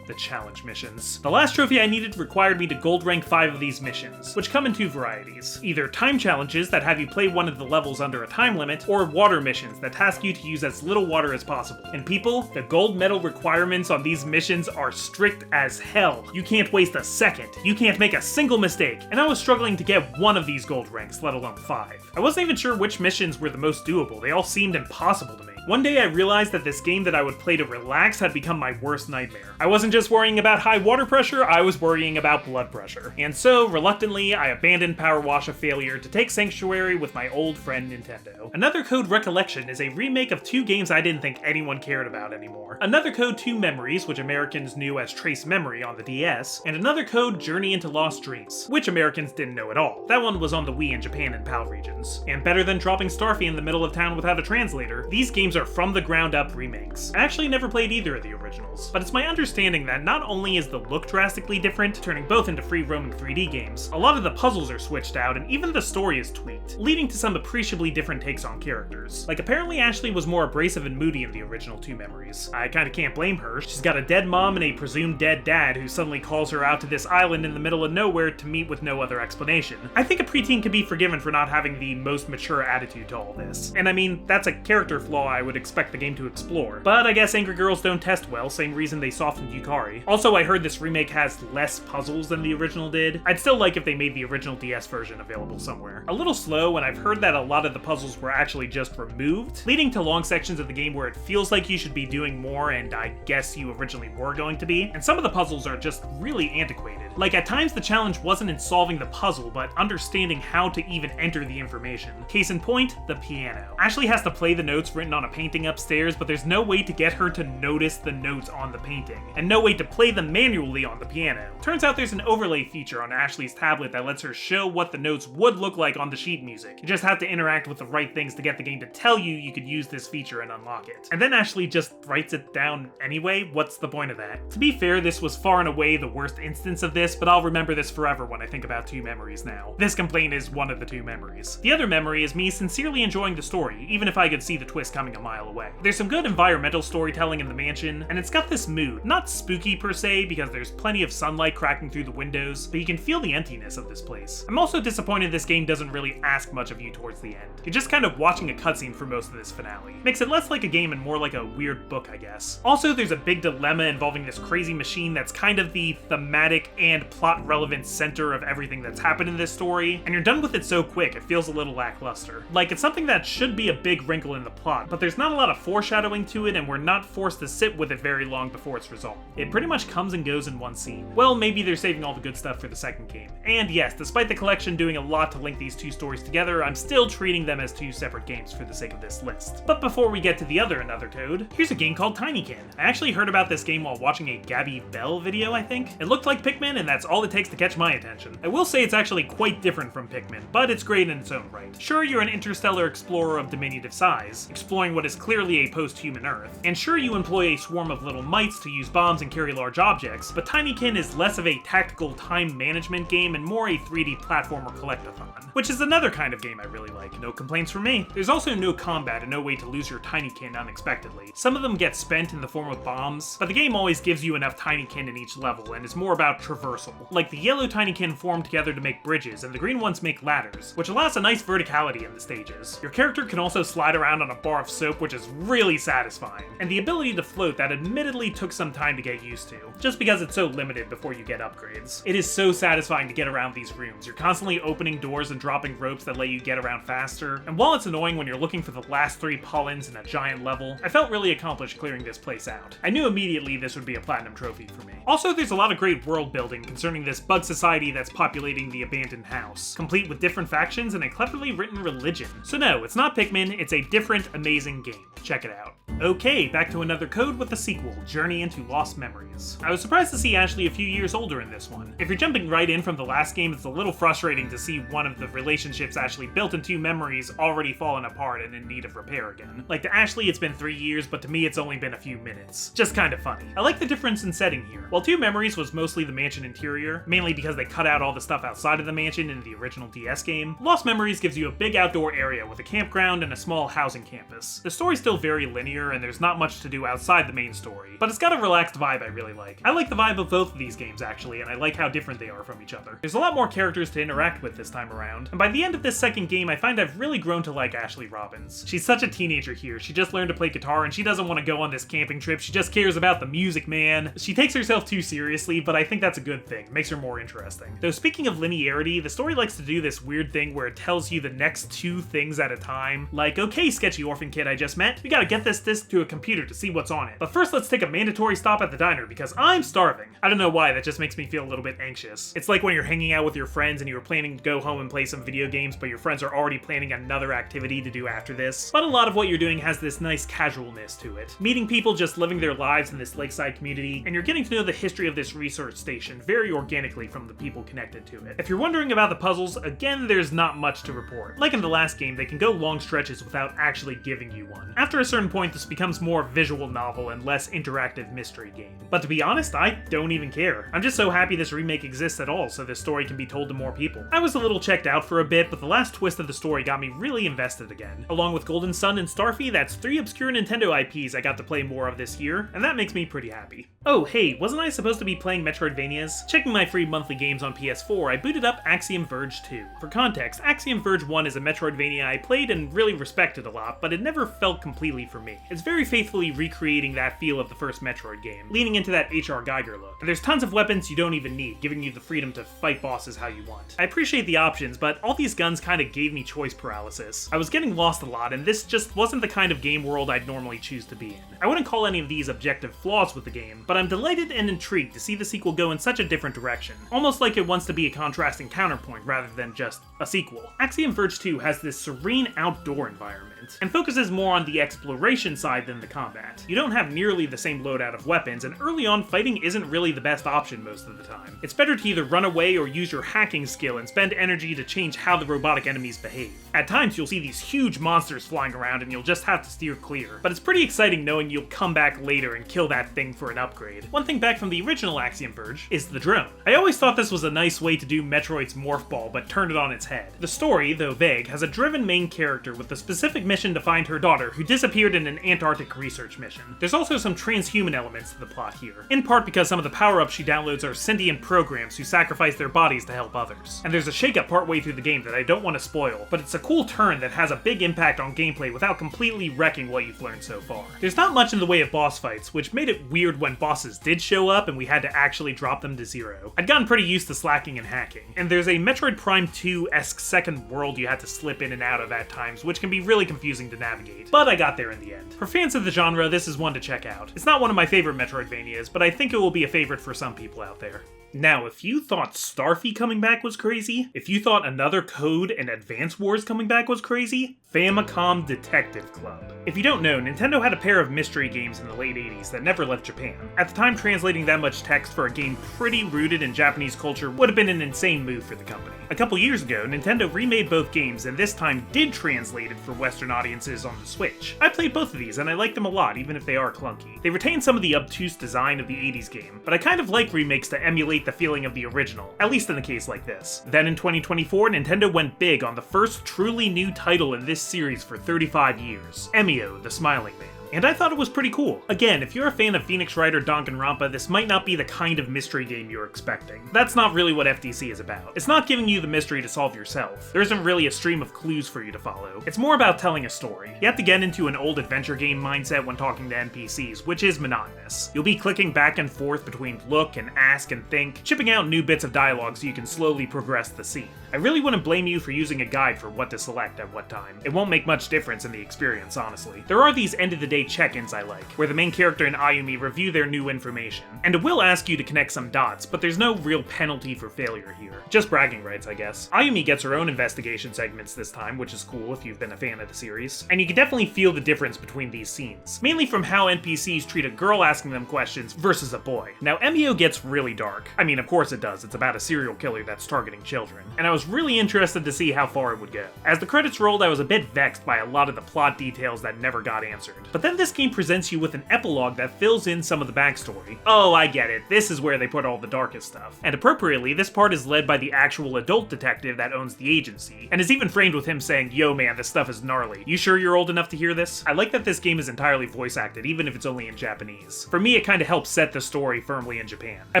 the challenge missions. The last trophy I needed required me to gold rank 5 of these missions, which come in 2 varieties. Either time challenges that have you play one of the levels under a time limit, or water missions that task you to use as little water as possible. And people, the gold medal requirements on these missions are strict as hell. You can't waste a second. You can't make a single mistake. And I was struggling to get one of these gold ranks, let alone 5. I wasn't even sure which missions were the most doable. They all seemed impossible to me. One day I realized that this game that I would play to relax had become my worst nightmare. I wasn't just worrying about high water pressure, I was worrying about blood pressure. And so, reluctantly, I abandoned PowerWash a failure to take Sanctuary with my old friend Nintendo. Another Code Recollection is a remake of 2 games I didn't think anyone cared about anymore. Another Code 2 Memories, which Americans knew as Trace Memory on the DS, and Another Code Journey into Lost Dreams, which Americans didn't know at all. That one was on the Wii in Japan and PAL regions. And better than dropping Starfy in the middle of town without a translator, these games are from the ground up remakes. I actually never played either of the originals, but it's my understanding that not only is the look drastically different, turning both into free roaming 3D games, a lot of the puzzles are switched out and even the story is tweaked, leading to some appreciably different takes on characters. Like, apparently Ashley was more abrasive and moody in the original 2 Memories. I kinda can't blame her. She's got a dead mom and a presumed dead dad who suddenly calls her out to this island in the middle of nowhere to meet with no other explanation. I think a preteen could be forgiven for not having the most mature attitude to all this. And I mean, that's a character flaw I would expect the game to explore. But I guess angry girls don't test well, same reason they softened Yukari. Also, I heard this remake has less puzzles than the original did. I'd still like if they made the original DS version available somewhere. A little slow, and I've heard that a lot of the puzzles were actually just removed, leading to long sections of the game where it feels like you should be doing more, and I guess you originally were going to be. And some of the puzzles are just really antiquated. Like, at times the challenge wasn't in solving the puzzle, but understanding how to even enter the information. Case in point, the piano. Ashley has to play the notes written on a painting upstairs, but there's no way to get her to notice the notes on the painting, and no way to play them manually on the piano. Turns out there's an overlay feature on Ashley's tablet that lets her show what the notes would look like on the sheet music. You just have to interact with the right things to get the game to tell you you could use this feature and unlock it. And then Ashley just writes it down anyway. What's the point of that? To be fair, this was far and away the worst instance of this, but I'll remember this forever when I think about 2 Memories now. This complaint is one of the 2 memories. The other memory is me sincerely enjoying the story, even if I could see the twist coming a mile away. There's some good environmental storytelling in the mansion, and it's got this mood. Not spooky per se, because there's plenty of sunlight cracking through the windows, but you can feel the emptiness of this place. I'm also disappointed this game doesn't really ask much of you towards the end. You're just kind of watching a cutscene for most of this finale. Makes it less like a game and more like a weird book, I guess. Also, there's a big dilemma involving this crazy machine that's kind of the thematic and plot-relevant center of everything that's happened in this story, and you're done with it so quick it feels a little lackluster. Like, it's something that should be a big wrinkle in the plot, but there's not a lot of foreshadowing to it, and we're not forced to sit with it very long before it's resolved. It pretty much comes and goes in one scene. Well, maybe they're saving all the good stuff for the second game. And yes, despite the collection doing a lot to link these 2 stories together, I'm still treating them as 2 separate games for the sake of this list. But before we get to the other Another Code, here's a game called Tinykin. I actually heard about this game while watching a Gabby Bell video, I think. It looked like Pikmin, and that's all it takes to catch my attention. I will say it's actually quite different from Pikmin, but it's great in its own right. Sure, you're an interstellar explorer of diminutive size, exploring what is clearly a post-human Earth, and sure, you employ a swarm of little mites to use bombs and carry large objects, but Tinykin is less of a tactical time management game and more a 3D platformer collectathon, which is another kind of game I really like. No complaints from me. There's also no combat and no way to lose your Tinykin unexpectedly. Some of them get spent in the form of bombs, but the game always gives you enough Tinykin in each level and is more about traversal. Like, the yellow Tinykin form together to make bridges, and the green ones make ladders, which allows a nice verticality in the stages. Your character can also slide around on a bar of soap, which is really satisfying, and the ability to float that admittedly took some time to get used to, just because it's so limited before you get upgrades. It is so satisfying to get around these rooms. You're constantly opening doors and dropping ropes that let you get around faster, and while it's annoying when you're looking for the last 3 pollens in a giant level, I felt really accomplished clearing this place out. I knew immediately this would be a platinum trophy for me. Also, there's a lot of great world building concerning this bug society that's populating the abandoned house, complete with different factions and a cleverly written religion. So no, it's not Pikmin, it's a different, amazing game. Check it out. Okay, back to Another Code with the sequel, Journey into Lost Memories. I was surprised to see Ashley a few years older in this one. If you're jumping right in from the last game, it's a little frustrating to see one of the relationships Ashley built in 2 Memories already fallen apart and in need of repair again. Like, to Ashley it's been 3 years, but to me it's only been a few minutes. Just kind of funny. I like the difference in setting here. While 2 Memories was mostly the mansion interior, mainly because they cut out all the stuff outside of the mansion in the original DS game. Lost Memories gives you a big outdoor area with a campground and a small housing campus. The story's still very linear, and there's not much to do outside the main story, but it's got a relaxed vibe I really like. I like the vibe of both of these games, actually, and I like how different they are from each other. There's a lot more characters to interact with this time around, and by the end of this second game, I find I've really grown to like Ashley Robbins. She's such a teenager here. She just learned to play guitar, and she doesn't want to go on this camping trip. She just cares about the music, man. She takes herself too seriously, but I think that's a good thing. It makes her more interesting. Though speaking of linearity, the story likes to do this weird thing where it tells you the next two things at a time. Like, okay, sketchy orphan kid I just met, we gotta get this disc to a computer to see what's on it. But first let's take a mandatory stop at the diner because I'm starving. I don't know why, that just makes me feel a little bit anxious. It's like when you're hanging out with your friends and you were planning to go home and play some video games, but your friends are already planning another activity to do after this. But a lot of what you're doing has this nice casualness to it. Meeting people just living their lives in this lakeside community, and you're getting to know the history of this research station very organically from the people connected to it. If you're wondering about the puzzles, again, there's not much to report. Like in the last game, they can go long stretches without actually giving you one. After a certain point, this becomes more visual novel and less interactive mystery game. But to be honest, I don't even care. I'm just so happy this remake exists at all, so this story can be told to more people. I was a little checked out for a bit, but the last twist of the story got me really invested again. Along with Golden Sun and Starfy, that's 3 obscure Nintendo IPs I got to play more of this year, and that makes me pretty happy. Oh hey, wasn't I supposed to be playing Metroidvanias? Checking my free monthly games on PS4, I booted up Axiom Verge 2. For context, Axiom Verge 1 is a Metroidvania I played and really respected a lot, but it never felt completely for me. It's very faithfully recreating that feel of the first Metroid game, leaning into that H.R. Geiger look. And there's tons of weapons you don't even need, giving you the freedom to fight bosses how you want. I appreciate the options, but all these guns kinda gave me choice paralysis. I was getting lost a lot, and this just wasn't the kind of game world I'd normally choose to be in. I wouldn't call any of these objective flaws with the game, but I'm delighted and intrigued to see the sequel go in such a different direction, almost like it wants to be a contrasting counterpoint rather than just a sequel. Axiom Verge 2 has this serene outdoor environment, and focuses more on the exploration side than the combat. You don't have nearly the same loadout of weapons, and early on, fighting isn't really the best option most of the time. It's better to either run away or use your hacking skill and spend energy to change how the robotic enemies behave. At times, you'll see these huge monsters flying around and you'll just have to steer clear, but it's pretty exciting knowing you'll come back later and kill that thing for an upgrade. One thing back from the original Axiom Verge is the drone. I always thought this was a nice way to do Metroid's Morph Ball, but turned it on its head. The story, though vague, has a driven main character with a specific mission to find her daughter, who disappeared in an Antarctic research mission. There's also some transhuman elements to the plot here, in part because some of the power-ups she downloads are sentient programs who sacrifice their bodies to help others. And there's a shakeup partway through the game that I don't want to spoil, but it's a cool turn that has a big impact on gameplay without completely wrecking what you've learned so far. There's not much in the way of boss fights, which made it weird when bosses did show up and we had to actually drop them to 0. I'd gotten pretty used to slacking and hacking, and there's a Metroid Prime 2-esque second world you had to slip in and out of at times, which can be really confusing to navigate, but I got there in the end. For fans of the genre, this is one to check out. It's not one of my favorite Metroidvanias, but I think it will be a favorite for some people out there. Now, if you thought Starfy coming back was crazy, if you thought another Code and Advance Wars coming back was crazy, Famicom Detective Club. If you don't know, Nintendo had a pair of mystery games in the late 80s that never left Japan. At the time, translating that much text for a game pretty rooted in Japanese culture would have been an insane move for the company. A couple years ago, Nintendo remade both games and this time did translate it for Western audiences on the Switch. I played both of these and I like them a lot, even if they are clunky. They retain some of the obtuse design of the 80s game, but I kind of like remakes to emulate the feeling of the original, at least in a case like this. Then in 2024, Nintendo went big on the first truly new title in this series for 35 years, Emio, the Smiling Man. And I thought it was pretty cool. Again, if you're a fan of Phoenix Wright or Danganronpa, this might not be the kind of mystery game you're expecting. That's not really what FDC is about. It's not giving you the mystery to solve yourself. There isn't really a stream of clues for you to follow. It's more about telling a story. You have to get into an old adventure game mindset when talking to NPCs, which is monotonous. You'll be clicking back and forth between look and ask and think, chipping out new bits of dialogue so you can slowly progress the scene. I really wouldn't blame you for using a guide for what to select at what time. It won't make much difference in the experience, honestly. There are these end-of-the-day check-ins I like, where the main character and Ayumi review their new information. And it will ask you to connect some dots, but there's no real penalty for failure here. Just bragging rights, I guess. Ayumi gets her own investigation segments this time, which is cool if you've been a fan of the series. And you can definitely feel the difference between these scenes, mainly from how NPCs treat a girl asking them questions versus a boy. Now, Emio gets really dark. I mean, of course it does. It's about a serial killer that's targeting children. And I was really interested to see how far it would go. As the credits rolled, I was a bit vexed by a lot of the plot details that never got answered. But then then this game presents you with an epilogue that fills in some of the backstory. Oh, I get it, this is where they put all the darkest stuff. And appropriately, this part is led by the actual adult detective that owns the agency, and is even framed with him saying, "Yo man, this stuff is gnarly. You sure you're old enough to hear this?" I like that this game is entirely voice acted, even if it's only in Japanese. For me, it kinda helps set the story firmly in Japan. I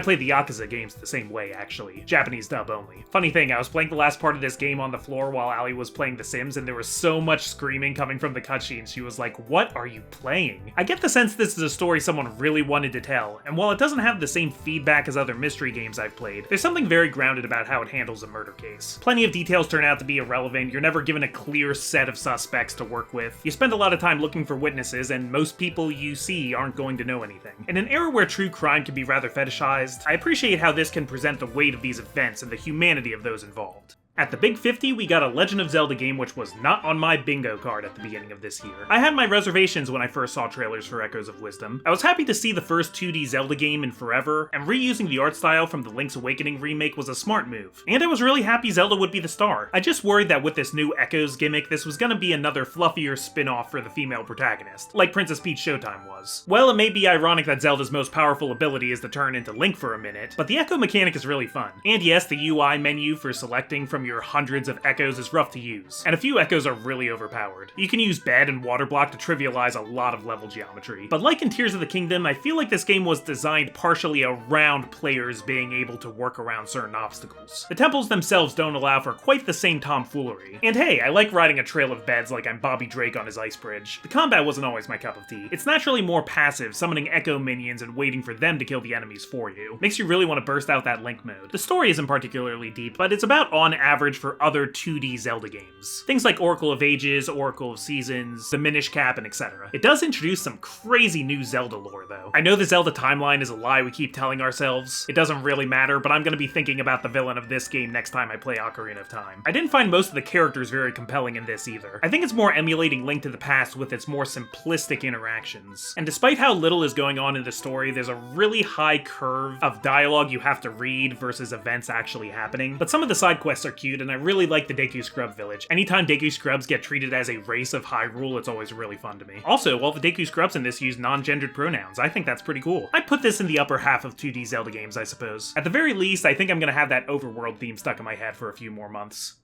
played the Yakuza games the same way, actually. Japanese dub only. Funny thing, I was playing the last part of this game on the floor while Ali was playing The Sims, and there was so much screaming coming from the cutscenes. She was like, "What are you playing?" I get the sense this is a story someone really wanted to tell, and while it doesn't have the same feedback as other mystery games I've played, there's something very grounded about how it handles a murder case. Plenty of details turn out to be irrelevant, you're never given a clear set of suspects to work with, you spend a lot of time looking for witnesses, and most people you see aren't going to know anything. In an era where true crime can be rather fetishized, I appreciate how this can present the weight of these events and the humanity of those involved. At the Big 50, we got a Legend of Zelda game which was not on my bingo card at the beginning of this year. I had my reservations when I first saw trailers for Echoes of Wisdom. I was happy to see the first 2D Zelda game in forever, and reusing the art style from the Link's Awakening remake was a smart move. And I was really happy Zelda would be the star. I just worried that with this new Echoes gimmick, this was gonna be another fluffier spin-off for the female protagonist, like Princess Peach Showtime was. Well, it may be ironic that Zelda's most powerful ability is to turn into Link for a minute, but the Echo mechanic is really fun. And yes, the UI menu for selecting from your hundreds of echoes is rough to use, and a few echoes are really overpowered. You can use bed and water block to trivialize a lot of level geometry. But like in Tears of the Kingdom, I feel like this game was designed partially around players being able to work around certain obstacles. The temples themselves don't allow for quite the same tomfoolery. And hey, I like riding a trail of beds like I'm Bobby Drake on his ice bridge. The combat wasn't always my cup of tea. It's naturally more passive, summoning echo minions and waiting for them to kill the enemies for you. Makes you really want to burst out that Link mode. The story isn't particularly deep, but it's about on average for other 2D Zelda games. Things like Oracle of Ages, Oracle of Seasons, the Minish Cap, and etc. It does introduce some crazy new Zelda lore, though. I know the Zelda timeline is a lie we keep telling ourselves. It doesn't really matter, but I'm gonna be thinking about the villain of this game next time I play Ocarina of Time. I didn't find most of the characters very compelling in this either. I think it's more emulating Link to the Past with its more simplistic interactions. And despite how little is going on in the story, there's a really high curve of dialogue you have to read versus events actually happening. But some of the side quests are cute, and I really like the Deku Scrub village. Anytime Deku Scrubs get treated as a race of Hyrule, it's always really fun to me. Also, all the Deku Scrubs in this use non-gendered pronouns. I think that's pretty cool. I'd put this in the upper half of 2D Zelda games, I suppose. At the very least, I think I'm gonna have that overworld theme stuck in my head for a few more months.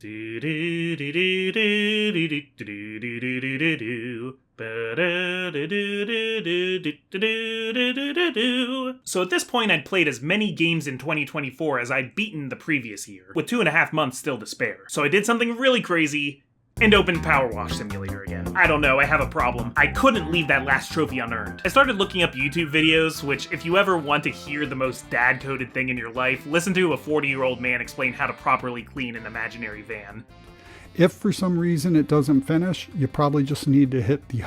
So at this point, I'd played as many games in 2024 as I'd beaten the previous year, with 2.5 months still to spare. So I did something really crazy and opened PowerWash Simulator again. I don't know, I have a problem. I couldn't leave that last trophy unearned. I started looking up YouTube videos, which if you ever want to hear the most dad-coded thing in your life, listen to a 40-year-old man explain how to properly clean an imaginary van. If for some reason it doesn't finish, you probably just need to hit the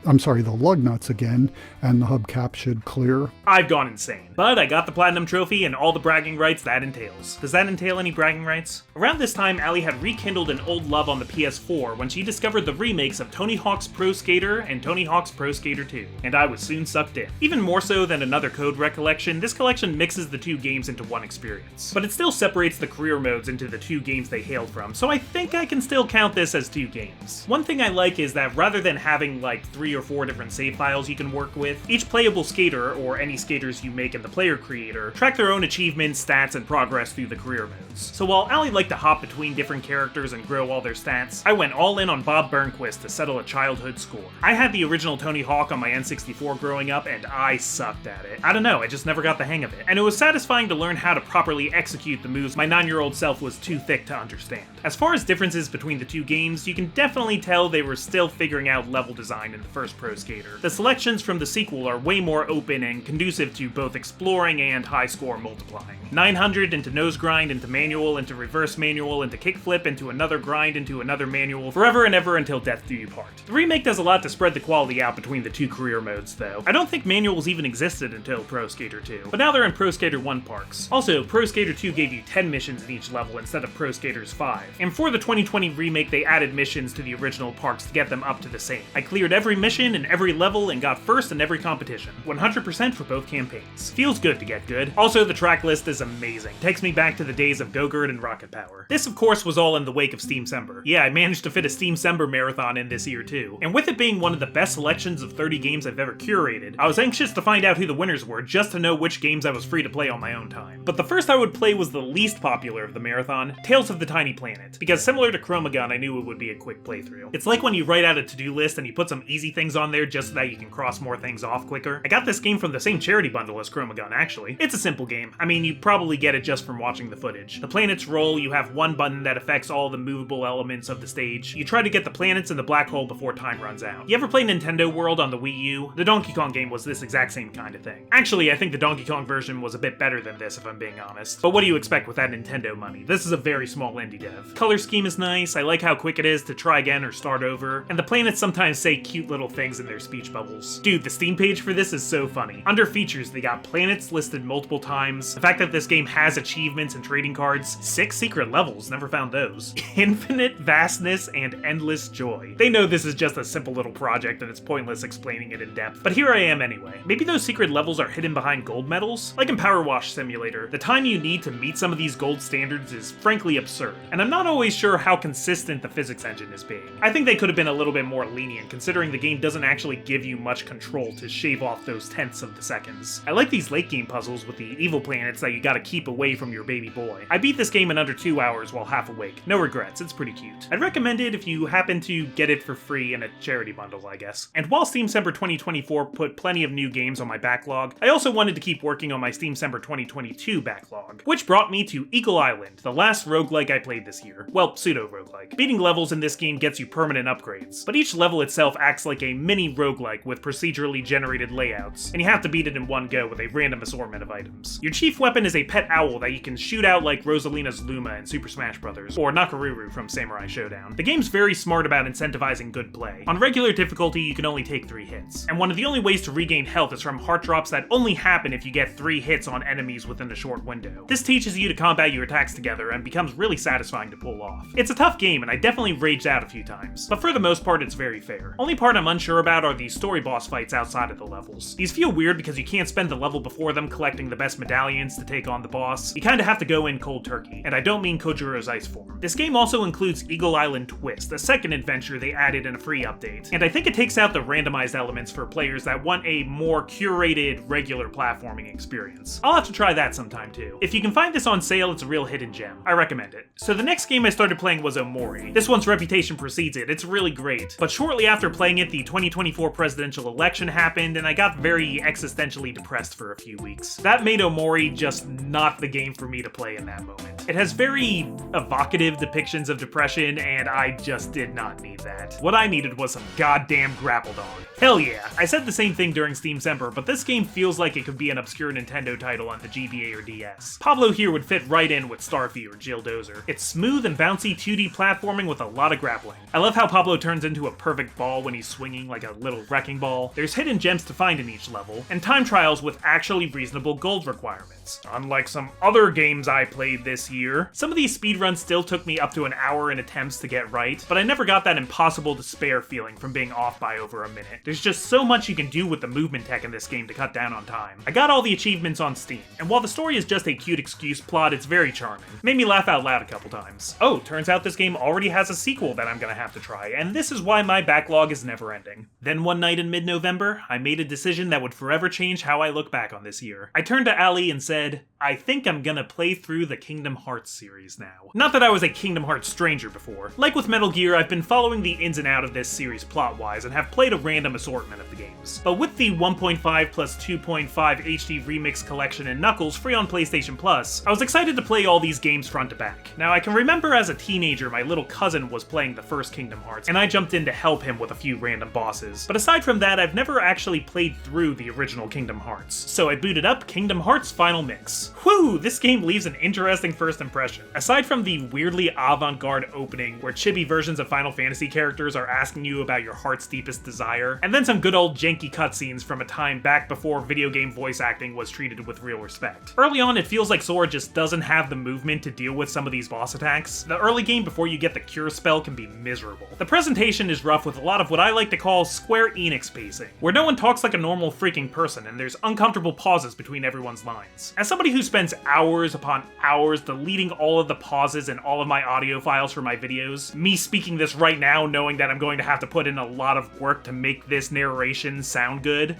the lug nuts again, and the hubcap should clear. I've gone insane. But I got the Platinum Trophy and all the bragging rights that entails. Does that entail any bragging rights? Around this time, Ali had rekindled an old love on the PS4 when she discovered the remakes of Tony Hawk's Pro Skater and Tony Hawk's Pro Skater 2, and I was soon sucked in. Even more so than another Code Red collection, this collection mixes the two games into one experience. But it still separates the career modes into the two games they hailed from, so I think I can still count this as two games. One thing I like is that rather than having like 3 or 4 different save files you can work with, each playable skater, or any skaters you make in the player creator, track their own achievements, stats, and progress through the career modes. So while Ali liked to hop between different characters and grow all their stats, I went all in on Bob Burnquist to settle a childhood score. I had the original Tony Hawk on my N64 growing up, and I sucked at it. I don't know, I just never got the hang of it. And it was satisfying to learn how to properly execute the moves my 9-year-old self was too thick to understand. As far as differences between the two games, you can definitely tell they were still figuring out level design in the first Pro Skater. The selections from the sequel are way more open and conducive to both exploring and high score multiplying. 900 into nose grind, into manual, into reverse manual, into kickflip, into another grind, into another manual, forever and ever until death do you part. The remake does a lot to spread the quality out between the two career modes, though. I don't think manuals even existed until Pro Skater 2, but now they're in Pro Skater 1 parks. Also, Pro Skater 2 gave you 10 missions in each level instead of Pro Skater's 5, and for the 2020 remake they added missions to the original parks to get them up to the same. I cleared every mission in every level and got first in every competition. 100% for both campaigns. Feels good to get good. Also, the track list is amazing. Takes me back to the days of Go-Gurt and Rocket Power. This, of course, was all in the wake of Steamcember. Yeah, I managed to fit a Steamcember marathon in this year too. And with it being one of the best selections of 30 games I've ever curated, I was anxious to find out who the winners were just to know which games I was free to play on my own time. But the first I would play was the least popular of the marathon, Tales of the Tiny Planet, because similar to ChromaGun, I knew it would be a quick playthrough. It's like when you write out a to-do list and you put some easy things on there just so that you can cross more things off quicker. I got this game from the same charity bundle as ChromaGun, actually. It's a simple game. I mean, you probably get it just from watching the footage. The planets roll, you have one button that affects all the movable elements of the stage. You try to get the planets in the black hole before time runs out. You ever play Nintendo World on the Wii U? The Donkey Kong game was this exact same kind of thing. Actually, I think the Donkey Kong version was a bit better than this, if I'm being honest. But what do you expect with that Nintendo money? This is a very small indie dev. Color scheme is nice, I like how quick it is to try again or start over, and the planets sometimes say cute little things in their speech bubbles. Dude, the Steam page for this is so funny. Under features, they got planets listed multiple times, the fact that this game has achievements and trading cards, 6 secret levels, never found those, infinite vastness, and endless joy. They know this is just a simple little project and it's pointless explaining it in depth, but here I am anyway. Maybe those secret levels are hidden behind gold medals? Like in PowerWash Simulator, the time you need to meet some of these gold standards is frankly absurd, and I'm not always sure how consistent the physics engine is being. I think they could have been a little bit more lenient, considering the game doesn't actually give you much control to shave off those tenths of the seconds. I like these late game puzzles with the evil planets that you gotta keep away from your baby boy. I beat this game in under 2 hours while half awake. No regrets, it's pretty cute. I'd recommend it if you happen to get it for free in a charity bundle, I guess. And while Steamcember 2024 put plenty of new games on my backlog, I also wanted to keep working on my Steamcember 2022 backlog, which brought me to Eagle Island, the last roguelike I played this year. Well, pseudo-roguelike. Beating levels in this game gets you permanent upgrades, but each level itself acts like a mini roguelike with procedurally generated layouts, and you have to beat it in one go with a random assortment of items. Your chief weapon is a pet owl that you can shoot out like Rosalina's Luma in Super Smash Bros., or Nakaruru from Samurai Showdown. The game's very smart about incentivizing good play. On regular difficulty, you can only take 3 hits, and one of the only ways to regain health is from heart drops that only happen if you get 3 hits on enemies within a short window. This teaches you to combat your attacks together and becomes really satisfying to pull off. It's a tough game, and I definitely raged out a few times, but for the most part it's very fair. Only part I'm unsure about are the story boss fights outside of the levels. These feel weird because you can't spend the level before them collecting the best medallions to take on the boss. You kinda have to go in cold turkey, and I don't mean Kojuro's Ice Form. This game also includes Eagle Island Twist, a second adventure they added in a free update, and I think it takes out the randomized elements for players that want a more curated, regular platforming experience. I'll have to try that sometime too. If you can find this on sale, it's a real hidden gem. I recommend it. So the next game I started playing was Omori. This one's reputation precedes it, it's really great, but shortly after playing it, the 2024 presidential election happened, and I got very existentially depressed for a few weeks. That made Omori just not the game for me to play in that moment. It has very evocative depictions of depression, and I just did not need that. What I needed was some goddamn Grapple Dog. Hell yeah! I said the same thing during Steamcember, but this game feels like it could be an obscure Nintendo title on the GBA or DS. Pablo here would fit right in with Starfy or Jill Dozer. It's smooth and bouncy 2D platforming with a lot of grappling. I love how Pablo turns into a perfect ball when he's swinging like a little wrecking ball. There's hidden gems to find in each level, and time trials with actually reasonable gold requirements. Unlike some other games I played this year, some of these speedruns still took me up to an hour in attempts to get right, but I never got that impossible to spare feeling from being off by over a minute. There's just so much you can do with the movement tech in this game to cut down on time. I got all the achievements on Steam, and while the story is just a cute excuse plot, it's very charming. Made me laugh out loud a couple times. Oh, turns out this game already has a sequel that I'm gonna have to try, and this is why my backlog is never ending. Then one night in mid-November, I made a decision that would forever change how I look back on this year. I turned to Ali and said, I think I'm gonna play through the Kingdom Hearts series now. Not that I was a Kingdom Hearts stranger before. Like with Metal Gear, I've been following the ins and out of this series plot-wise and have played a random assortment of the games. But with the 1.5 plus 2.5 HD Remix Collection and Knuckles free on PlayStation Plus, I was excited to play all these games front to back. Now, I can remember as a teenager my little cousin was playing the first Kingdom Hearts, and I jumped in to help him with a few random bosses. But aside from that, I've never actually played through the original Kingdom Hearts. So I booted up Kingdom Hearts Final Mix. Whew, this game leaves an interesting first impression. Aside from the weirdly avant-garde opening where chibi versions of Final Fantasy characters are asking you about your heart's deepest desire, and then some good old janky cutscenes from a time back before video game voice acting was treated with real respect. Early on, it feels like Sora just doesn't have the movement to deal with some of these boss attacks. The early game before you get the cure spell can be miserable. The presentation is rough with a lot of what I like to they call Square Enix pacing, where no one talks like a normal freaking person and there's uncomfortable pauses between everyone's lines. As somebody who spends hours upon hours deleting all of the pauses in all of my audio files for my videos, me speaking this right now knowing that I'm going to have to put in a lot of work to make this narration sound good,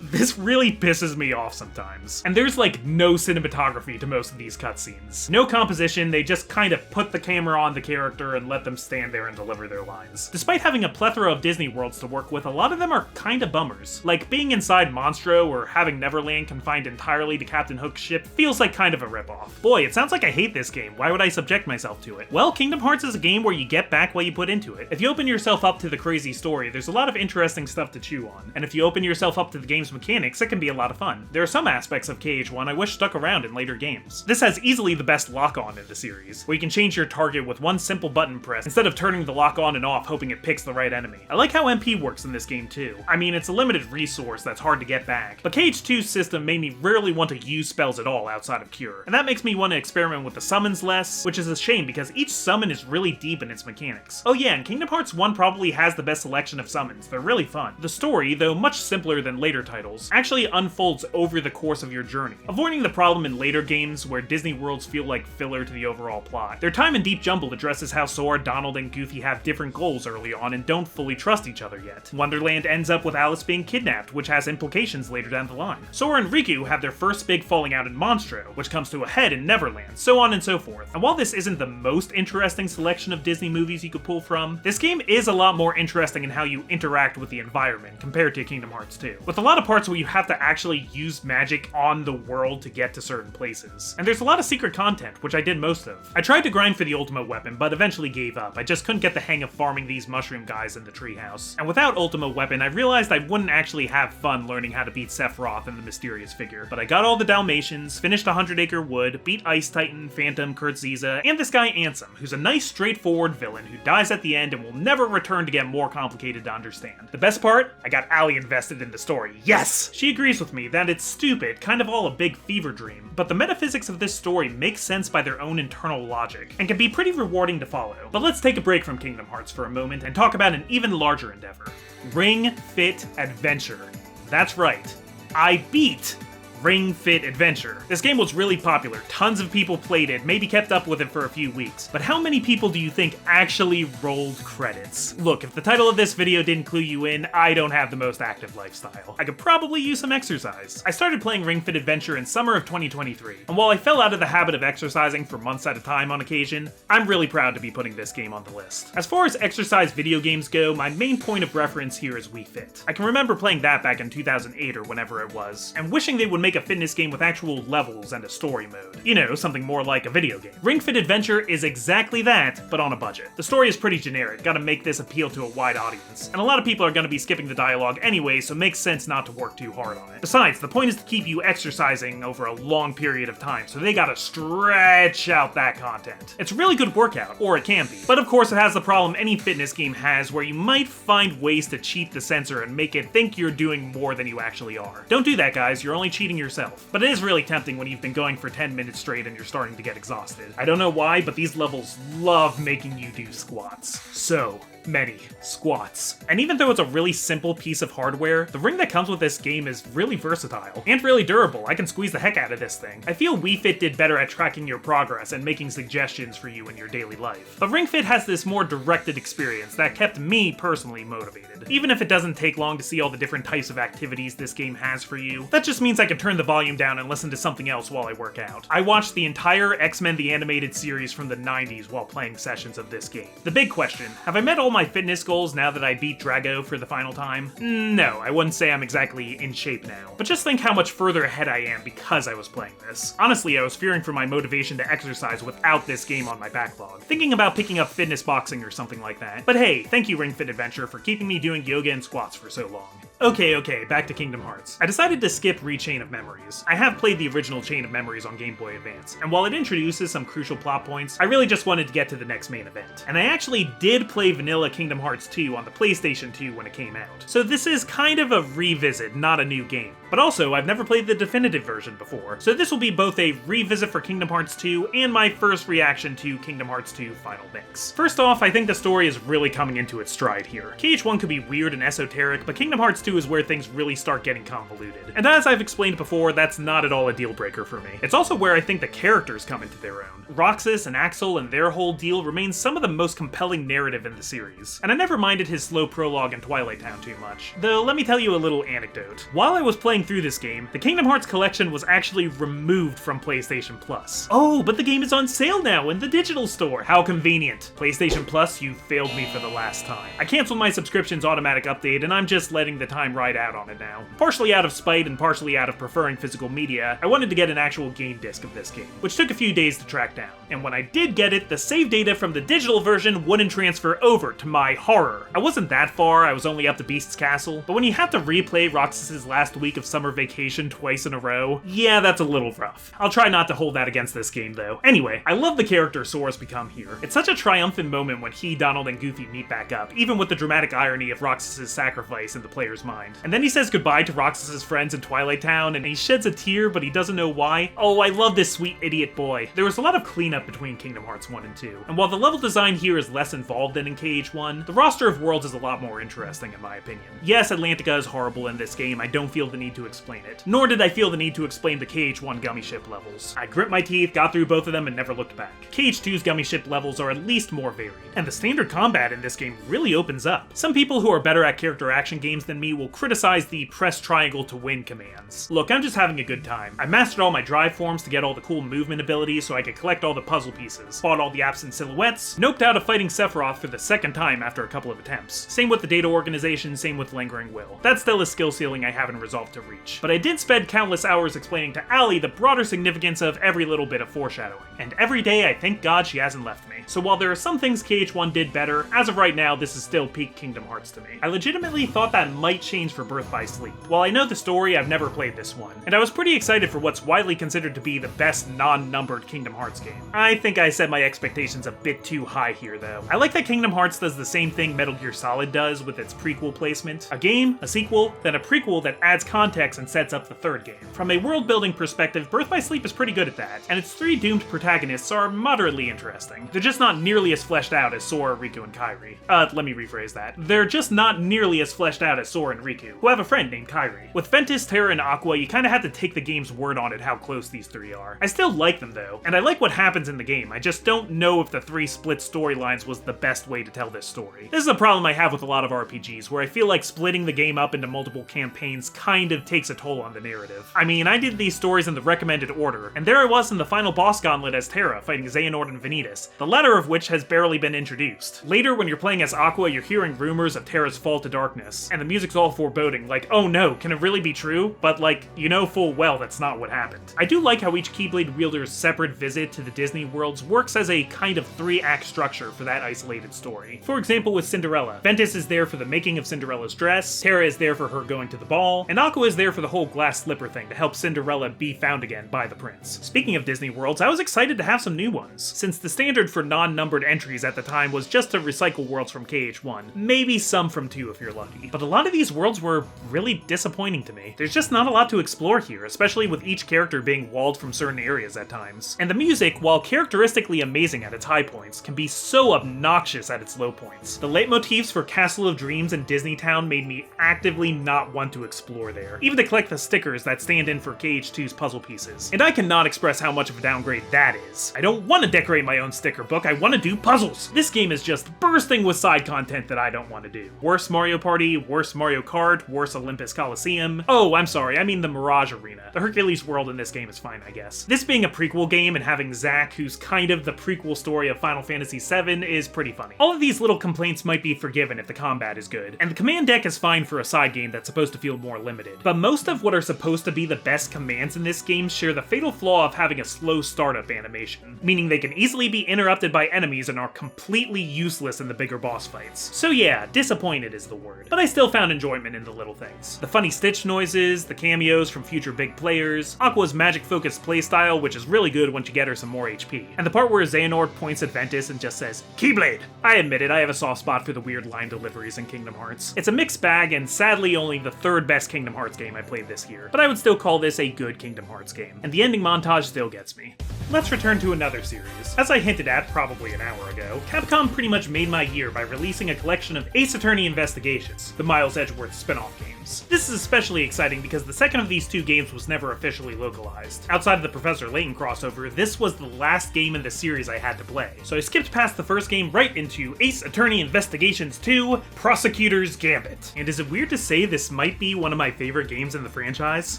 this really pisses me off sometimes. And there's like no cinematography to most of these cutscenes. No composition, they just kind of put the camera on the character and let them stand there and deliver their lines. Despite having a plethora of Disney worlds to work with, a lot of them are kinda bummers. Like being inside Monstro or having Neverland confined entirely to Captain Hook's ship feels like kind of a ripoff. Boy, it sounds like I hate this game. Why would I subject myself to it? Well, Kingdom Hearts is a game where you get back what you put into it. If you open yourself up to the crazy story, there's a lot of interesting stuff to chew on. And if you open yourself up to the game's mechanics, it can be a lot of fun. There are some aspects of KH1 I wish stuck around in later games. This has easily the best lock-on in the series, where you can change your target with one simple button press instead of turning the lock on and off hoping it picks the right enemy. I like how MP works in this game too. I mean, it's a limited resource that's hard to get back, but KH2's system made me rarely want to use spells at all outside of Cure, and that makes me want to experiment with the summons less, which is a shame because each summon is really deep in its mechanics. Oh yeah, and Kingdom Hearts 1 probably has the best selection of summons. They're really fun. The story, though much simpler than later titles, actually unfolds over the course of your journey, avoiding the problem in later games where Disney worlds feel like filler to the overall plot. Their time in Deep Jumble addresses how Sora, Donald, and Goofy have different goals early on and don't fully trust each other yet. Wonderland ends up with Alice being kidnapped, which has implications later down the line. Sora and Riku have their first big falling out in Monstro, which comes to a head in Neverland, so on and so forth. And while this isn't the most interesting selection of Disney movies you could pull from, this game is a lot more interesting in how you interact with the environment compared to Kingdom Hearts 2, with a lot of parts where you have to actually use magic on the world to get to certain places. And there's a lot of secret content, which I did most of. I tried to grind for the ultimate weapon, but eventually gave up. I just couldn't get the hang of farming these mushroom guys in the treehouse. And without ultimate weapon, I realized I wouldn't actually have fun learning how to beat Sephiroth and the mysterious figure. But I got all the Dalmatians, finished 100 Acre Wood, beat Ice Titan, Phantom, Kurtziza, and this guy Ansem, who's a nice straightforward villain who dies at the end and will never return to get more complicated to understand. The best part? I got Allie invested in the story. Yes! She agrees with me that it's stupid, kind of all a big fever dream, but the metaphysics of this story make sense by their own internal logic, and can be pretty rewarding to follow. But let's take a break from Kingdom Hearts for a moment and talk about an even larger endeavor. Ring Fit Adventure. That's right, I beat Ring Fit Adventure. This game was really popular, tons of people played it, maybe kept up with it for a few weeks, but how many people do you think actually rolled credits? Look, if the title of this video didn't clue you in, I don't have the most active lifestyle. I could probably use some exercise. I started playing Ring Fit Adventure in summer of 2023, and while I fell out of the habit of exercising for months at a time on occasion, I'm really proud to be putting this game on the list. As far as exercise video games go, my main point of reference here is Wii Fit. I can remember playing that back in 2008 or whenever it was, and wishing they would make a fitness game with actual levels and a story mode. You know, something more like a video game. Ring Fit Adventure is exactly that, but on a budget. The story is pretty generic, gotta make this appeal to a wide audience, and a lot of people are gonna be skipping the dialogue anyway, so it makes sense not to work too hard on it. Besides, the point is to keep you exercising over a long period of time, so they gotta stretch out that content. It's a really good workout, or it can be, but of course it has the problem any fitness game has where you might find ways to cheat the sensor and make it think you're doing more than you actually are. Don't do that, guys, you're only cheating yourself. But it is really tempting when you've been going for 10 minutes straight and you're starting to get exhausted. I don't know why, but these levels love making you do squats. So many squats. And even though it's a really simple piece of hardware, the ring that comes with this game is really versatile and really durable. I can squeeze the heck out of this thing. I feel Wii Fit did better at tracking your progress and making suggestions for you in your daily life. But Ring Fit has this more directed experience that kept me personally motivated. Even if it doesn't take long to see all the different types of activities this game has for you, that just means I can turn the volume down and listen to something else while I work out. I watched the entire X-Men the Animated Series from the 90s while playing sessions of this game. The big question, have I met all my fitness goals now that I beat Drago for the final time? No, I wouldn't say I'm exactly in shape now. But just think how much further ahead I am because I was playing this. Honestly, I was fearing for my motivation to exercise without this game on my backlog. Thinking about picking up fitness boxing or something like that. But hey, thank you Ring Fit Adventure for keeping me doing yoga and squats for so long. Okay, back to Kingdom Hearts. I decided to skip Re-Chain of Memories. I have played the original Chain of Memories on Game Boy Advance, and while it introduces some crucial plot points, I really just wanted to get to the next main event. And I actually did play vanilla Kingdom Hearts 2 on the PlayStation 2 when it came out. So this is kind of a revisit, not a new game. But also, I've never played the definitive version before, so this will be both a revisit for Kingdom Hearts 2 and my first reaction to Kingdom Hearts 2 Final Mix. First off, I think the story is really coming into its stride here. KH1 could be weird and esoteric, but Kingdom Hearts 2 is where things really start getting convoluted. And as I've explained before, that's not at all a deal breaker for me. It's also where I think the characters come into their own. Roxas and Axel and their whole deal remains some of the most compelling narrative in the series, and I never minded his slow prologue in Twilight Town too much. Though, let me tell you a little anecdote. While I was playing through this game, the Kingdom Hearts collection was actually removed from PlayStation Plus. Oh, but the game is on sale now in the digital store! How convenient. PlayStation Plus, you failed me for the last time. I canceled my subscription's automatic update, and I'm just letting the time ride out on it now. Partially out of spite and partially out of preferring physical media, I wanted to get an actual game disc of this game, which took a few days to track down. And when I did get it, the save data from the digital version wouldn't transfer over, to my horror. I wasn't that far, I was only up to Beast's Castle, but when you have to replay Roxas's last week of summer vacation twice in a row, yeah, that's a little rough. I'll try not to hold that against this game though. Anyway, I love the character Sora's become here. It's such a triumphant moment when he, Donald, and Goofy meet back up, even with the dramatic irony of Roxas's sacrifice in the player's mind. And then he says goodbye to Roxas's friends in Twilight Town, and he sheds a tear, but he doesn't know why. Oh, I love this sweet idiot boy. There was a lot of cleanup between Kingdom Hearts 1 and 2, and while the level design here is less involved than in KH1, the roster of worlds is a lot more interesting in my opinion. Yes, Atlantica is horrible in this game, I don't feel the need to explain it. Nor did I feel the need to explain the KH1 Gummy Ship levels. I grit my teeth, got through both of them, and never looked back. KH2's Gummy Ship levels are at least more varied, and the standard combat in this game really opens up. Some people who are better at character action games than me will criticize the press triangle to win commands. Look, I'm just having a good time. I mastered all my drive forms to get all the cool movement abilities so I could collect all the puzzle pieces, fought all the absent silhouettes, noped out of fighting Sephiroth for the second time after a couple of attempts. Same with the data organization, same with Lingering Will. That's still a skill ceiling I haven't resolved to reach. But I did spend countless hours explaining to Allie the broader significance of every little bit of foreshadowing. And every day I thank God she hasn't left me. So while there are some things KH1 did better, as of right now this is still peak Kingdom Hearts to me. I legitimately thought that might change for Birth by Sleep. While I know the story, I've never played this one, and I was pretty excited for what's widely considered to be the best non-numbered Kingdom Hearts game. I think I set my expectations a bit too high here though. I like that Kingdom Hearts does the same thing Metal Gear Solid does with its prequel placement. A game, a sequel, then a prequel that adds context and sets up the third game. From a world-building perspective, Birth by Sleep is pretty good at that, and its three doomed protagonists are moderately interesting. They're just not nearly as fleshed out as Sora, Riku, and Kairi. Let me rephrase that. They're just not nearly as fleshed out as Sora and Riku, who have a friend named Kairi. With Ventus, Terra, and Aqua, you kinda have to take the game's word on it how close these three are. I still like them though, and I like what happens in the game, I just don't know if the three split storylines was the best way to tell this story. This is a problem I have with a lot of RPGs, where I feel like splitting the game up into multiple campaigns kind of takes a toll on the narrative. I mean, I did these stories in the recommended order, and there I was in the final boss gauntlet as Terra, fighting Xehanort and Vanitas, the latter of which has barely been introduced. Later, when you're playing as Aqua, you're hearing rumors of Terra's fall to darkness, and the music's all foreboding, like, oh no, can it really be true? But like, you know full well that's not what happened. I do like how each Keyblade wielder's separate visit to the Disney worlds works as a kind of three-act structure for that isolated story. For example, with Cinderella, Ventus is there for the making of Cinderella's dress, Terra is there for her going to the ball, and Aqua is there for the whole glass slipper thing to help Cinderella be found again by the prince. Speaking of Disney worlds, I was excited to have some new ones, since the standard for non-numbered entries at the time was just to recycle worlds from KH1, maybe some from 2 if you're lucky. But a lot of these worlds were really disappointing to me. There's just not a lot to explore here, especially with each character being walled from certain areas at times. And the music, while characteristically amazing at its high points, can be so obnoxious at its low points. The leitmotifs for Castle of Dreams and Disney Town made me actively not want to explore there, even to collect the stickers that stand in for KH2's puzzle pieces. And I cannot express how much of a downgrade that is. I don't want to decorate my own sticker book, I want to do puzzles! This game is just bursting with side content that I don't want to do. Worse Mario Party, worse Mario Kart, worse Olympus Coliseum. Oh, I'm sorry, I mean the Mirage Arena. The Hercules world in this game is fine, I guess. This being a prequel game and having Zack, who's kind of the prequel story of Final Fantasy VII, is pretty funny. All of these little complaints might be forgiven if the combat is good, and the command deck is fine for a side game that's supposed to feel more limited. But most of what are supposed to be the best commands in this game share the fatal flaw of having a slow startup animation, meaning they can easily be interrupted by enemies and are completely useless in the bigger boss fights. So yeah, disappointed is the word. But I still found enjoyment in the little things. The funny Stitch noises, the cameos from future big players, Aqua's magic-focused playstyle, which is really good once you get her some more HP, and the part where Xehanort points at Ventus and just says, Keyblade! I admit it, I have a soft spot for the weird line deliveries in Kingdom Hearts. It's a mixed bag, and sadly only the third best Kingdom Hearts game I played this year, but I would still call this a good Kingdom Hearts game, and the ending montage still gets me. Let's return to another series. As I hinted at probably an hour ago, Capcom pretty much made my year by releasing a collection of Ace Attorney Investigations, the Miles Edgeworth spin-off games. This is especially exciting because the second of these two games was never officially localized. Outside of the Professor Layton crossover, this was the last game in the series I had to play, so I skipped past the first game right into Ace Attorney Investigations 2, Prosecutor's Gambit. And is it weird to say this might be one of my favorite games in the franchise?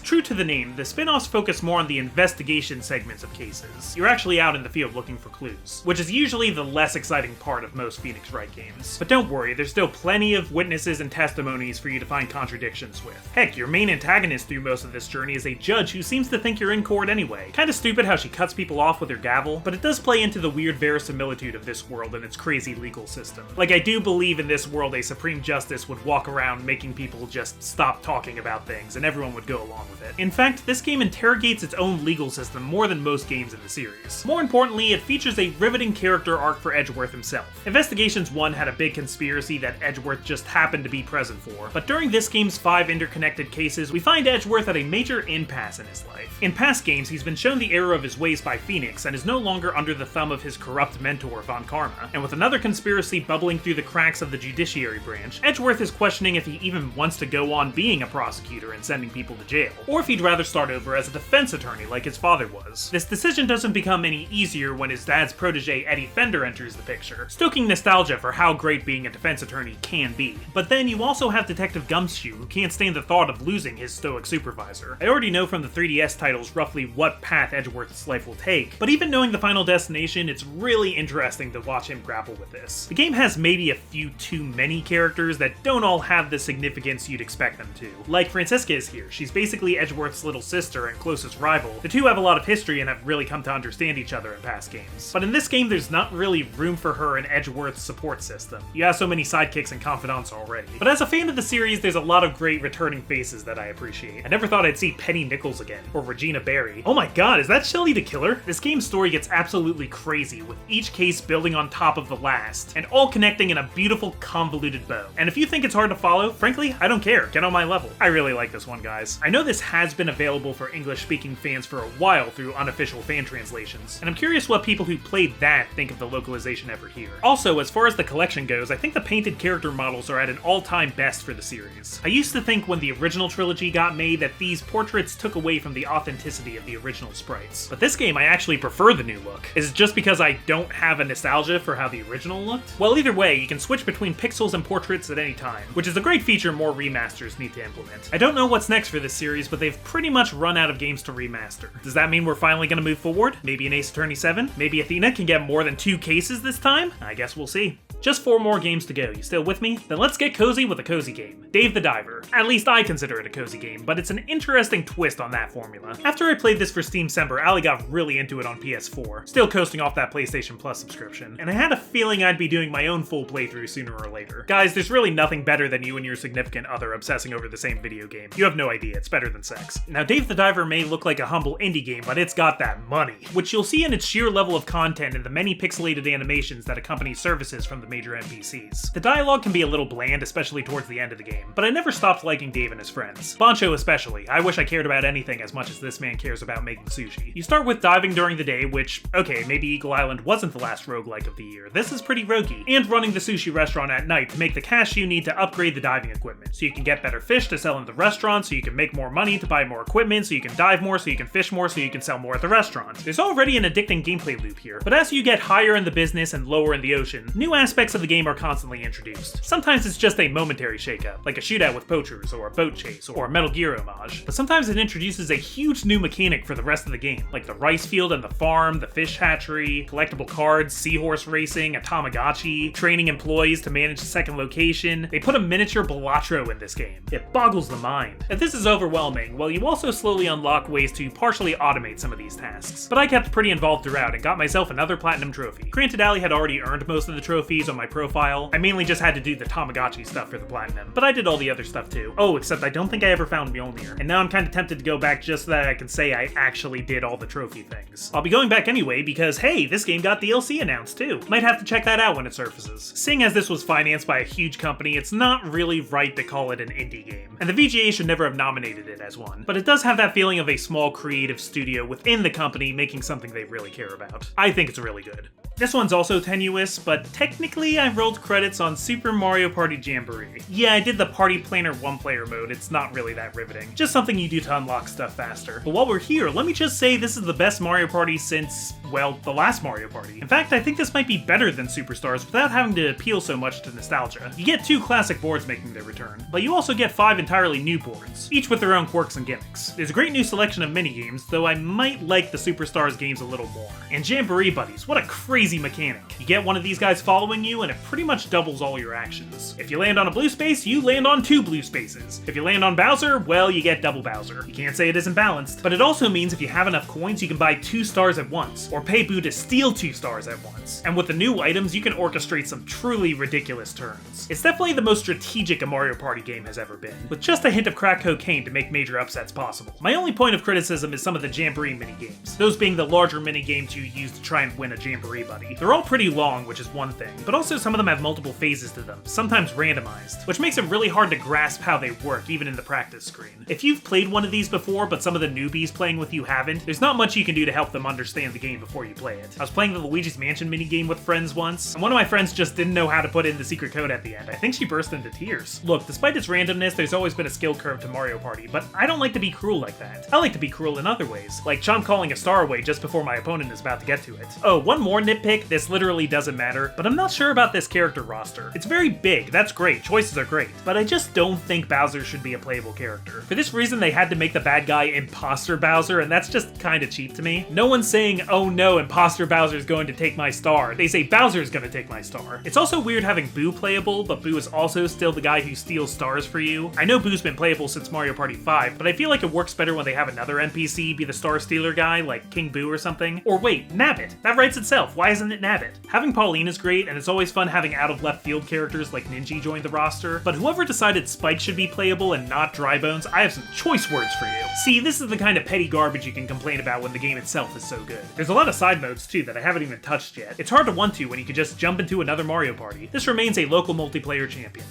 True to the name, the spin-offs focus more on the investigation segments of cases. You're actually out in the field looking for clues, which is usually the less exciting part of most Phoenix Wright games. But don't worry, there's still plenty of witnesses and testimonies for you to find contradictions with. Heck, your main antagonist through most of this journey is a judge who seems to think you're in court anyway. Kinda stupid how she cuts people off with her gavel, but it does play into the weird verisimilitude of this world and its crazy legal system. Like, I do believe in this world a Supreme Justice would walk around making people just stop talking about things, and everyone would go along with it. In fact, this game interrogates its own legal system more than most games in the series. More importantly, it features a riveting character arc for Edgeworth himself. Investigations 1 had a big conspiracy that Edgeworth just happened to be present for, but during this game's 5 interconnected cases, we find Edgeworth at a major impasse in his life. In past games, he's been shown the error of his ways by Phoenix, and is no longer under the thumb of his corrupt mentor, Von Karma. And with another conspiracy bubbling through the cracks of the judiciary branch, Edgeworth is questioning if he even wants to go on being a prosecutor and sending people to jail, or if he'd rather start over as a defense attorney like his father was. This decision doesn't become any easier when his dad's protege Eddie Fender enters the picture, stoking nostalgia for how great being a defense attorney can be. But then you also have Detective Gumshoe, who can't stand the thought of losing his stoic supervisor. I already know from the 3DS titles roughly what path Edgeworth's life will take, but even knowing the final destination, it's really interesting to watch him grapple with this. The game has maybe a few too many characters that don't all have the significance you'd expect them to. Like Francisca is here, she's basically Edgeworth's little sister and closest rival. The two have a lot of history and have really come to understand each other in past games. But in this game, there's not really room for her in Edgeworth's support system. You have so many sidekicks and confidants already. But as a fan of the series, there's a lot of great returning faces that I appreciate. I never thought I'd see Penny Nichols again, or Regina Barry. Oh my god, is that Shelley the Killer? This game's story gets absolutely crazy, with each case building on top of the last, and all connecting in a beautiful, convoluted bow. And if you think it's hard to follow, frankly, I don't care. Get on my level. I really like this one, guys. I know this has been available for English-speaking fans for a while through unofficial fan translations, and I'm curious what people who played that think of the localization effort here. Also, as far as the collection goes, I think the painted character models are at an all-time best for the series. I used to think when the original trilogy got made that these portraits took away from the authenticity of the original sprites. But this game, I actually prefer the new look. Is it just because I don't have a nostalgia for how the original looked? Well, either way, you can switch between pixels and portraits at any time, which is a great feature more remasters need to implement. I don't know what's next for this series, but they've pretty much run out of games to remaster. Does that mean we're finally gonna move forward? Maybe an Ace Attorney 7? Maybe Athena can get more than 2 cases this time? I guess we'll see. Just 4 more games to go. You still with me? Then let's get cozy with a cozy game. Dave the Diver. At least I consider it a cozy game, but it's an interesting twist on that formula. After I played this for Steam Semper, Ali got really into it on PS4, still coasting off that PlayStation Plus subscription, and I had a feeling I'd be doing my own full playthrough sooner or later. Guys, there's really nothing better than you and your significant other obsessing over the same video game. You have no idea, it's better than sex. Now, Dave the Diver may look like a humble indie game, but it's got that money, which you'll see in its sheer level of content and the many pixelated animations that accompany services from the major NPCs. The dialogue can be a little bland, especially towards the end of the game, but I never stopped liking Dave and his friends. Bancho especially. I wish I cared about anything as much as this man cares about making sushi. You start with diving during the day, which, okay, maybe Eagle Island wasn't the last roguelike of the year. This is pretty roguey. And running the sushi restaurant at night to make the cash you need to upgrade the diving equipment, so you can get better fish to sell in the restaurant, so you can make more money to buy more equipment, so you can dive more, so you can fish more, so you can sell more at the restaurant. There's already an addicting gameplay loop here, but as you get higher in the business and lower in the ocean, new aspects of the game are constantly introduced. Sometimes it's just a momentary shakeup, like a shootout with poachers, or a boat chase, or a Metal Gear homage, but sometimes it introduces a huge new mechanic for the rest of the game, like the rice field and the farm, the fish hatchery, collectible cards, seahorse racing, a Tamagotchi, training employees to manage the second location. They put a miniature Balatro in this game. It boggles the mind. If this is overwhelming, well, you also slowly unlock ways to partially automate some of these tasks. But I kept pretty involved throughout and got myself another platinum trophy. Granted, Ali had already earned most of the trophies on my profile. I mainly just had to do the Tamagotchi stuff for the platinum, but I did all the other stuff too. Oh, except I don't think I ever found Mjolnir, and now I'm kind of tempted to go back just so that I can say I actually did all the trophy things. I'll be going back anyway because, hey, this game got DLC announced too. Might have to check that out when it surfaces. Seeing as this was financed by a huge company, it's not really right to call it an indie game, and the VGA should never have nominated it as one, but it does have that feeling of a small creative studio within the company making something they really care about. I think it's really good. This one's also tenuous, but technically I rolled credits on Super Mario Party Jamboree. Yeah, I did the Party Planner one-player mode, it's not really that riveting. Just something you do to unlock stuff faster. But while we're here, let me just say this is the best Mario Party since, well, the last Mario Party. In fact, I think this might be better than Superstars without having to appeal so much to nostalgia. You get 2 classic boards making their return, but you also get 5 entirely new boards, each with their own quirks and gimmicks. There's a great new selection of minigames, though I might like the Superstars games a little more. And Jamboree Buddies, what a crazy mechanic. You get one of these guys following you and it pretty much doubles all your actions. If you land on a blue space, you land on 2 blue spaces. If you land on Bowser, well, you get double Bowser. You can't say it isn't balanced, but it also means if you have enough coins, you can buy 2 stars at once, or pay Boo to steal 2 stars at once. And with the new items, you can orchestrate some truly ridiculous turns. It's definitely the most strategic a Mario Party game has ever been, with just a hint of crack cocaine to make major upsets possible. My only point of criticism is some of the Jamboree minigames, those being the larger minigames you use to try and win a Jamboree Buddy. They're all pretty long, which is one thing, but also some of them have multiple phases to them, sometimes randomized, which makes it really hard to grasp how they work even in the practice screen. If you've played one of these before, but some of the newbies playing with you haven't, there's not much you can do to help them understand the game before you play it. I was playing the Luigi's Mansion minigame with friends once, and one of my friends just didn't know how to put in the secret code at the end. I think she burst into tears. Look, despite its randomness, there's always been a skill curve to Mario Party, but I don't like to be cruel like that. I like to be cruel in other ways, like chomp calling a star away just before my opponent is about to get to it. Oh, one more nitpick, this literally doesn't matter, but I'm not sure about this character roster. It's very big, that's great, choices are great, but I just don't think Bowser should be a playable character. For this reason, they had to make the bad guy Imposter Bowser, and that's just kinda cheap to me. No one's saying, oh no, Imposter Bowser's going to take my star. They say Bowser's gonna take my star. It's also weird having Boo playable, but Boo is also still the guy who steals stars for you. I know Boo's been playable since Mario Party 5, but I feel like it works better when they have another NPC be the star stealer guy, like King Boo or something. Or wait, Nabbit. That writes itself, why isn't it Nabbit? Having Pauline is great, and it's always fun having out-of-left-field characters like Ninja join the roster, but whoever decided Spike should be playable and not Drybones, I have some choice words for you. See, this is the kind of petty garbage you can complain about when the game itself is so good. There's a lot of side modes too that I haven't even touched yet. It's hard to want to when you can just jump into another Mario Party. This remains a local multiplayer champion.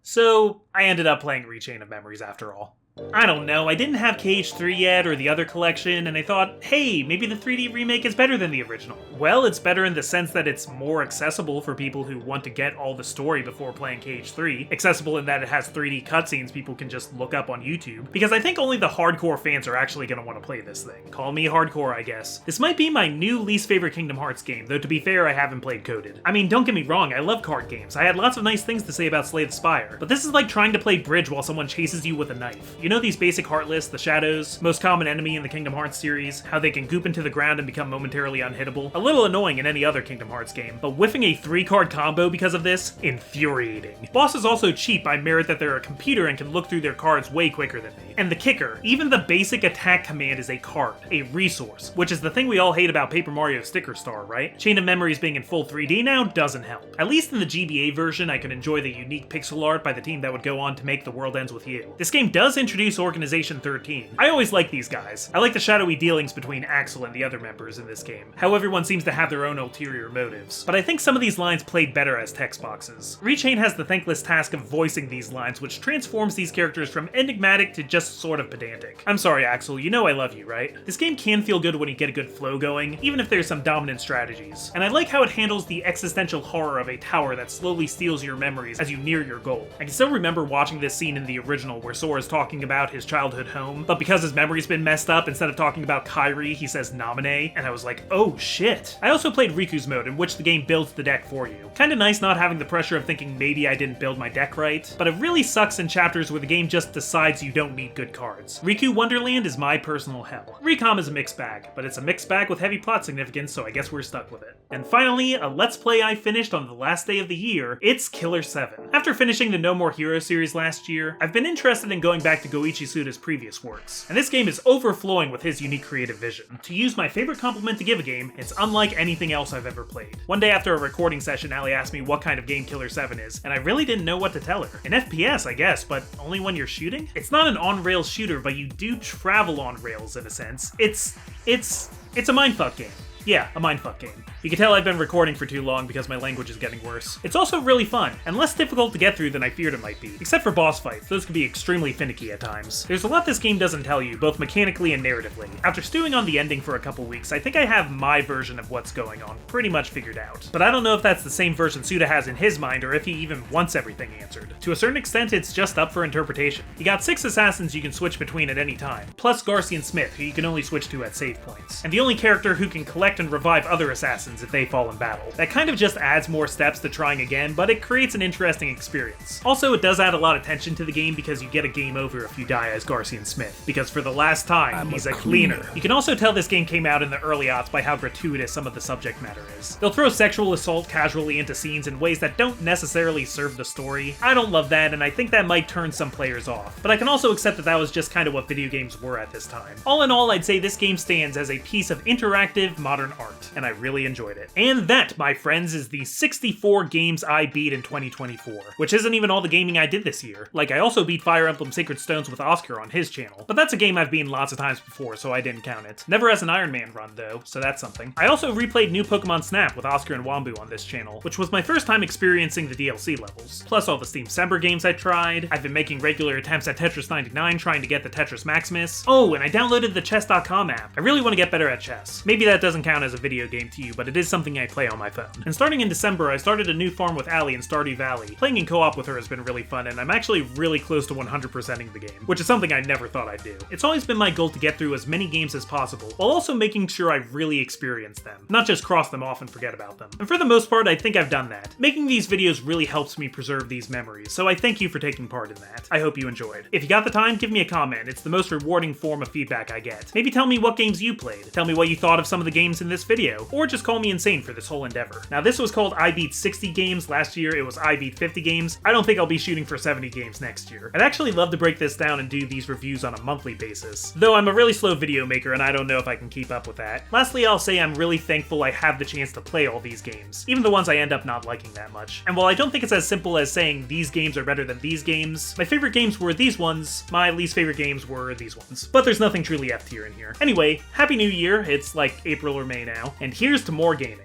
So, I ended up playing Rechain of Memories after all. I don't know, I didn't have KH3 yet or the other collection, and I thought, hey, maybe the 3D remake is better than the original. Well, it's better in the sense that it's more accessible for people who want to get all the story before playing KH3. Accessible in that it has 3D cutscenes people can just look up on YouTube, because I think only the hardcore fans are actually going to want to play this thing. Call me hardcore, I guess. This might be my new least favorite Kingdom Hearts game, though to be fair, I haven't played Coded. I mean, don't get me wrong, I love card games. I had lots of nice things to say about Slay the Spire, but this is like trying to play bridge while someone chases you with a knife. You know these basic Heartless, the Shadows, most common enemy in the Kingdom Hearts series, how they can goop into the ground and become momentarily unhittable? A little annoying in any other Kingdom Hearts game, but whiffing a 3-card combo because of this? Infuriating. Bosses also cheat by merit that they're a computer and can look through their cards way quicker than me. And the kicker, even the basic attack command is a card, a resource, which is the thing we all hate about Paper Mario Sticker Star, right? Chain of Memories being in full 3D now doesn't help. At least in the GBA version, I can enjoy the unique pixel art by the team that would go on to make The World Ends With You. This game does introduce Organization 13. I always like these guys. I like the shadowy dealings between Axel and the other members in this game, how everyone seems to have their own ulterior motives. But I think some of these lines played better as text boxes. Rechain has the thankless task of voicing these lines, which transforms these characters from enigmatic to just sort of pedantic. I'm sorry, Axel, you know I love you, right? This game can feel good when you get a good flow going, even if there's some dominant strategies. And I like how it handles the existential horror of a tower that slowly steals your memories as you near your goal. I can still remember watching this scene in the original where Sora's talking about his childhood home, but because his memory's been messed up, instead of talking about Kairi, he says Namine, and I was like, oh shit. I also played Riku's mode, in which the game builds the deck for you. Kinda nice not having the pressure of thinking maybe I didn't build my deck right, but it really sucks in chapters where the game just decides you don't need good cards. Riku Wonderland is my personal hell. Recom is a mixed bag, but it's a mixed bag with heavy plot significance, so I guess we're stuck with it. And finally, a Let's Play I finished on the last day of the year, it's Killer 7. After finishing the No More Heroes series last year, I've been interested in going back to Goichi Suda's previous works, and this game is overflowing with his unique creative vision. To use my favorite compliment to give a game, it's unlike anything else I've ever played. One day after a recording session, Allie asked me what kind of game Killer 7 is, and I really didn't know what to tell her. An FPS, I guess, but only when you're shooting? It's not an on-rails shooter, but you do travel on rails in a sense. It's a mindfuck game. Yeah, a mindfuck game. You can tell I've been recording for too long because my language is getting worse. It's also really fun, and less difficult to get through than I feared it might be. Except for boss fights, those can be extremely finicky at times. There's a lot this game doesn't tell you, both mechanically and narratively. After stewing on the ending for a couple weeks, I think I have my version of what's going on pretty much figured out. But I don't know if that's the same version Suda has in his mind, or if he even wants everything answered. To a certain extent, it's just up for interpretation. You got 6 assassins you can switch between at any time, plus Garcia and Smith, who you can only switch to at save points. And the only character who can collect and revive other assassins if they fall in battle. That kind of just adds more steps to trying again, but it creates an interesting experience. Also, it does add a lot of tension to the game because you get a game over if you die as Garcia and Smith, because for the last time, he's a cleaner. You can also tell this game came out in the early aughts by how gratuitous some of the subject matter is. They'll throw sexual assault casually into scenes in ways that don't necessarily serve the story. I don't love that, and I think that might turn some players off, but I can also accept that that was just kind of what video games were at this time. All in all, I'd say this game stands as a piece of interactive modern art, and I really enjoyed it. And that, my friends, is the 64 games I beat in 2024, which isn't even all the gaming I did this year. Like, I also beat Fire Emblem Sacred Stones with Oscar on his channel, but that's a game I've beaten lots of times before, so I didn't count it. Never as an Iron Man run, though, so that's something. I also replayed New Pokemon Snap with Oscar and Wambu on this channel, which was my first time experiencing the DLC levels, plus all the Steam Sember games I tried. I've been making regular attempts at Tetris 99 trying to get the Tetris Maximus. Oh, and I downloaded the chess.com app. I really want to get better at chess. Maybe that doesn't count as a video game to you, but it is something I play on my phone. And starting in December, I started a new farm with Allie in Stardew Valley. Playing in co-op with her has been really fun, and I'm actually really close to 100%ing the game, which is something I never thought I'd do. It's always been my goal to get through as many games as possible, while also making sure I really experience them, not just cross them off and forget about them. And for the most part, I think I've done that. Making these videos really helps me preserve these memories, so I thank you for taking part in that. I hope you enjoyed. If you got the time, give me a comment. It's the most rewarding form of feedback I get. Maybe tell me what games you played, tell me what you thought of some of the games in this video, or just call me insane for this whole endeavor. Now, this was called I Beat 60 Games. Last year, it was I Beat 50 Games. I don't think I'll be shooting for 70 games next year. I'd actually love to break this down and do these reviews on a monthly basis, though I'm a really slow video maker and I don't know if I can keep up with that. Lastly, I'll say I'm really thankful I have the chance to play all these games, even the ones I end up not liking that much. And while I don't think it's as simple as saying these games are better than these games, my favorite games were these ones, my least favorite games were these ones. But there's nothing truly F tier in here. Anyway, Happy New Year, it's like April or May now, and here's to more gaming.